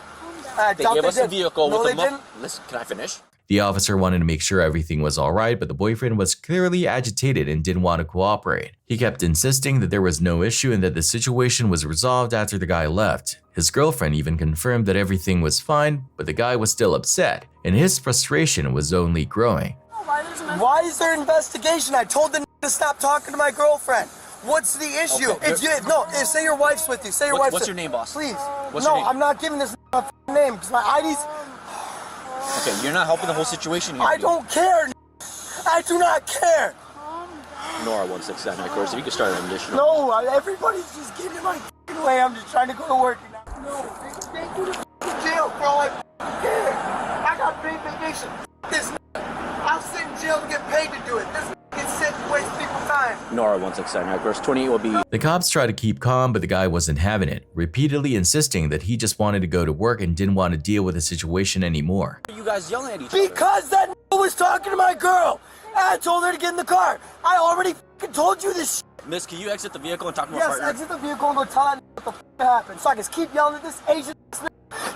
They gave us a vehicle
with
a muffler. Listen, can I finish?
The officer wanted to make sure everything was alright, but the boyfriend was clearly agitated and didn't want to cooperate. He kept insisting that there was no issue and that the situation was resolved after the guy left. His girlfriend even confirmed that everything was fine, but the guy was still upset, and his frustration was only growing.
Why is there investigation? I told the to stop talking to my girlfriend. What's the issue?
Okay.
Say your wife's with you. Say your wife's
What's your name, boss?
Please.
What's your name?
I'm not giving this my name because my ID's.
Okay, you're not helping the whole situation here.
I don't care. I do not care.
Nora 169, of course. If you could start an additional.
No, everybody's just getting in my way. I'm just trying to go to work. No, they go to jail, bro. I care. I got paid vacation. This. I'll sit in jail to get paid to do it. This gets sent to waste people's time.
Nora 169, of course. 28 will be.
The cops tried to keep calm, but the guy wasn't having it, repeatedly insisting that he just wanted to go to work and didn't want to deal with the situation anymore.
Why are you guys yelling at each other?
Because that was talking to my girl. I told her to get in the car. I already told you this shit.
Miss, can you exit the vehicle and talk to my partner?
Yes, exit the vehicle and go tell her what the happened. So I can keep yelling at this Asian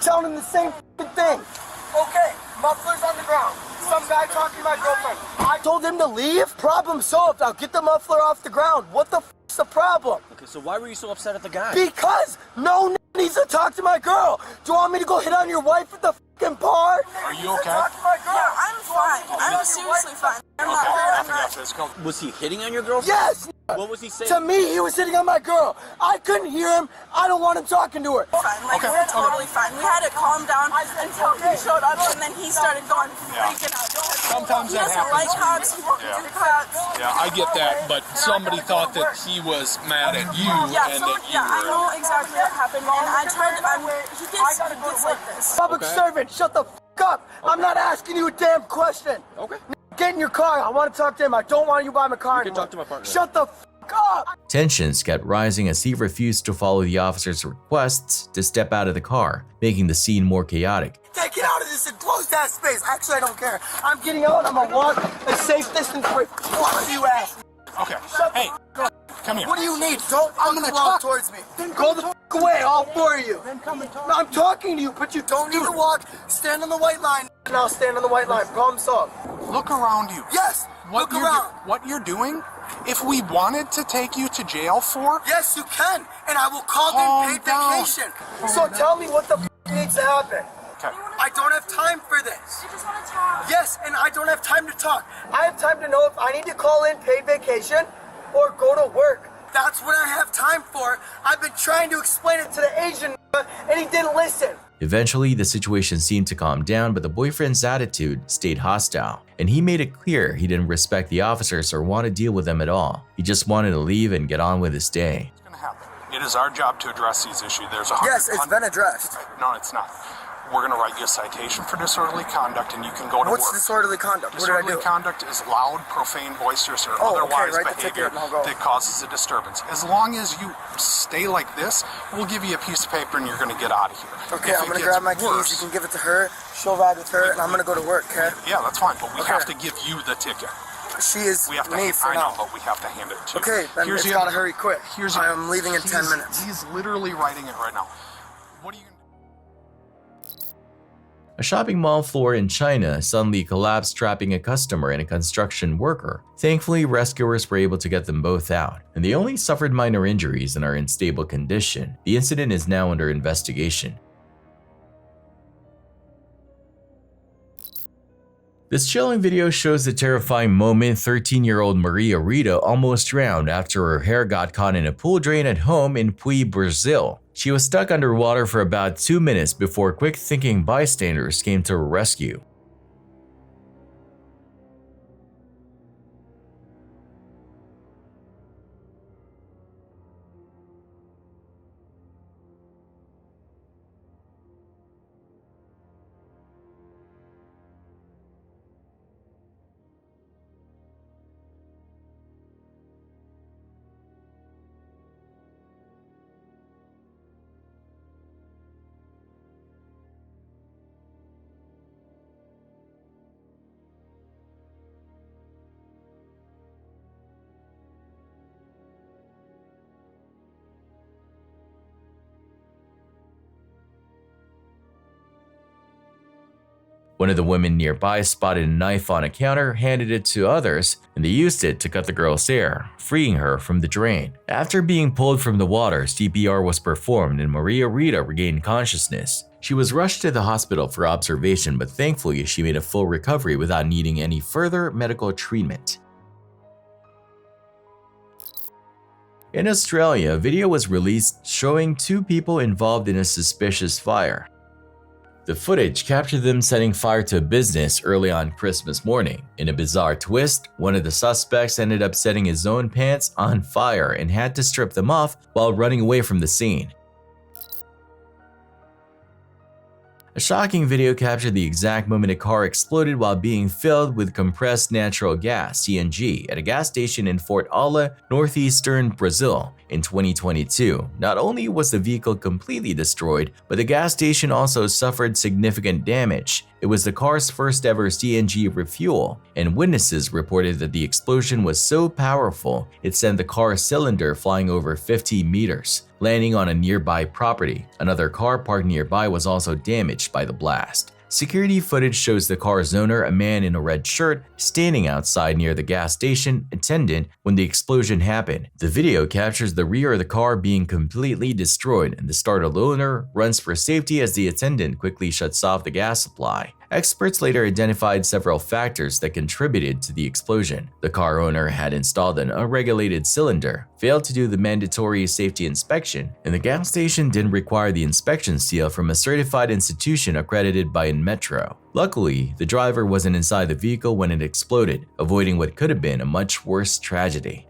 telling him the same thing. Okay, muffler's on the ground. Some guy talking to my girlfriend. I told him to leave. Problem solved. I'll get the muffler off the ground. What the f***'s the problem?
Okay, so why were you so upset at the guy?
Because no needs to talk to my girl. Do you want me to go hit on your wife at the f***ing bar?
Are you okay?
Talk to my girl.
Yeah, I'm fine. I'm seriously fine. I'm not hurt.
Was he hitting on your girlfriend?
Yes.
What was he saying?
To me, he was hitting on my girl. I couldn't hear him. I don't want him talking to her.
Fine. Like, we're totally fine. We had to calm down until he showed up, and then he started going freaking out.
Sometimes that happens.
He doesn't like cops. He won't do cops.
Yeah, I get that, but somebody thought that he was mad at you and that you were.
I know exactly what happened, and I tried to. He gets like this.
Public servant, shut the f*** up. I'm not asking you a damn question.
Okay.
Get in your car. I want to talk to him. I don't want you by my car.
You can talk to my partner.
Shut the f*** up.
Tensions kept rising as he refused to follow the officer's requests to step out of the car, making the scene more chaotic.
Get out of this enclosed ass space. Actually, I don't care. I'm getting out. I'm gonna walk a safe distance away. What do you ask?
Okay. Hey, come here.
What do you need? I'm gonna walk towards me. Go the f*** away, all four of you. No, I'm talking to you, but you don't need to walk. Stand on the white line. And I'll stand on the white line. Problem solved.
Look around you.
Yes. Look around.
What you're doing, if we wanted to take you to jail for.
Yes, you can. And I will call them paid vacation. So tell me what the f*** needs to happen.
Okay.
I don't have time for this.
You just want to talk.
Yes, and I don't have time to talk. I have time to know if I need to call in paid vacation or go to work. That's what I have time for. I've been trying to explain it to the Asian and he didn't listen.
Eventually, the situation seemed to calm down, but the boyfriend's attitude stayed hostile, and he made it clear he didn't respect the officers or want to deal with them at all. He just wanted to leave and get on with his day.
It's going to happen. It is our job to address these issues. There's
Yes, it's been addressed.
No, it's not. We're going to write you a citation for disorderly conduct, and you can go to
What's
work.
disorderly conduct? What did I do?
Disorderly conduct is loud, profane, boisterous, or otherwise
write the
behavior
ticket and I'll go.
that causes a disturbance. As long as you stay like this, we'll give you a piece of paper and you're going to get out of here.
Okay, I'm going to grab my keys. You can give it to her. She'll ride with her, and I'm going to go to work, okay?
Yeah, that's fine, but we have to give you the ticket.
She is
we have to,
me for
I
now.
know, but we have to hand it to you.
Okay, then it's got to hurry quick. I'm leaving in 10 minutes.
He's literally writing it right now. What are you going to do?
A shopping mall floor in China suddenly collapsed, trapping a customer and a construction worker. Thankfully, rescuers were able to get them both out, and they only suffered minor injuries and are in stable condition. The incident is now under investigation. This chilling video shows the terrifying moment 13-year-old Maria Rita almost drowned after her hair got caught in a pool drain at home in MYUU, Brazil. She was stuck underwater for about 2 minutes before quick-thinking bystanders came to her rescue. One of the women nearby spotted a knife on a counter, handed it to others, and they used it to cut the girl's hair, freeing her from the drain. After being pulled from the water, CPR was performed and Maria Rita regained consciousness. She was rushed to the hospital for observation, but thankfully she made a full recovery without needing any further medical treatment. In Australia, a video was released showing 2 people involved in a suspicious fire. The footage captured them setting fire to a business early on Christmas morning. In a bizarre twist, one of the suspects ended up setting his own pants on fire and had to strip them off while running away from the scene. A shocking video captured the exact moment a car exploded while being filled with compressed natural gas (CNG) at a gas station in Fort Ala, northeastern Brazil in 2022. Not only was the vehicle completely destroyed, but the gas station also suffered significant damage. It was the car's first ever CNG refuel, and witnesses reported that the explosion was so powerful it sent the car's cylinder flying over 50 meters, landing on a nearby property. Another car parked nearby was also damaged by the blast. Security footage shows the car's owner, a man in a red shirt, standing outside near the gas station attendant when the explosion happened. The video captures the rear of the car being completely destroyed, and the startled owner runs for safety as the attendant quickly shuts off the gas supply. Experts later identified several factors that contributed to the explosion. The car owner had installed an unregulated cylinder, failed to do the mandatory safety inspection, and the gas station didn't require the inspection seal from a certified institution accredited by Metro. Luckily, the driver wasn't inside the vehicle when it exploded, avoiding what could have been a much worse tragedy.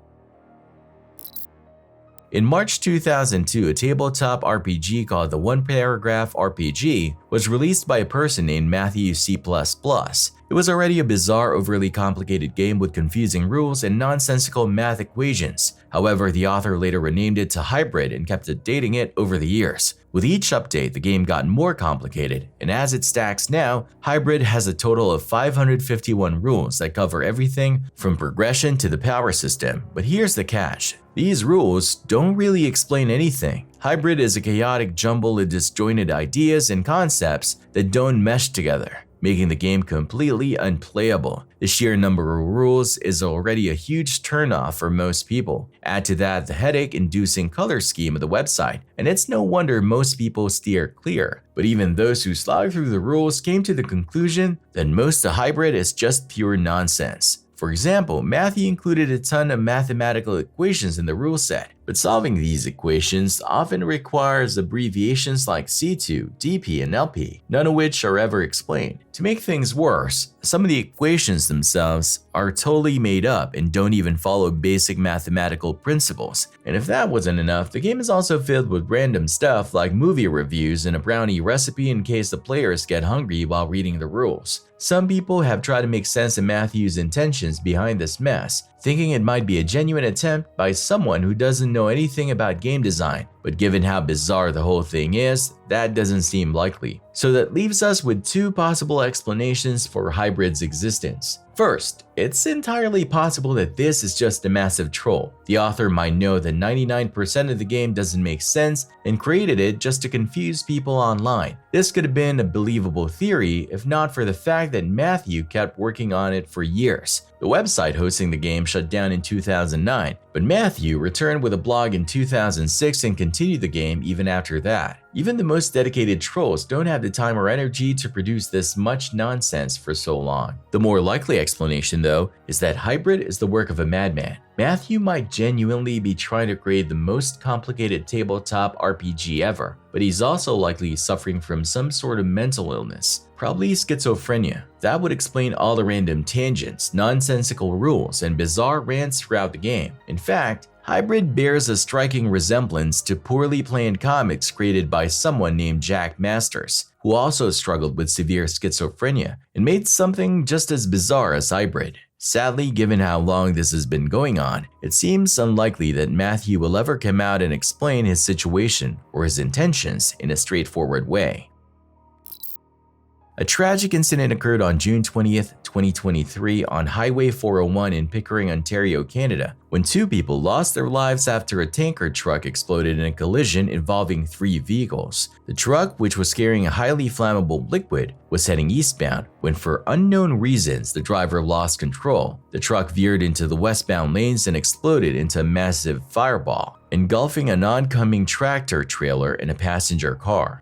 In March 2002, a tabletop RPG called the One Paragraph RPG was released by a person named MYUU C++. It was already a bizarre, overly complicated game with confusing rules and nonsensical math equations. However, the author later renamed it to Hybrid and kept updating it over the years. With each update, the game got more complicated, and as it stacks now, Hybrid has a total of 551 rules that cover everything from progression to the power system. But here's the catch. These rules don't really explain anything. Hybrid is a chaotic jumble of disjointed ideas and concepts that don't mesh together, making the game completely unplayable. The sheer number of rules is already a huge turnoff for most people. Add to that the headache-inducing color scheme of the website, and it's no wonder most people steer clear. But even those who slog through the rules came to the conclusion that most of Hybrid is just pure nonsense. For example, MYUU included a ton of mathematical equations in the rule set, but solving these equations often requires abbreviations like C2, DP, and LP, none of which are ever explained. To make things worse, some of the equations themselves are totally made up and don't even follow basic mathematical principles. And if that wasn't enough, the game is also filled with random stuff like movie reviews and a brownie recipe in case the players get hungry while reading the rules. Some people have tried to make sense of Matthew's intentions behind this mess, thinking it might be a genuine attempt by someone who doesn't know anything about game design. But given how bizarre the whole thing is, that doesn't seem likely. So that leaves us with two possible explanations for Hybrid's existence. First, it's entirely possible that this is just a massive troll. The author might know that 99% of the game doesn't make sense and created it just to confuse people online. This could have been a believable theory if not for the fact that Matthew kept working on it for years. The website hosting the game shut down in 2009, but Matthew returned with a blog in 2006 and continued the game even after that. Even the most dedicated trolls don't have the time or energy to produce this much nonsense for so long. The more likely explanation, though, is that Hybrid is the work of a madman. Matthew might genuinely be trying to create the most complicated tabletop RPG ever, but he's also likely suffering from some sort of mental illness, probably schizophrenia. That would explain all the random tangents, nonsensical rules, and bizarre rants throughout the game. In fact, Hybrid bears a striking resemblance to poorly planned comics created by someone named Jack Masters, who also struggled with severe schizophrenia and made something just as bizarre as Hybrid. Sadly, given how long this has been going on, it seems unlikely that Matthew will ever come out and explain his situation or his intentions in a straightforward way. A tragic incident occurred on June 20th, 2023 on Highway 401 in Pickering, Ontario, Canada, when two people lost their lives after a tanker truck exploded in a collision involving 3 vehicles. The truck, which was carrying a highly flammable liquid, was heading eastbound when for unknown reasons the driver lost control. The truck veered into the westbound lanes and exploded into a massive fireball, engulfing an oncoming tractor trailer and a passenger car.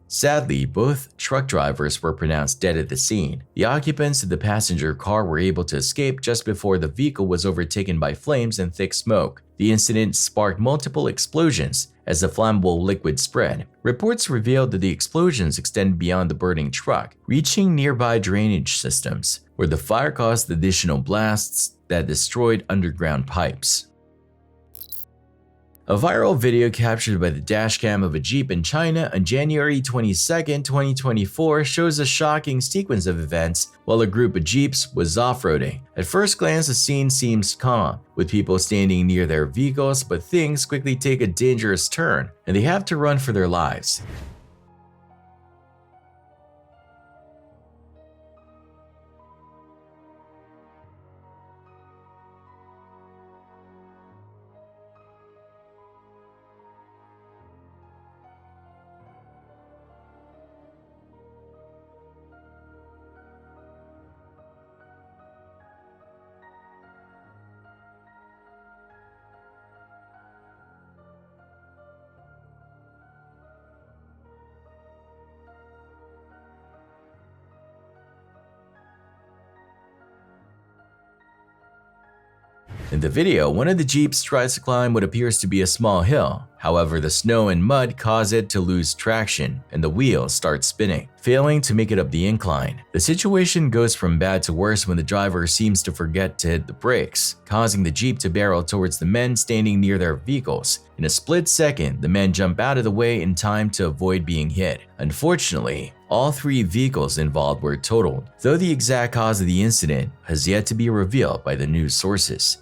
Sadly, both truck drivers were pronounced dead at the scene. The occupants of the passenger car were able to escape just before the vehicle was overtaken by flames and thick smoke. The incident sparked multiple explosions as the flammable liquid spread. Reports revealed that the explosions extended beyond the burning truck, reaching nearby drainage systems, where the fire caused additional blasts that destroyed underground pipes. A viral video captured by the dashcam of a Jeep in China on January 22, 2024 shows a shocking sequence of events while a group of Jeeps was off-roading. At first glance, the scene seems calm, with people standing near their vehicles, but things quickly take a dangerous turn, and they have to run for their lives. In the video, one of the Jeeps tries to climb what appears to be a small hill. However, the snow and mud cause it to lose traction, and the wheels start spinning, failing to make it up the incline. The situation goes from bad to worse when the driver seems to forget to hit the brakes, causing the Jeep to barrel towards the men standing near their vehicles. In a split second, the men jump out of the way in time to avoid being hit. Unfortunately, all 3 vehicles involved were totaled, though the exact cause of the incident has yet to be revealed by the news sources.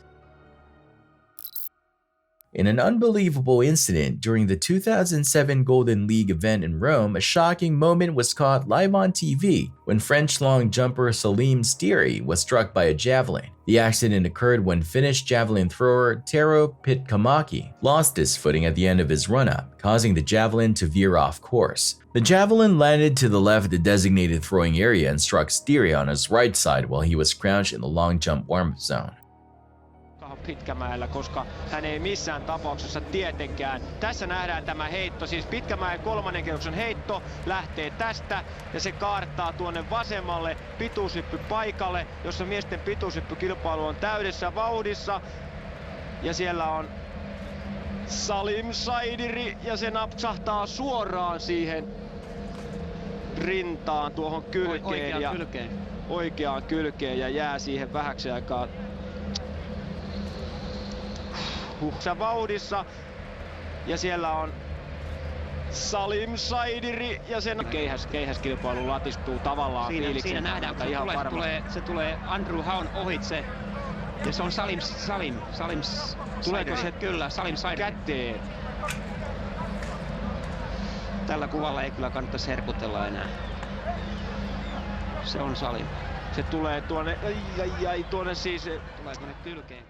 In an unbelievable incident during the 2007 Golden League event in Rome, a shocking moment was caught live on TV when French long jumper Salim Stiri was struck by a javelin. The accident occurred when Finnish javelin thrower Tero Pitkämäki lost his footing at the end of his run-up, causing the javelin to veer off course. The javelin landed to the left of the designated throwing area and struck Stiri on his right side while he was crouched in the long jump warm-up zone.
Pitkämäellä, koska hän ei missään tapauksessa tietenkään. Tässä nähdään tämä heitto, siis Pitkämäen kolmannen kierroksen heitto lähtee tästä ja se kaartaa tuonne vasemmalle pituushyppypaikalle, jossa miesten pituushyppykilpailu on täydessä vauhdissa. Ja siellä on Salim Saidiri ja se napsahtaa suoraan siihen rintaan tuohon kylkeen oikeaan kylkeen ja jää siihen vähäksi aikaa vauhdissa ja siellä on Salim Saidiri ja sen keihäskilpailu latistuu tavallaan fiiliksen.
Siinä nähdään, kun se tulee Andrew Haun ohitse ja se on Salim tuleeko se kyllä Salim Saidiri käteen. Tällä kuvalla ei kyllä kannattaisi herkutella enää. Se on Salim.
Se tulee tuonne tuonne siis tulee tuonne kylkeen.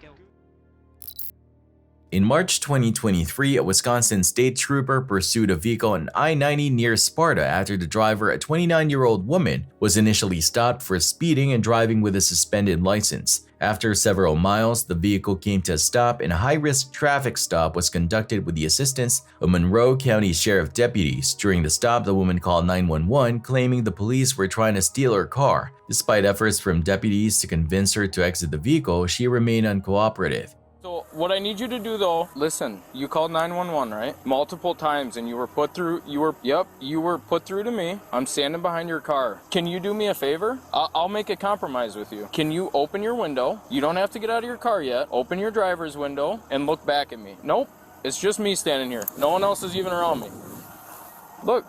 In March 2023, a Wisconsin state trooper pursued a vehicle on I-90 near Sparta after the driver, a 29-year-old woman, was initially stopped for speeding and driving with a suspended license. After several miles, the vehicle came to a stop and a high-risk traffic stop was conducted with the assistance of Monroe County Sheriff deputies. During the stop, the woman called 911, claiming the police were trying to steal her car. Despite efforts from deputies to convince her to exit the vehicle, she remained uncooperative.
So what I need you to do though, listen, you called 911, right? Multiple times and you were put through, you were put through to me. I'm standing behind your car. Can you do me a favor? I'll make a compromise with you. Can you open your window? You don't have to get out of your car yet. Open your driver's window and look back at me. Nope, it's just me standing here. No one else is even around me. Look,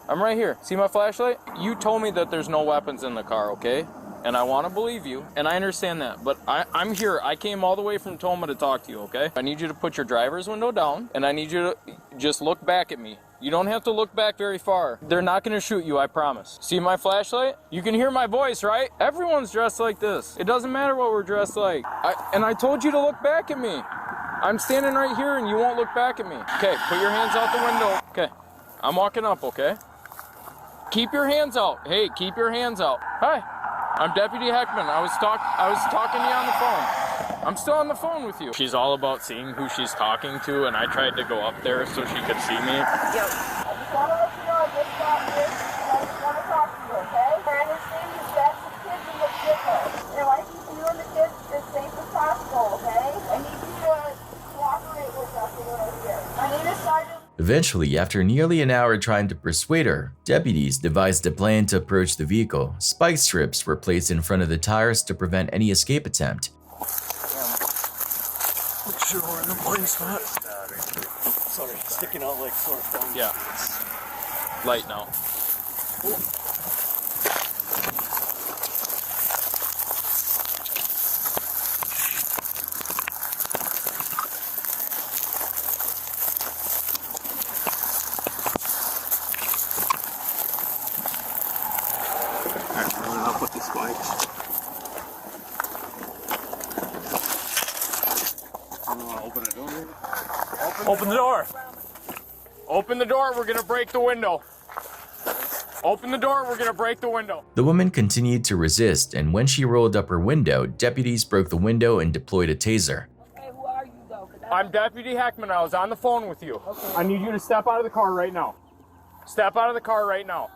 I'm right here. See my flashlight? You told me that there's no weapons in the car, okay? And I want to believe you, and I understand that, but I'm here. I came all the way from Toma to talk to you, okay? I need you to put your driver's window down, and I need you to just look back at me. You don't have to look back very far. They're not going to shoot you, I promise. See my flashlight? You can hear my voice, right? Everyone's dressed like this. It doesn't matter what we're dressed like. And I told you to look back at me. I'm standing right here, and you won't look back at me. Okay, put your hands out the window. Okay, I'm walking up, okay? Keep your hands out. Hey, keep your hands out. Hi. I'm Deputy Heckman. I was talking to you on the phone. I'm still on the phone with you. She's all about seeing who she's talking to, and I tried to go up there so she could see me.
Yo. I just want to let you know I just got this. I just want to talk to you, okay? I understand you've got some kids in the vehicle. And I want to keep you and the kids as safe as possible, okay? I need you to cooperate with us a little here. I need a sergeant.
Eventually, after nearly an hour trying to persuade her, deputies devised a plan to approach the vehicle. Spike strips were placed in front of the tires to prevent any escape attempt.
Make sure we're in the blind spot.
Sorry, sticking out like sore thumbs.
Yeah. Light now. Open the door. Open the door, we're gonna break the window. Open the door, we're gonna break the window.
The woman continued to resist, and when she rolled up her window, deputies broke the window and deployed a taser.
Okay, who are you though?
I'm Deputy Heckman, I was on the phone with you.
Okay.
I need you to step out of the car right now. Step out of the car right now.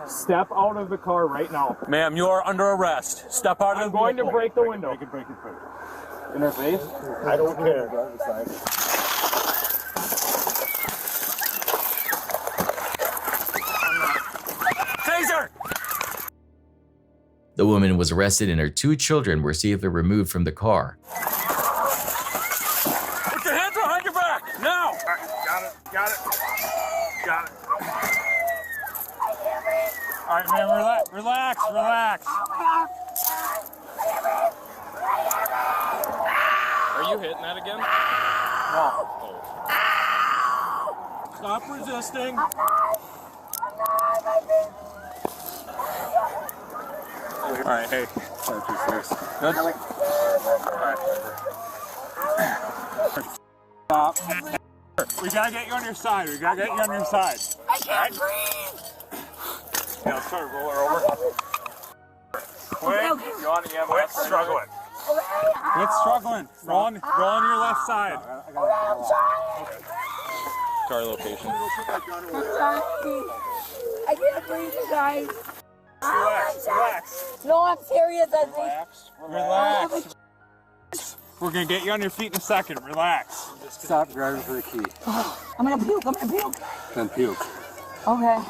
Step out of the car right now.
Ma'am, you are under arrest. Step out of the
I'm going to break the window.
I can break it quick.
In her face?
I don't care.
Taser!
The woman was arrested and her 2 children were safely removed from the car.
Put your hands behind your back, now!
Got it.
All right, man, relax. Are you hitting that again?
Stop resisting. All right, hey. Good. All right. Stop. We gotta get you on your side. We gotta get you on your side.
I can't breathe.
Yeah, let's try to roll her over. Quit. You want to quit struggling. Quit struggling. Roll on your left side. Okay. To our location.
I can't breathe, you guys.
Relax.
No, I'm serious.
Relax. We're gonna get you on your feet in a second. Relax.
Stop grabbing for the key.
I'm gonna puke.
Then puke.
Okay.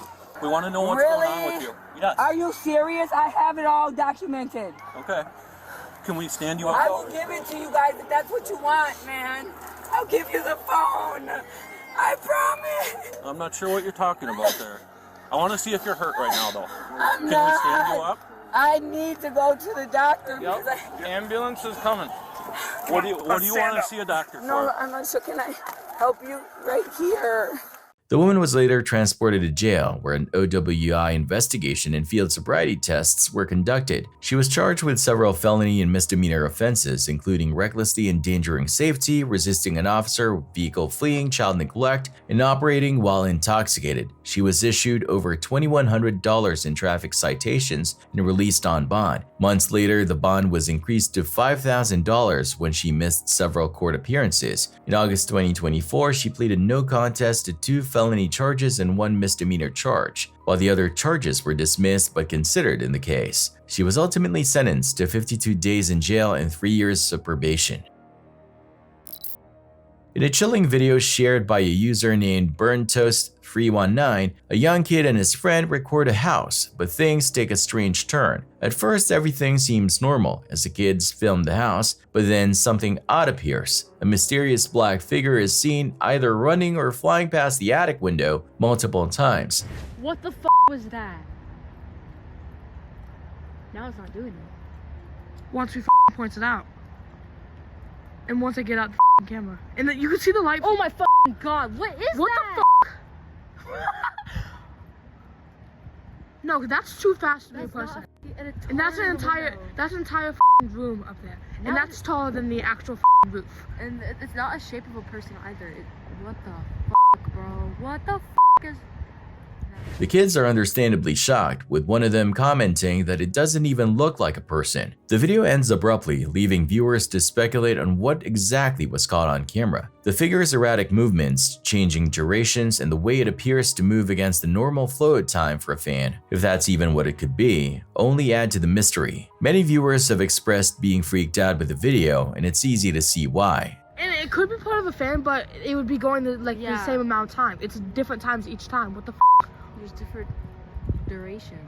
We want to know what's going on with you. Yes.
Are you serious? I have it all documented.
Okay. Can we stand you up?
I will give it to you guys if that's what you want, man. I'll give you the phone. I promise.
I'm not sure what you're talking about there. I want to see if you're hurt right now, though.
I'm
Can we stand you up?
I need to go to the doctor because
Ambulance is coming. What do you want to see a doctor for?
No, I'm not sure. Can I help you right here?
The woman was later transported to jail, where an OWI investigation and field sobriety tests were conducted. She was charged with several felony and misdemeanor offenses, including recklessly endangering safety, resisting an officer, vehicle fleeing, child neglect, and operating while intoxicated. She was issued over $2,100 in traffic citations and released on bond. Months later, the bond was increased to $5,000 when she missed several court appearances. In August 2024, she pleaded no contest to 2 felony charges and 1 misdemeanor charge, while the other charges were dismissed but considered in the case. She was ultimately sentenced to 52 days in jail and 3 years of probation. In a chilling video shared by a user named BurnToast319, a young kid and his friend record a house, but things take a strange turn. At first, everything seems normal as the kids film the house, but then something odd appears. A mysterious black figure is seen either running or flying past the attic window multiple times.
What the f was that? Now it's not doing it.
Once we points it out. And once I get out the camera. And then you can see the light.
Oh my god, what is
what
that?
What the No, that's too fast to be a person. And that's an entire room up there. And that's taller than the actual roof.
And it's not a shape of a person either. What the bro? What the is...
The kids are understandably shocked, with one of them commenting that it doesn't even look like a person. The video ends abruptly, leaving viewers to speculate on what exactly was caught on camera. The figure's erratic movements, changing durations, and the way it appears to move against the normal flow of time for a fan, if that's even what it could be, only add to the mystery. Many viewers have expressed being freaked out with the video, and it's easy to see why.
And it could be part of a fan, but it would be going the same amount of time. It's different times each time. What the
There's different durations.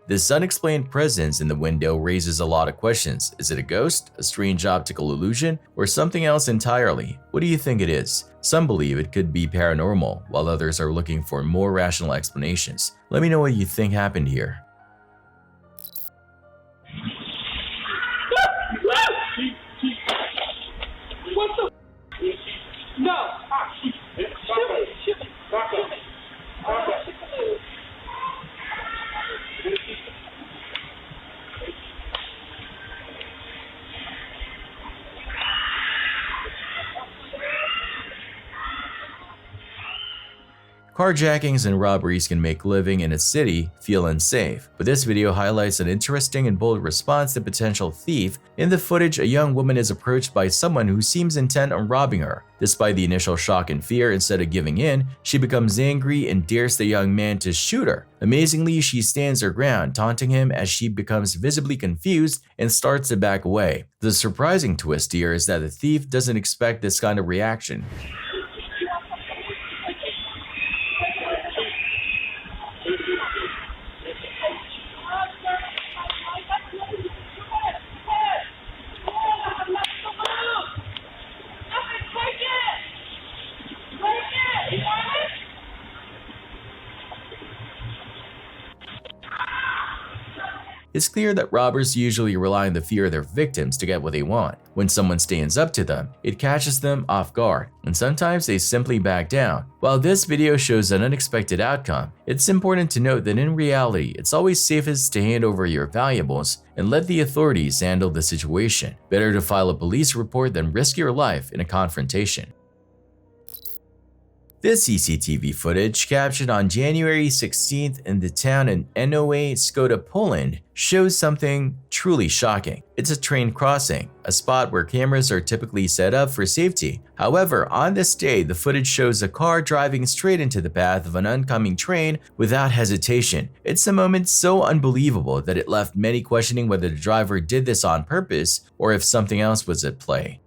This unexplained presence in the window raises a lot of questions. Is it a ghost, a strange optical illusion, or something else entirely? What do you think it is? Some believe it could be paranormal, while others are looking for more rational explanations. Let me know what you think happened here.
What the? No.
Carjackings and robberies can make living in a city feel unsafe, but this video highlights an interesting and bold response to potential thief. In the footage, a young woman is approached by someone who seems intent on robbing her. Despite the initial shock and fear, instead of giving in, she becomes angry and dares the young man to shoot her. Amazingly, she stands her ground, taunting him as she becomes visibly confused and starts to back away. The surprising twist here is that the thief doesn't expect this kind of reaction. It's clear that robbers usually rely on the fear of their victims to get what they want. When someone stands up to them, it catches them off guard, and sometimes they simply back down. While this video shows an unexpected outcome, it's important to note that in reality, it's always safest to hand over your valuables and let the authorities handle the situation. Better to file a police report than risk your life in a confrontation. This CCTV footage, captured on January 16th in the town in NOA, Skoda, Poland, shows something truly shocking. It's a train crossing, a spot where cameras are typically set up for safety. However, on this day, the footage shows a car driving straight into the path of an oncoming train without hesitation. It's a moment so unbelievable that it left many questioning whether the driver did this on purpose or if something else was at play.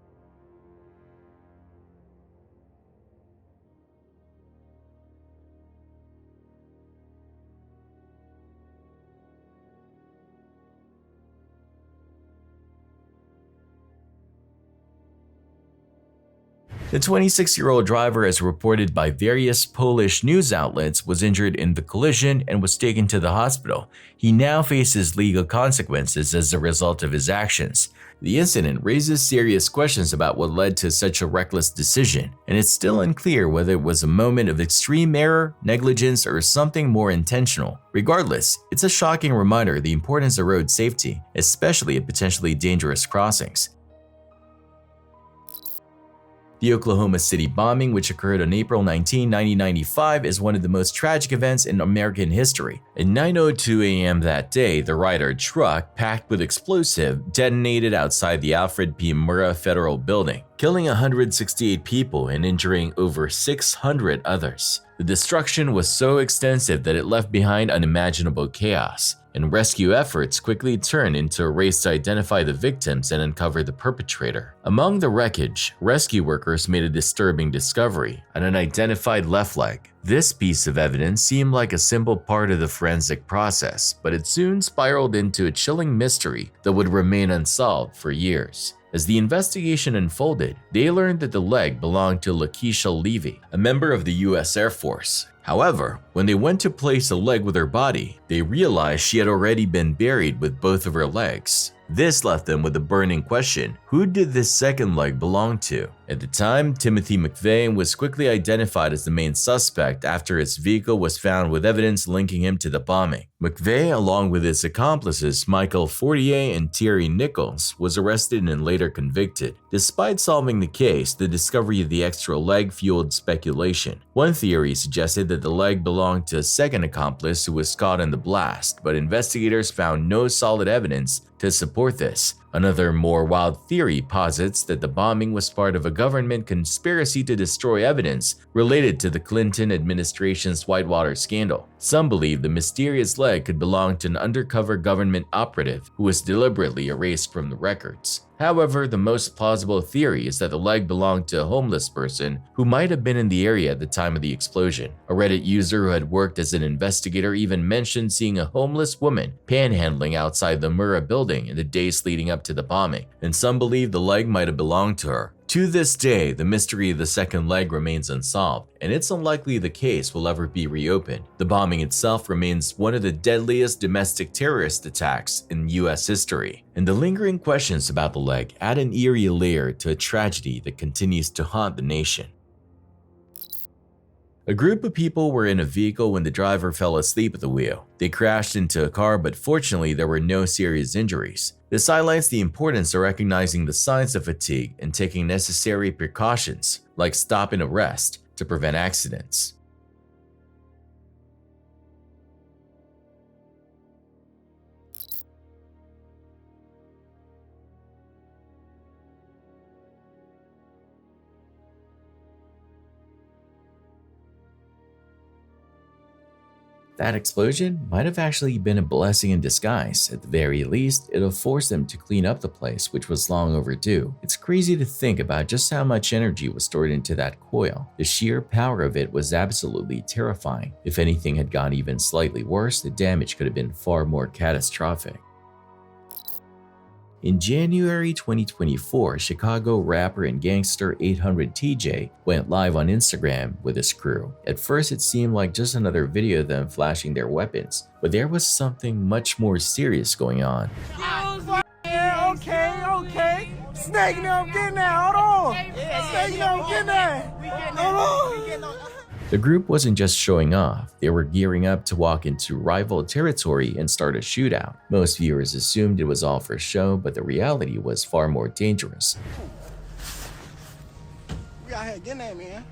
The 26-year-old driver, as reported by various Polish news outlets, was injured in the collision and was taken to the hospital. He now faces legal consequences as a result of his actions. The incident raises serious questions about what led to such a reckless decision, and it's still unclear whether it was a moment of extreme error, negligence, or something more intentional. Regardless, it's a shocking reminder of the importance of road safety, especially at potentially dangerous crossings. The Oklahoma City bombing, which occurred on April 19, 1995, is one of the most tragic events in American history. At 9:02 a.m. that day, the Ryder truck, packed with explosive, detonated outside the Alfred P. Murrah Federal Building, killing 168 people and injuring over 600 others. The destruction was so extensive that it left behind unimaginable chaos, and rescue efforts quickly turned into a race to identify the victims and uncover the perpetrator. Among the wreckage, rescue workers made a disturbing discovery: an unidentified left leg. This piece of evidence seemed like a simple part of the forensic process, but it soon spiraled into a chilling mystery that would remain unsolved for years. As the investigation unfolded, they learned that the leg belonged to Lakeisha Levy, a member of the U.S. Air Force. However, when they went to place a leg with her body, they realized she had already been buried with both of her legs. This left them with a burning question: who did this second leg belong to? At the time, Timothy McVeigh was quickly identified as the main suspect after his vehicle was found with evidence linking him to the bombing. McVeigh, along with his accomplices Michael Fortier and Thierry Nichols, was arrested and later convicted. Despite solving the case, the discovery of the extra leg fueled speculation. One theory suggested that the leg belonged to a second accomplice who was caught in the blast, but investigators found no solid evidence to support this. Another, more wild theory posits that the bombing was part of a government conspiracy to destroy evidence related to the Clinton administration's Whitewater scandal. Some believe the mysterious leg could belong to an undercover government operative who was deliberately erased from the records. However, the most plausible theory is that the leg belonged to a homeless person who might have been in the area at the time of the explosion. A Reddit user who had worked as an investigator even mentioned seeing a homeless woman panhandling outside the Murrah building in the days leading up to the bombing, and some believe the leg might have belonged to her. To this day, the mystery of the second leg remains unsolved, and it's unlikely the case will ever be reopened. The bombing itself remains one of the deadliest domestic terrorist attacks in US history, and the lingering questions about the leg add an eerie layer to a tragedy that continues to haunt the nation. A group of people were in a vehicle when the driver fell asleep at the wheel. They crashed into a car, but fortunately there were no serious injuries. This highlights the importance of recognizing the signs of fatigue and taking necessary precautions, like stop and arrest, to prevent accidents. That explosion might have actually been a blessing in disguise. At the very least, it'll force them to clean up the place, which was long overdue. It's crazy to think about just how much energy was stored into that coil. The sheer power of it was absolutely terrifying. If anything had gone even slightly worse, the damage could have been far more catastrophic. In January 2024, Chicago rapper and gangster 800 TJ went live on Instagram with his crew. At first, it seemed like just another video of them flashing their weapons, but there was something much more serious going on.
Yeah, okay. Snake, no, I'm getting that. Hold on. Snake, no, I'm getting that. Hold on.
The group wasn't just showing off, they were gearing up to walk into rival territory and start a shootout. Most viewers assumed it was all for show, but the reality was far more dangerous.
We out here getting that, man.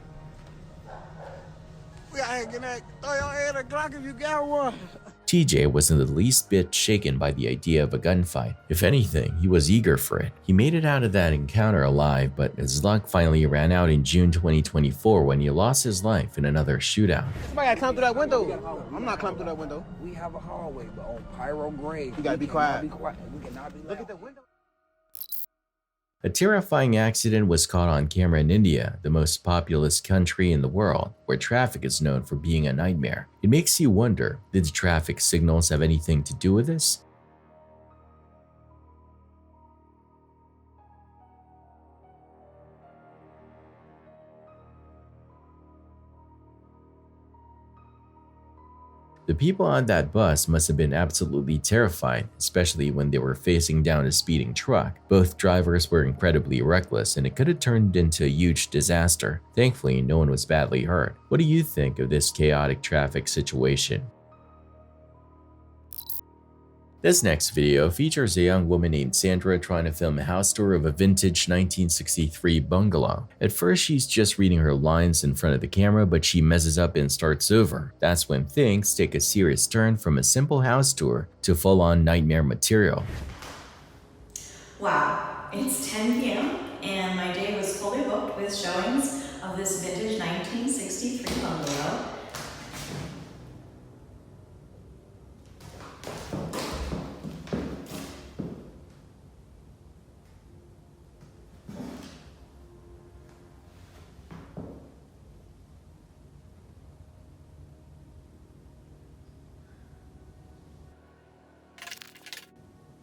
We out here getting that. Throw your head a Glock if you got one.
TJ wasn't the least bit shaken by the idea of a gunfight. If anything, he was eager for it. He made it out of that encounter alive, but his luck finally ran out in June 2024 when he lost his life in another shootout.
Somebody gotta climb through that window. I'm not climbing through that window. We have a hallway, but on pyro grade. You gotta be quiet. We cannot be loud. Look at the window.
A terrifying accident was caught on camera in India, the most populous country in the world, where traffic is known for being a nightmare. It makes you wonder, did the traffic signals have anything to do with this? The people on that bus must have been absolutely terrified, especially when they were facing down a speeding truck. Both drivers were incredibly reckless and it could have turned into a huge disaster. Thankfully, no one was badly hurt. What do you think of this chaotic traffic situation? This next video features a young woman named Sandra trying to film a house tour of a vintage 1963 bungalow. At first, she's just reading her lines in front of the camera, but she messes up and starts over. That's when things take a serious turn from a simple house tour to full-on nightmare material.
Wow, it's 10 p.m. and my day was fully booked with showings of this vintage 1963 bungalow.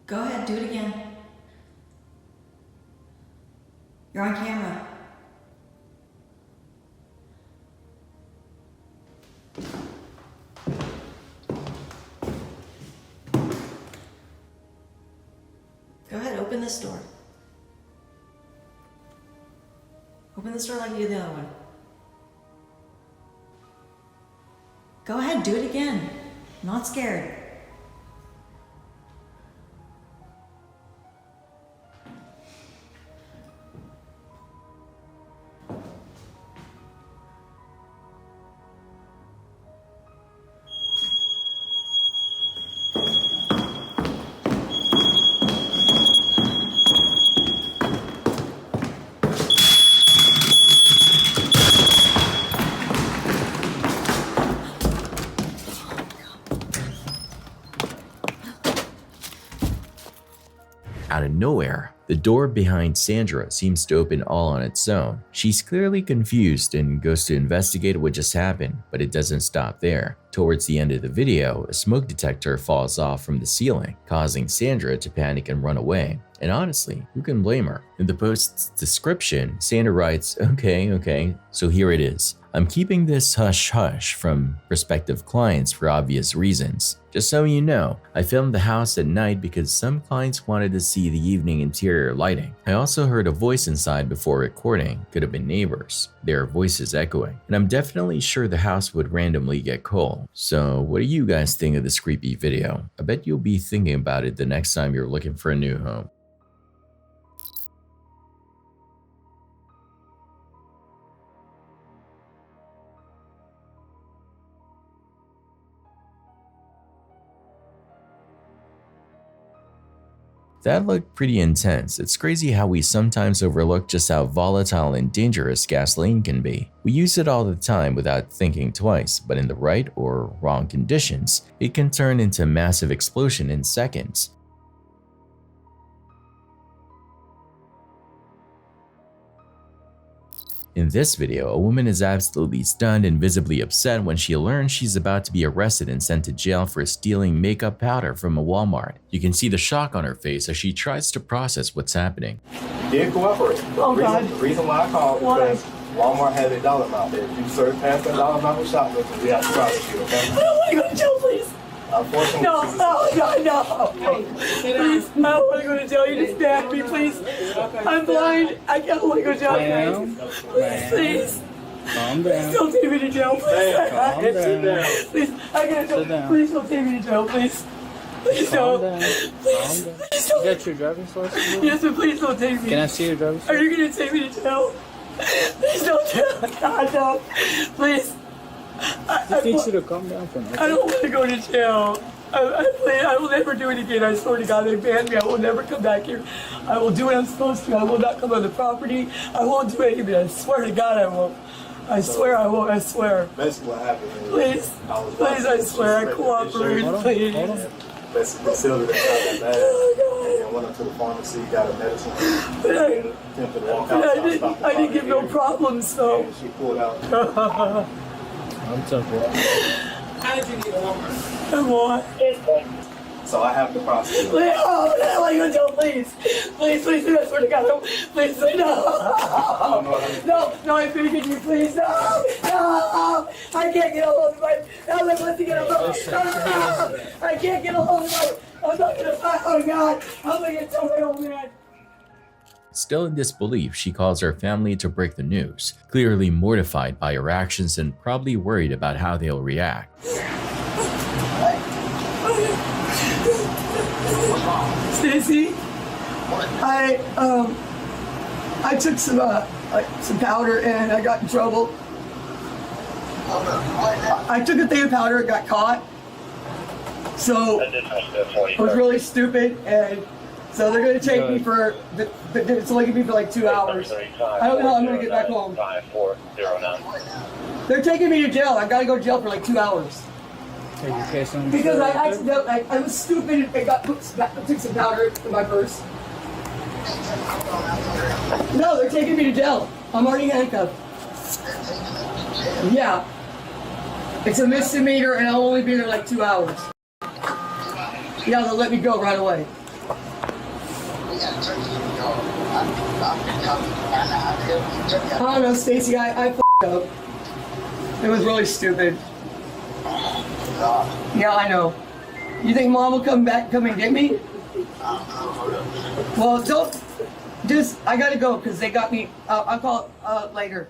Go ahead, do it again. You're on camera. Go ahead, open this door. Open this door like you did the other one. Go ahead, do it again. I'm not scared.
Out of nowhere, the door behind Sandra seems to open all on its own. She's clearly confused and goes to investigate what just happened, but it doesn't stop there. Towards the end of the video, a smoke detector falls off from the ceiling, causing Sandra to panic and run away. And honestly, who can blame her? In the post's description, Sandra writes, okay, so here it is. I'm keeping this hush-hush from prospective clients for obvious reasons. Just so you know, I filmed the house at night because some clients wanted to see the evening interior lighting. I also heard a voice inside before recording, could have been neighbors. Their voices echoing. And I'm definitely sure the house would randomly get cold. So what do you guys think of this creepy video? I bet you'll be thinking about it the next time you're looking for a new home. That looked pretty intense. It's crazy how we sometimes overlook just how volatile and dangerous gasoline can be. We use it all the time without thinking twice, but in the right or wrong conditions, it can turn into a massive explosion in seconds. In this video, a woman is absolutely stunned and visibly upset when she learns she's about to be arrested and sent to jail for stealing makeup powder from a Walmart. You can see the shock on her face as she tries to process what's happening.
You did cooperate.
Oh, God.
The reason why I called is because Walmart has a dollar amount there. If you serve past that dollar amount with shoplifting, we have to prosecute, okay?
I don't want to go to jail, please.
Unfortunately,
no. Please, I don't want to go to jail. You just stabbed me, please. I'm blind. I don't want to go to jail, please.
Calm down.
Please don't take me to jail, please.
Calm down.
Please, I gotta go. Please don't take me to jail, please. Please don't. Please don't.
You got your driver's license?
Yes, but please don't take me.
Can I see your driver's license?
Are you gonna take me to jail? Please don't do it. God, no. Please.
I need you to calm down for a minute.
I don't want to go to jail. I will never do it again. I swear to God, they banned me. I will never come back here. I will do what I'm supposed to. I will not come on the property. I won't do anything. I swear to God, I won't. I swear I won't. I swear.
Basically what happened is...
Please. Please, I swear. I cooperate. Please.
Hold on. Basically, Sylvia got that bag. Oh, and went up to the pharmacy, got a medicine. Attempted to walk out.
I didn't give no problems, though.
And she pulled out. I'm tough.
How did you get a Walmart? And what?
So I have to prosecute.
Please, oh, I don't want to go to jail, please. Please, I swear to God, please, no, I'm begging you, please, no, I can't get a hold of my, I can't get a hold of my, I'm not gonna fight, oh God, I'm gonna get so old man.
Still in disbelief, she calls her family to break the news, clearly mortified by her actions and probably worried about how they'll react.
Stacy, I took some powder and I got in trouble. I took a thing of powder and got caught. So I was really stupid, and so they're gonna take me for it's only gonna be for like 2 hours. I don't know how I'm gonna get back home. They're taking me to jail. I gotta go to jail for like 2 hours. Because I was stupid and took some powder in my purse. No, they're taking me to jail. I'm already handcuffed. Yeah. It's a misdemeanor and I'll only be there like 2 hours. Yeah, they'll let me go right away. I don't know, Stacy, I f***ed up. It was really stupid. Yeah, I know. You think Mom will come and get me? Well, I gotta go because they got me. I'll call later.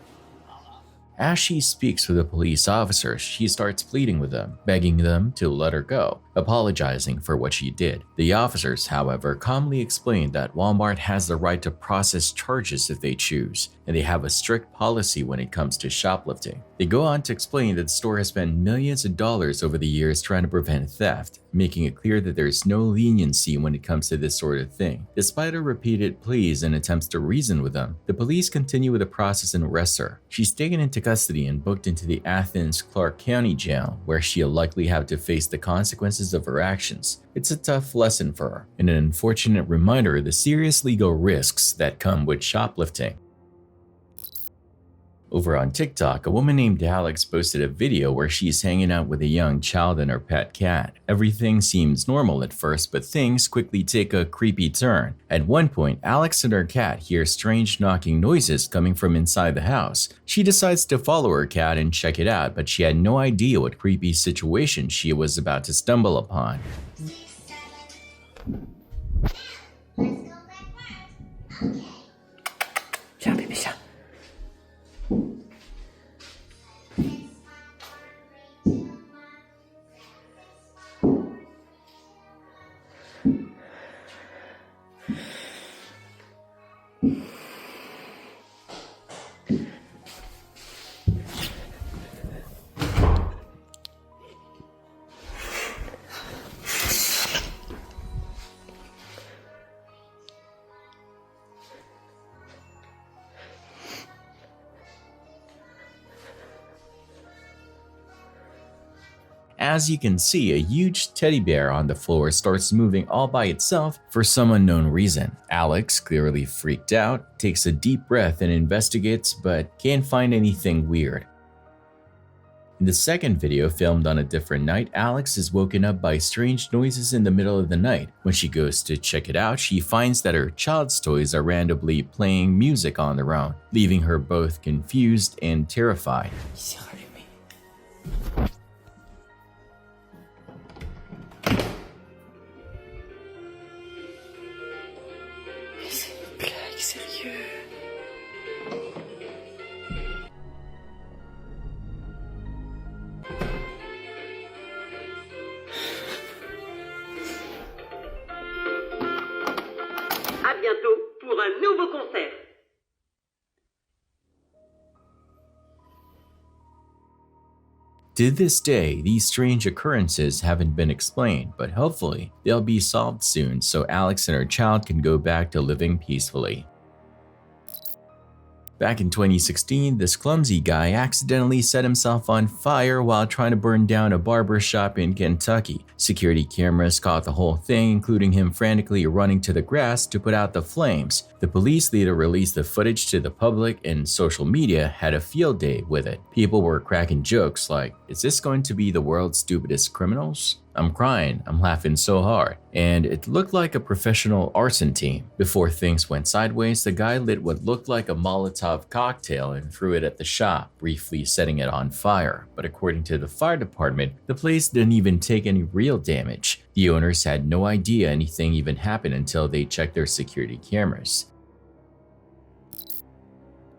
As she speaks with the police officers, she starts pleading with them, begging them to let her go, apologizing for what she did. The officers, however, calmly explain that Walmart has the right to process charges if they choose, and they have a strict policy when it comes to shoplifting. They go on to explain that the store has spent millions of dollars over the years trying to prevent theft, making it clear that there is no leniency when it comes to this sort of thing. Despite her repeated pleas and attempts to reason with them, the police continue with the process and arrest her. She's taken into custody and booked into the Athens Clark County Jail, where she'll likely have to face the consequences of her actions. It's a tough lesson for her, and an unfortunate reminder of the serious legal risks that come with shoplifting. Over on TikTok, a woman named Alex posted a video where she's hanging out with a young child and her pet cat. Everything seems normal at first, but things quickly take a creepy turn. At one point, Alex and her cat hear strange knocking noises coming from inside the house. She decides to follow her cat and check it out, but she had no idea what creepy situation she was about to stumble upon. as you can see, a huge teddy bear on the floor starts moving all by itself for some unknown reason. Alex, clearly freaked out, takes a deep breath and investigates, but can't find anything weird. In the second video, filmed on a different night, Alex is woken up by strange noises in the middle of the night. When she goes to check it out, she finds that her child's toys are randomly playing music on their own, leaving her both confused and terrified.
À bientôt pour un nouveau concert.
To this day, these strange occurrences haven't been explained, but hopefully they'll be solved soon so Alex and her child can go back to living peacefully. Back in 2016, this clumsy guy accidentally set himself on fire while trying to burn down a barber shop in Kentucky. Security cameras caught the whole thing, including him frantically running to the grass to put out the flames. The police later released the footage to the public, and social media had a field day with it. People were cracking jokes like, "Is this going to be the world's stupidest criminals? I'm crying, I'm laughing so hard." And it looked like a professional arson team. Before things went sideways, the guy lit what looked like a Molotov cocktail and threw it at the shop, briefly setting it on fire. But according to the fire department, the place didn't even take any real damage. The owners had no idea anything even happened until they checked their security cameras.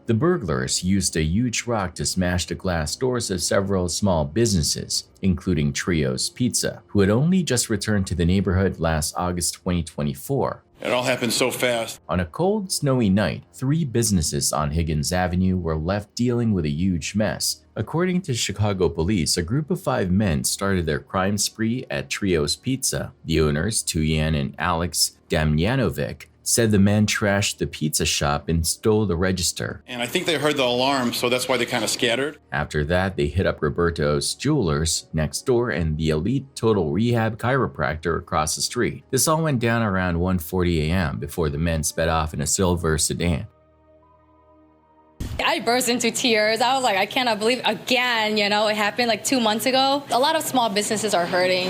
The burglars used a huge rock to smash the glass doors of several small businesses, including Trio's Pizza, who had only just returned to the neighborhood last August 2024.
It all happened so fast.
On a cold, snowy night, 3 businesses on Higgins Avenue were left dealing with a huge mess. According to Chicago police, a group of 5 men started their crime spree at Trio's Pizza. The owners, Tuyan and Alex Damjanovic, said the men trashed the pizza shop and stole the register.
And I think they heard the alarm, so that's why they kind of scattered.
After that, they hit up Roberto's Jewelers next door and the Elite Total Rehab Chiropractor across the street. This all went down around 1:40 a.m. before the men sped off in a silver sedan.
I burst into tears. I was like, I cannot believe again, it happened like 2 months ago. A lot of small businesses are hurting,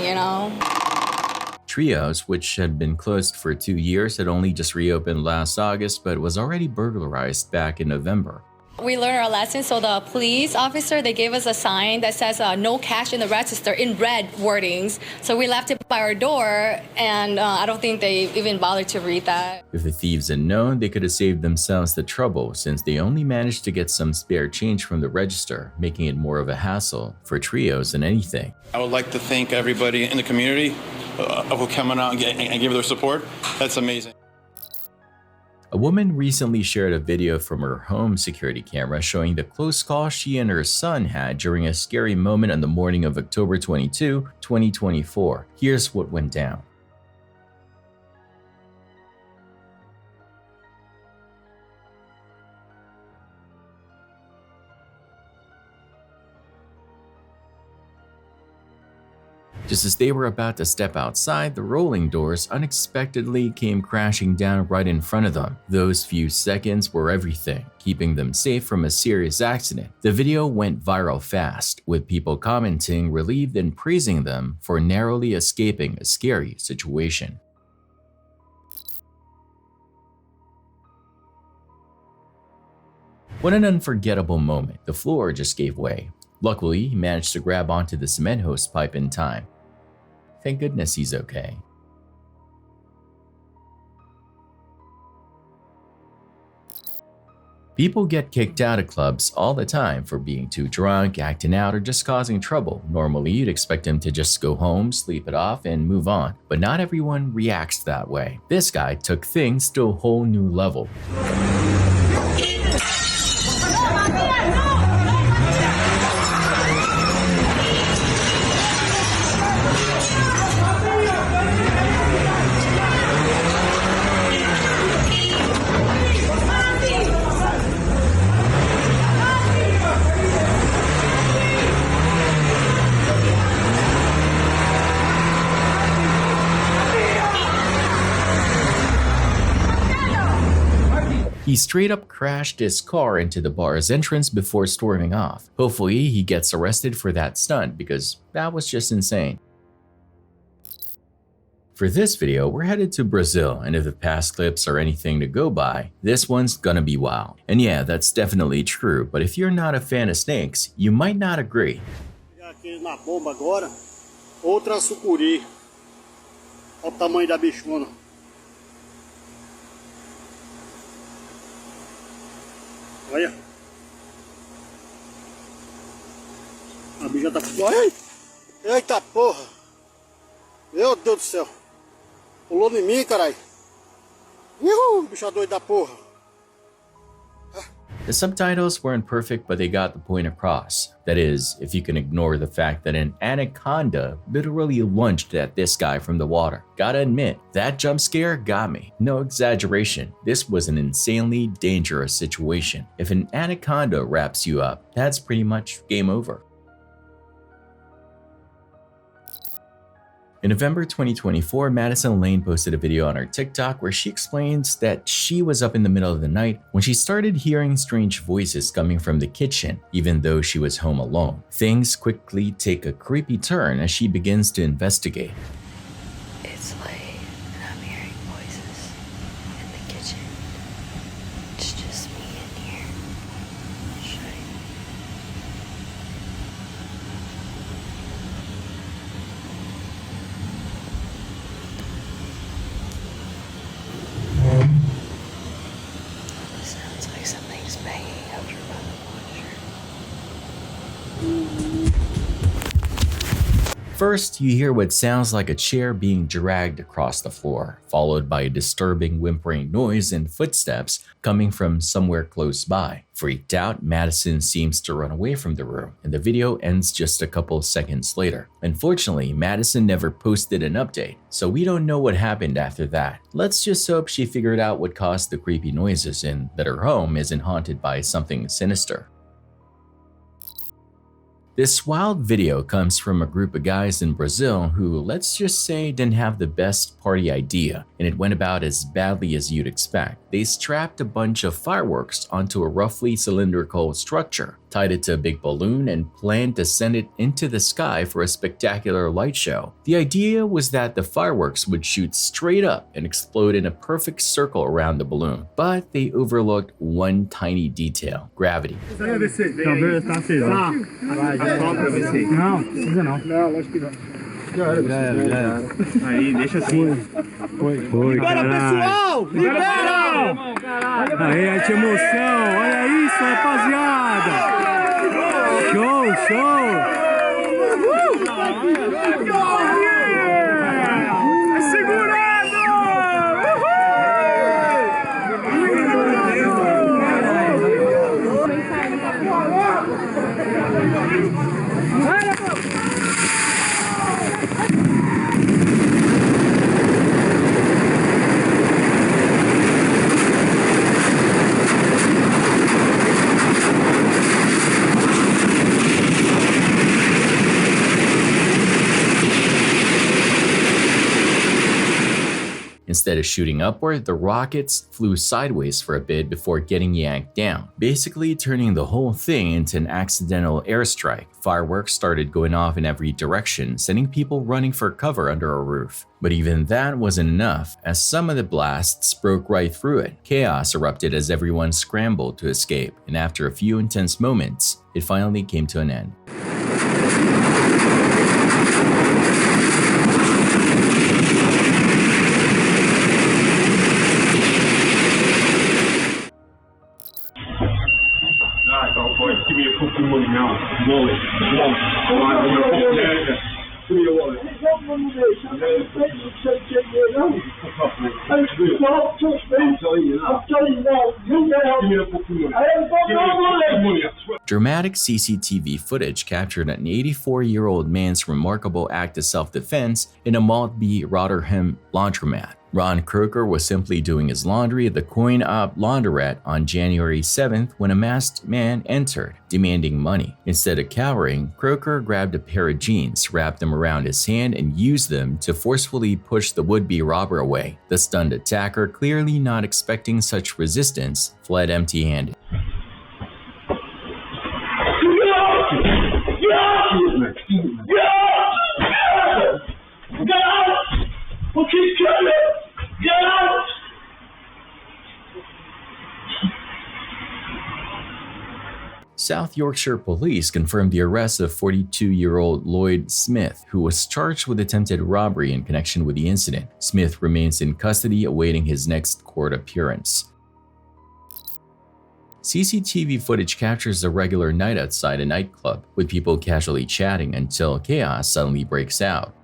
Trio's, which had been closed for 2 years, had only just reopened last August but was already burglarized back in November.
We learned our lesson, so the police officer, they gave us a sign that says no cash in the register in red wordings. So we left it by our door, and I don't think they even bothered to read that.
If the thieves had known, they could have saved themselves the trouble since they only managed to get some spare change from the register, making it more of a hassle for Trio's than anything.
I would like to thank everybody in the community who coming out and give their support. That's amazing.
A woman recently shared a video from her home security camera showing the close call she and her son had during a scary moment on the morning of October 22, 2024. Here's what went down. Just as they were about to step outside, the rolling doors unexpectedly came crashing down right in front of them. Those few seconds were everything, keeping them safe from a serious accident. The video went viral fast, with people commenting, relieved and praising them for narrowly escaping a scary situation. What an unforgettable moment. The floor just gave way. Luckily, he managed to grab onto the cement hose pipe in time. Thank goodness he's okay. People get kicked out of clubs all the time for being too drunk, acting out, or just causing trouble. Normally, you'd expect them to just go home, sleep it off, and move on. But not everyone reacts that way. This guy took things to a whole new level. He straight up crashed his car into the bar's entrance before storming off. Hopefully, he gets arrested for that stunt because that was just insane. For this video, we're headed to Brazil, and if the past clips are anything to go by, this one's gonna be wild. And yeah, that's definitely true, but if you're not a fan of snakes, you might not agree.
Aqui na bomba agora, outra sucuri. Olha o tamanho da bichona. Olha. A bicha tá... Olha! Eita porra! Meu Deus do céu! Pulou em mim, caralho! Bicha doida da porra!
The subtitles weren't perfect, but they got the point across. That is, if you can ignore the fact that an anaconda literally lunged at this guy from the water. Gotta admit, that jump scare got me. No exaggeration, this was an insanely dangerous situation. If an anaconda wraps you up, that's pretty much game over. In November 2024, Madison Lane posted a video on her TikTok where she explains that she was up in the middle of the night when she started hearing strange voices coming from the kitchen, even though she was home alone. Things quickly take a creepy turn as she begins to investigate.
It's late and I'm hearing voices in the kitchen. It's just me in here. Sounds like something's banging over by the washer.
First, you hear what sounds like a chair being dragged across the floor, followed by a disturbing whimpering noise and footsteps coming from somewhere close by. Freaked out, Madison seems to run away from the room, and the video ends just a couple seconds later. Unfortunately, Madison never posted an update, so we don't know what happened after that. Let's just hope she figured out what caused the creepy noises and that her home isn't haunted by something sinister. This wild video comes from a group of guys in Brazil who, let's just say, didn't have the best party idea, and it went about as badly as you'd expect. They strapped a bunch of fireworks onto a roughly cylindrical structure, tied it to a big balloon, and planned to send it into the sky for a spectacular light show. The idea was that the fireworks would shoot straight up and explode in a perfect circle around the balloon, but they overlooked one tiny detail: gravity.
Não, precisa não. Não, acho que não. Já era. Aí, deixa assim. Foi. Libera, pessoal! Libera! Aí, a emoção. Olha isso, rapaziada. Show!
Instead of shooting upward, the rockets flew sideways for a bit before getting yanked down, basically turning the whole thing into an accidental airstrike. Fireworks started going off in every direction, sending people running for cover under a roof. But even that wasn't enough, as some of the blasts broke right through it. Chaos erupted as everyone scrambled to escape, and after a few intense moments, it finally came to an end.
Give me a fucking money now. Wallet. Give me your wallet.
Dramatic CCTV footage captured an 84-year-old man's remarkable act of self-defense in a Maltby, Rotherham laundromat. Ron Croker was simply doing his laundry at the Coin Op laundrette on January 7th when a masked man entered, demanding money. Instead of cowering, Croker grabbed a pair of jeans, wrapped them around his hand, and used them to forcefully push the would-be robber away. The stunned attacker, clearly not expecting such resistance, fled empty-handed. South Yorkshire police confirmed the arrest of 42-year-old Lloyd Smith, who was charged with attempted robbery in connection with the incident. Smith remains in custody awaiting his next court appearance. CCTV footage captures a regular night outside a nightclub, with people casually chatting until chaos suddenly breaks out.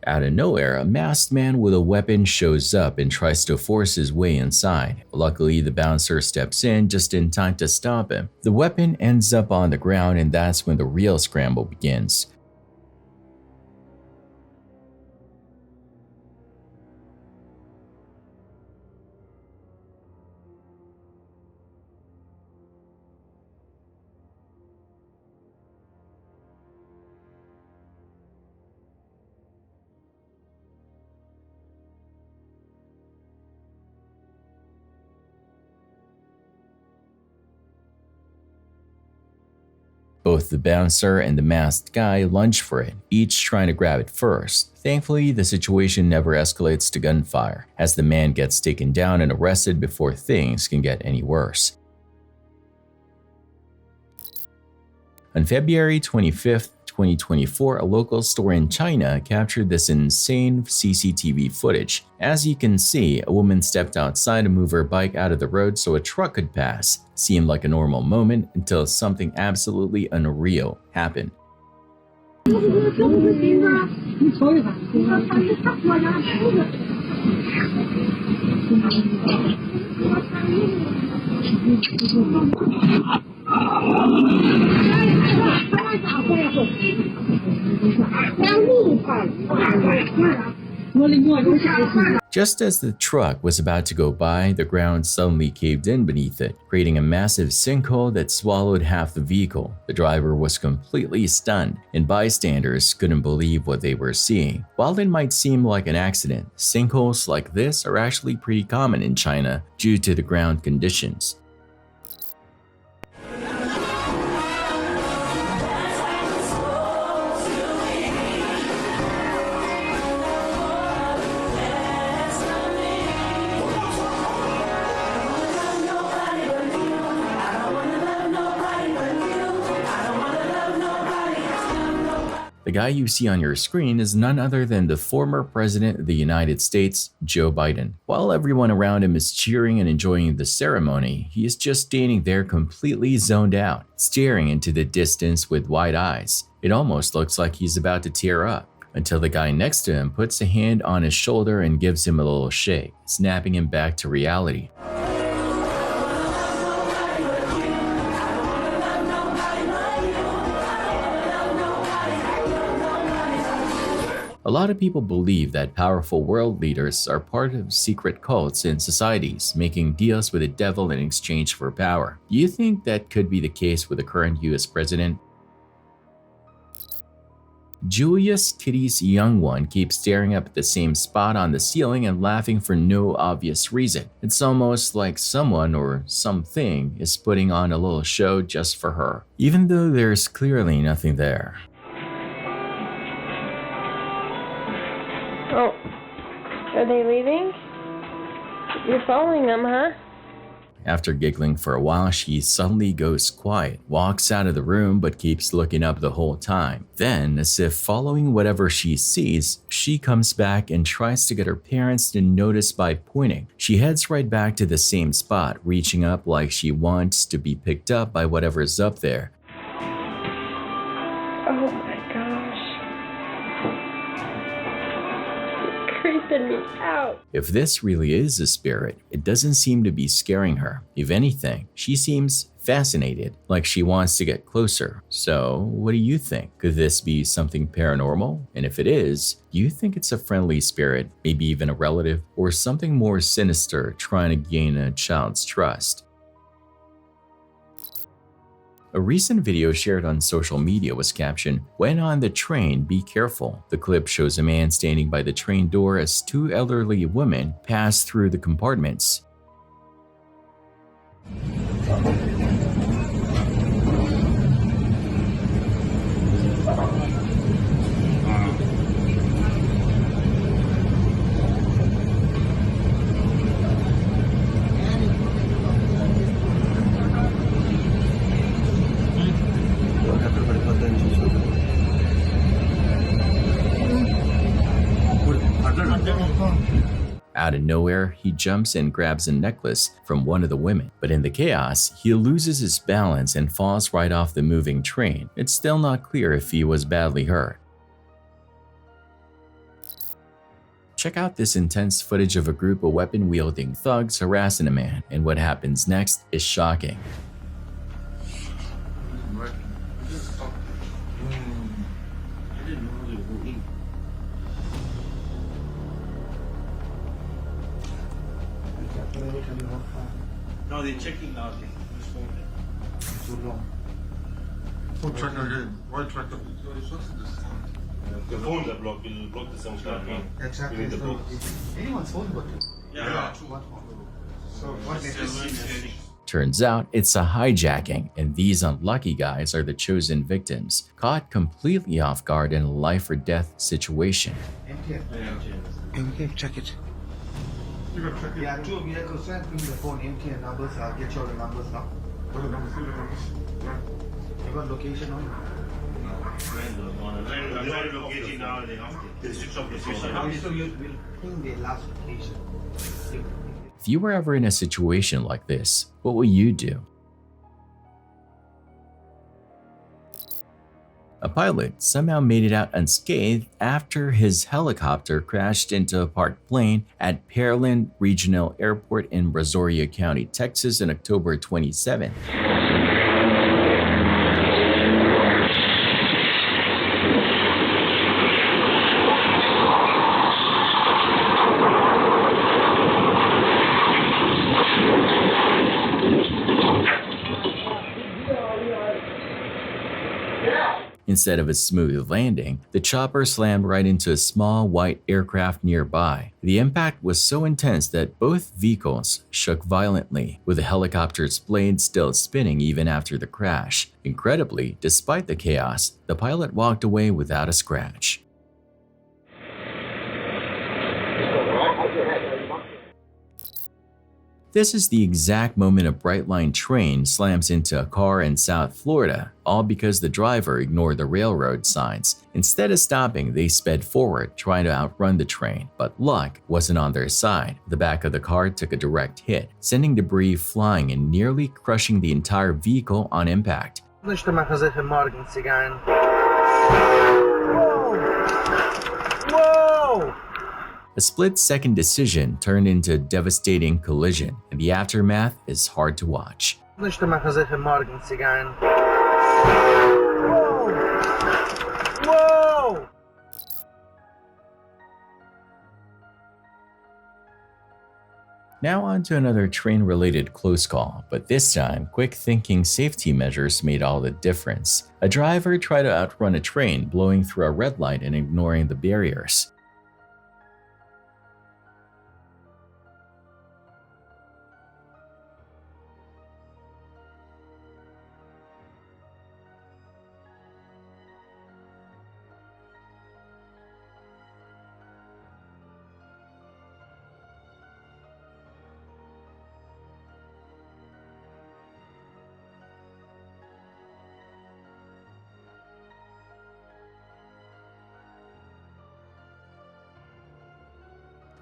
Out of nowhere, a masked man with a weapon shows up and tries to force his way inside. Luckily, the bouncer steps in just in time to stop him. The weapon ends up on the ground, and that's when the real scramble begins. Both the bouncer and the masked guy lunge for it, each trying to grab it first. Thankfully, the situation never escalates to gunfire, as the man gets taken down and arrested before things can get any worse. On February 25th, 2024, a local store in China captured this insane CCTV footage. As you can see, a woman stepped outside to move her bike out of the road so a truck could pass. Seemed like a normal moment until something absolutely unreal happened. Just as the truck was about to go by, the ground suddenly caved in beneath it, creating a massive sinkhole that swallowed half the vehicle. The driver was completely stunned, and bystanders couldn't believe what they were seeing. While it might seem like an accident, sinkholes like this are actually pretty common in China due to the ground conditions. The guy you see on your screen is none other than the former president of the United States, Joe Biden. While everyone around him is cheering and enjoying the ceremony, he is just standing there completely zoned out, staring into the distance with wide eyes. It almost looks like he's about to tear up, until the guy next to him puts a hand on his shoulder and gives him a little shake, snapping him back to reality. A lot of people believe that powerful world leaders are part of secret cults in societies, making deals with the devil in exchange for power. Do you think that could be the case with the current US president? Julius Kitty's young one keeps staring up at the same spot on the ceiling and laughing for no obvious reason. It's almost like someone or something is putting on a little show just for her, even though there's clearly nothing there.
Oh, are they leaving? You're following them, huh?
After giggling for a while, she suddenly goes quiet, walks out of the room but keeps looking up the whole time. Then, as if following whatever she sees, she comes back and tries to get her parents to notice by pointing. She heads right back to the same spot, reaching up like she wants to be picked up by whatever's up there.
Oh my gosh.
freaking me out.
If this really is a spirit, it doesn't seem to be scaring her. If anything, she seems fascinated, like she wants to get closer. So, what do you think? Could this be something paranormal? And if it is, do you think it's a friendly spirit, maybe even a relative, or something more sinister trying to gain a child's trust? A recent video shared on social media was captioned, "When on the train, be careful." The clip shows a man standing by the train door as two elderly women pass through the compartments. Out of nowhere, he jumps and grabs a necklace from one of the women, but in the chaos, he loses his balance and falls right off the moving train. It's still not clear if he was badly hurt. Check out this intense footage of a group of weapon-wielding thugs harassing a man, and what happens next is shocking.
No, they're checking now. Too long.
Who check again? Why check it?
The phones are blocked. We'll block the sound card.
Exactly.
We need the box.
Anyone's phone got it?
Yeah.
So what is this?
Turns out it's a hijacking, and these unlucky guys are the chosen victims, caught completely off guard in a life or death situation.
Okay, check it.
Yeah, two vehicles. Send me the phone, MTN numbers. I'll get your numbers now.
What are the numbers?
You got location on? No. Location now. They switch off location. So you will ping the last location.
If you were ever in a situation like this, what will you do? A pilot somehow made it out unscathed after his helicopter crashed into a parked plane at Pearland Regional Airport in Brazoria County, Texas on October 27. Instead of a smooth landing, the chopper slammed right into a small white aircraft nearby. The impact was so intense that both vehicles shook violently, with the helicopter's blade still spinning even after the crash. Incredibly, despite the chaos, the pilot walked away without a scratch. This is the exact moment a Brightline train slams into a car in South Florida, all because the driver ignored the railroad signs. Instead of stopping, they sped forward, trying to outrun the train. But luck wasn't on their side. The back of the car took a direct hit, sending debris flying and nearly crushing the entire vehicle on impact.
Whoa!
A split-second decision turned into a devastating collision, and the aftermath is hard to watch.
Whoa!
Now on to another train-related close call, but this time, quick-thinking safety measures made all the difference. A driver tried to outrun a train blowing through a red light and ignoring the barriers.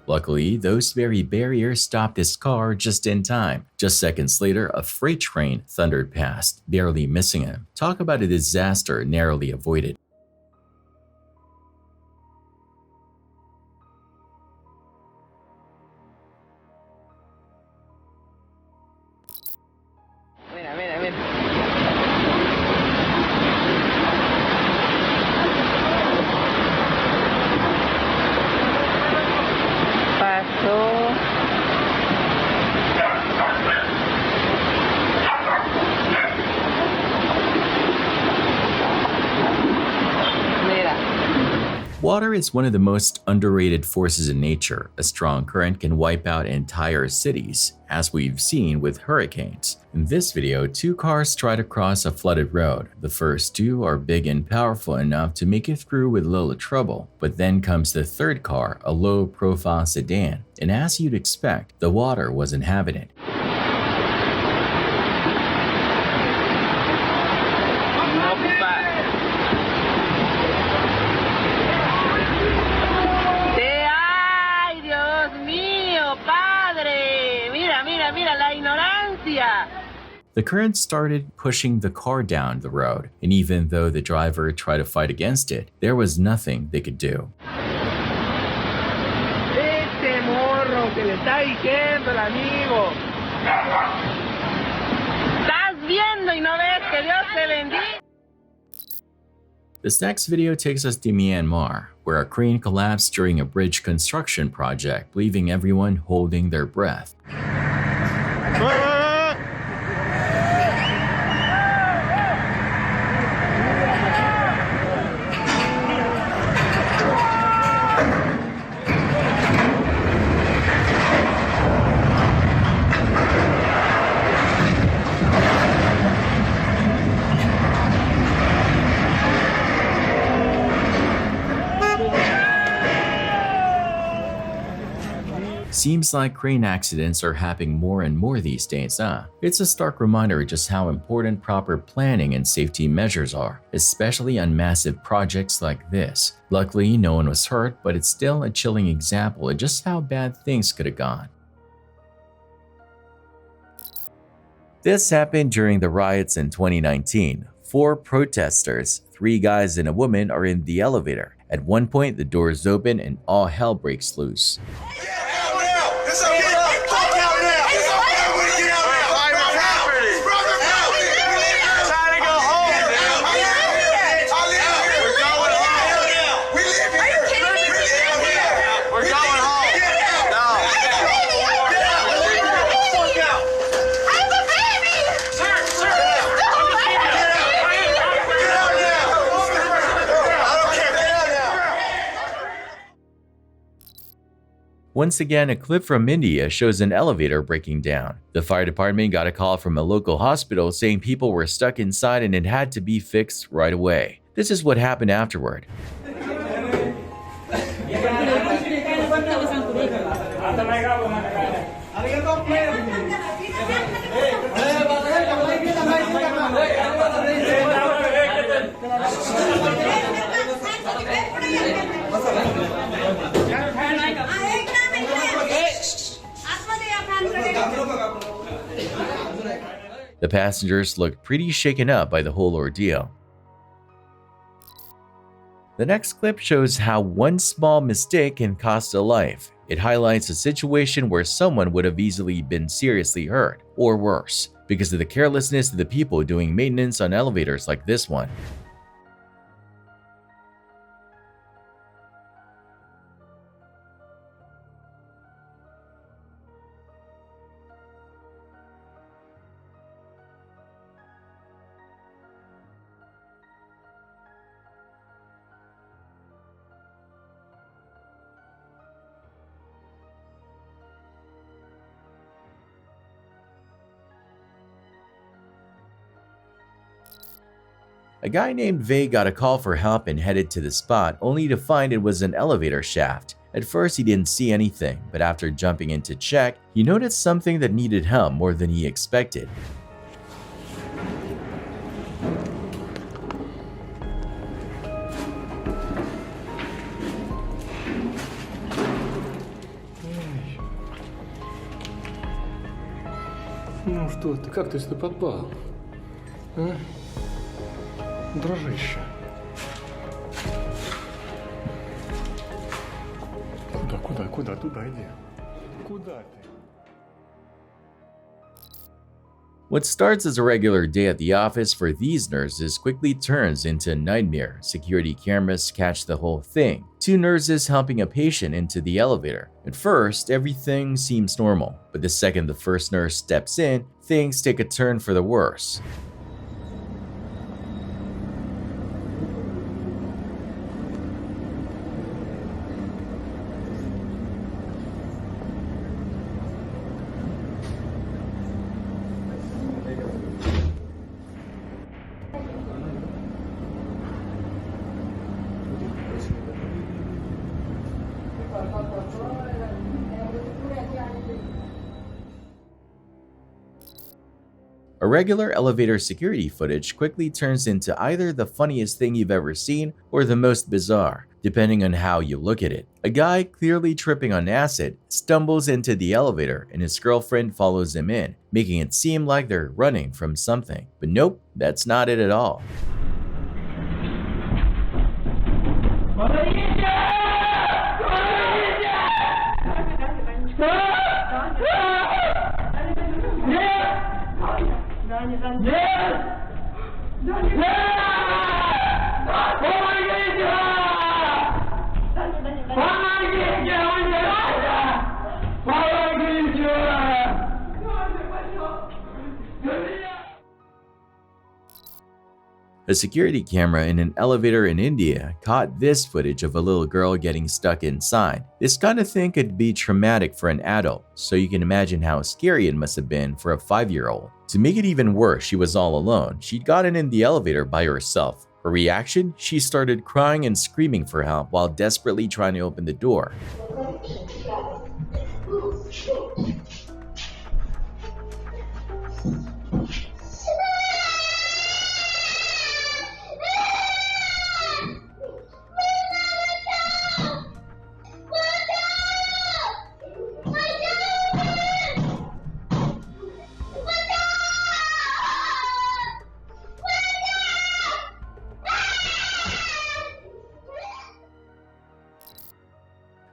Luckily, those very barriers stopped his car just in time. Just seconds later, a freight train thundered past, barely missing him. Talk about a disaster narrowly avoided. Water is one of the most underrated forces in nature. A strong current can wipe out entire cities, as we've seen with hurricanes. In this video, two cars try to cross a flooded road. The first two are big and powerful enough to make it through with little trouble, but then comes the third car, a low-profile sedan, and as you'd expect, the water was inhabited. The current started pushing the car down the road, and even though the driver tried to fight against it, there was nothing they could do. This next video takes us to Myanmar, where a crane collapsed during a bridge construction project, leaving everyone holding their breath. Seems like crane accidents are happening more and more these days, huh? It's a stark reminder just how important proper planning and safety measures are, especially on massive projects like this. Luckily, no one was hurt, but it's still a chilling example of just how bad things could have gone. This happened during the riots in 2019. 4 protesters, 3 guys and a woman, are in the elevator. At one point, the doors open and all hell breaks loose. Once again, a clip from India shows an elevator breaking down. The fire department got a call from a local hospital saying people were stuck inside and it had to be fixed right away. This is what happened afterward. The passengers looked pretty shaken up by the whole ordeal. The next clip shows how one small mistake can cost a life. It highlights a situation where someone would have easily been seriously hurt, or worse, because of the carelessness of the people doing maintenance on elevators like this one. A guy named Vay got a call for help and headed to the spot, only to find it was an elevator shaft. At first he didn't see anything, but after jumping in to check, he noticed something that needed help more than he expected.
Ну что ты, как ты сюда попал? А? Дружище. Куда? Туда иди. Куда ты?
What starts as a regular day at the office for these nurses quickly turns into a nightmare. Security cameras catch the whole thing. 2 nurses helping a patient into the elevator. At first, everything seems normal, but the second the first nurse steps in, things take a turn for the worse. A regular elevator security footage quickly turns into either the funniest thing you've ever seen or the most bizarre, depending on how you look at it. A guy clearly tripping on acid stumbles into the elevator and his girlfriend follows him in, making it seem like they're running from something. But nope, that's not it at all. A security camera in an elevator in India caught this footage of a little girl getting stuck inside. This kind of thing could be traumatic for an adult, so you can imagine how scary it must have been for a 5-year-old. To make it even worse, she was all alone. She'd gotten in the elevator by herself. Her reaction? She started crying and screaming for help while desperately trying to open the door.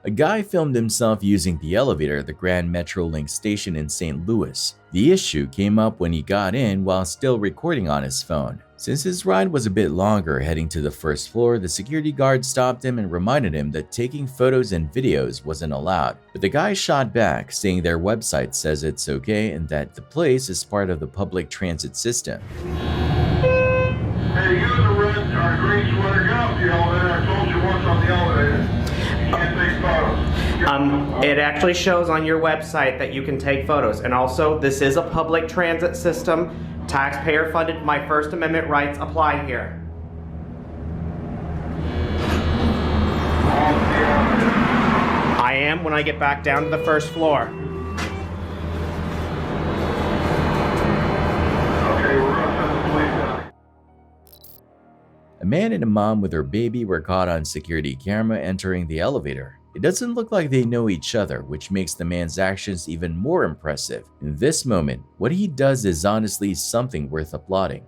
A guy filmed himself using the elevator at the Grand Metrolink station in St. Louis. The issue came up when he got in while still recording on his phone. Since his ride was a bit longer heading to the first floor, the security guard stopped him and reminded him that taking photos and videos wasn't allowed. But the guy shot back, saying their website says it's okay and that the place is part of the public transit system.
Hey, you in the red or green sweater, get off the elevator. I told you once on the elevator.
It actually shows on your website that you can take photos, and also this is a public transit system, taxpayer funded. My First Amendment rights apply here. I am when I get back down to the first floor.
A man and a mom with her baby were caught on security camera entering the elevator. It doesn't look like they know each other, which makes the man's actions even more impressive. In this moment, what he does is honestly something worth applauding.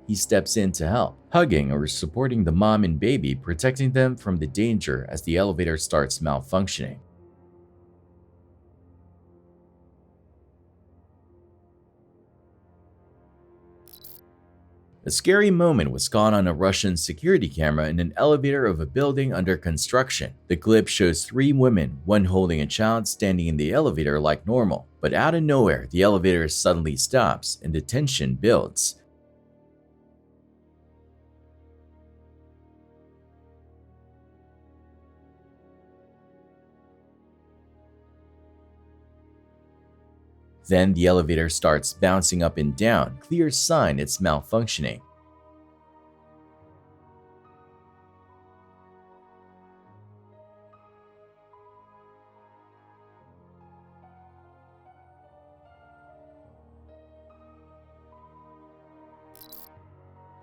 He steps in to help, hugging or supporting the mom and baby, protecting them from the danger as the elevator starts malfunctioning. A scary moment was caught on a Russian security camera in an elevator of a building under construction. The clip shows 3 women, one holding a child, standing in the elevator like normal. But out of nowhere, the elevator suddenly stops and the tension builds. Then the elevator starts bouncing up and down, clear sign it's malfunctioning.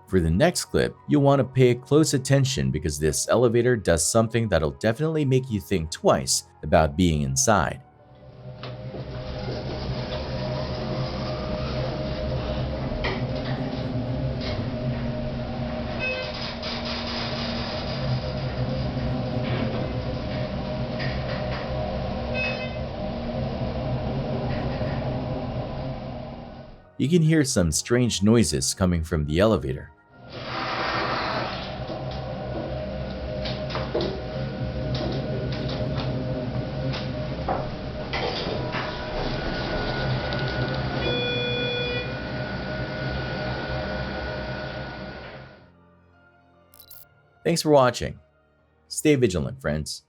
For the next clip, you'll want to pay close attention because this elevator does something that'll definitely make you think twice about being inside. You can hear some strange noises coming from the elevator. Thanks for watching. Stay vigilant, friends.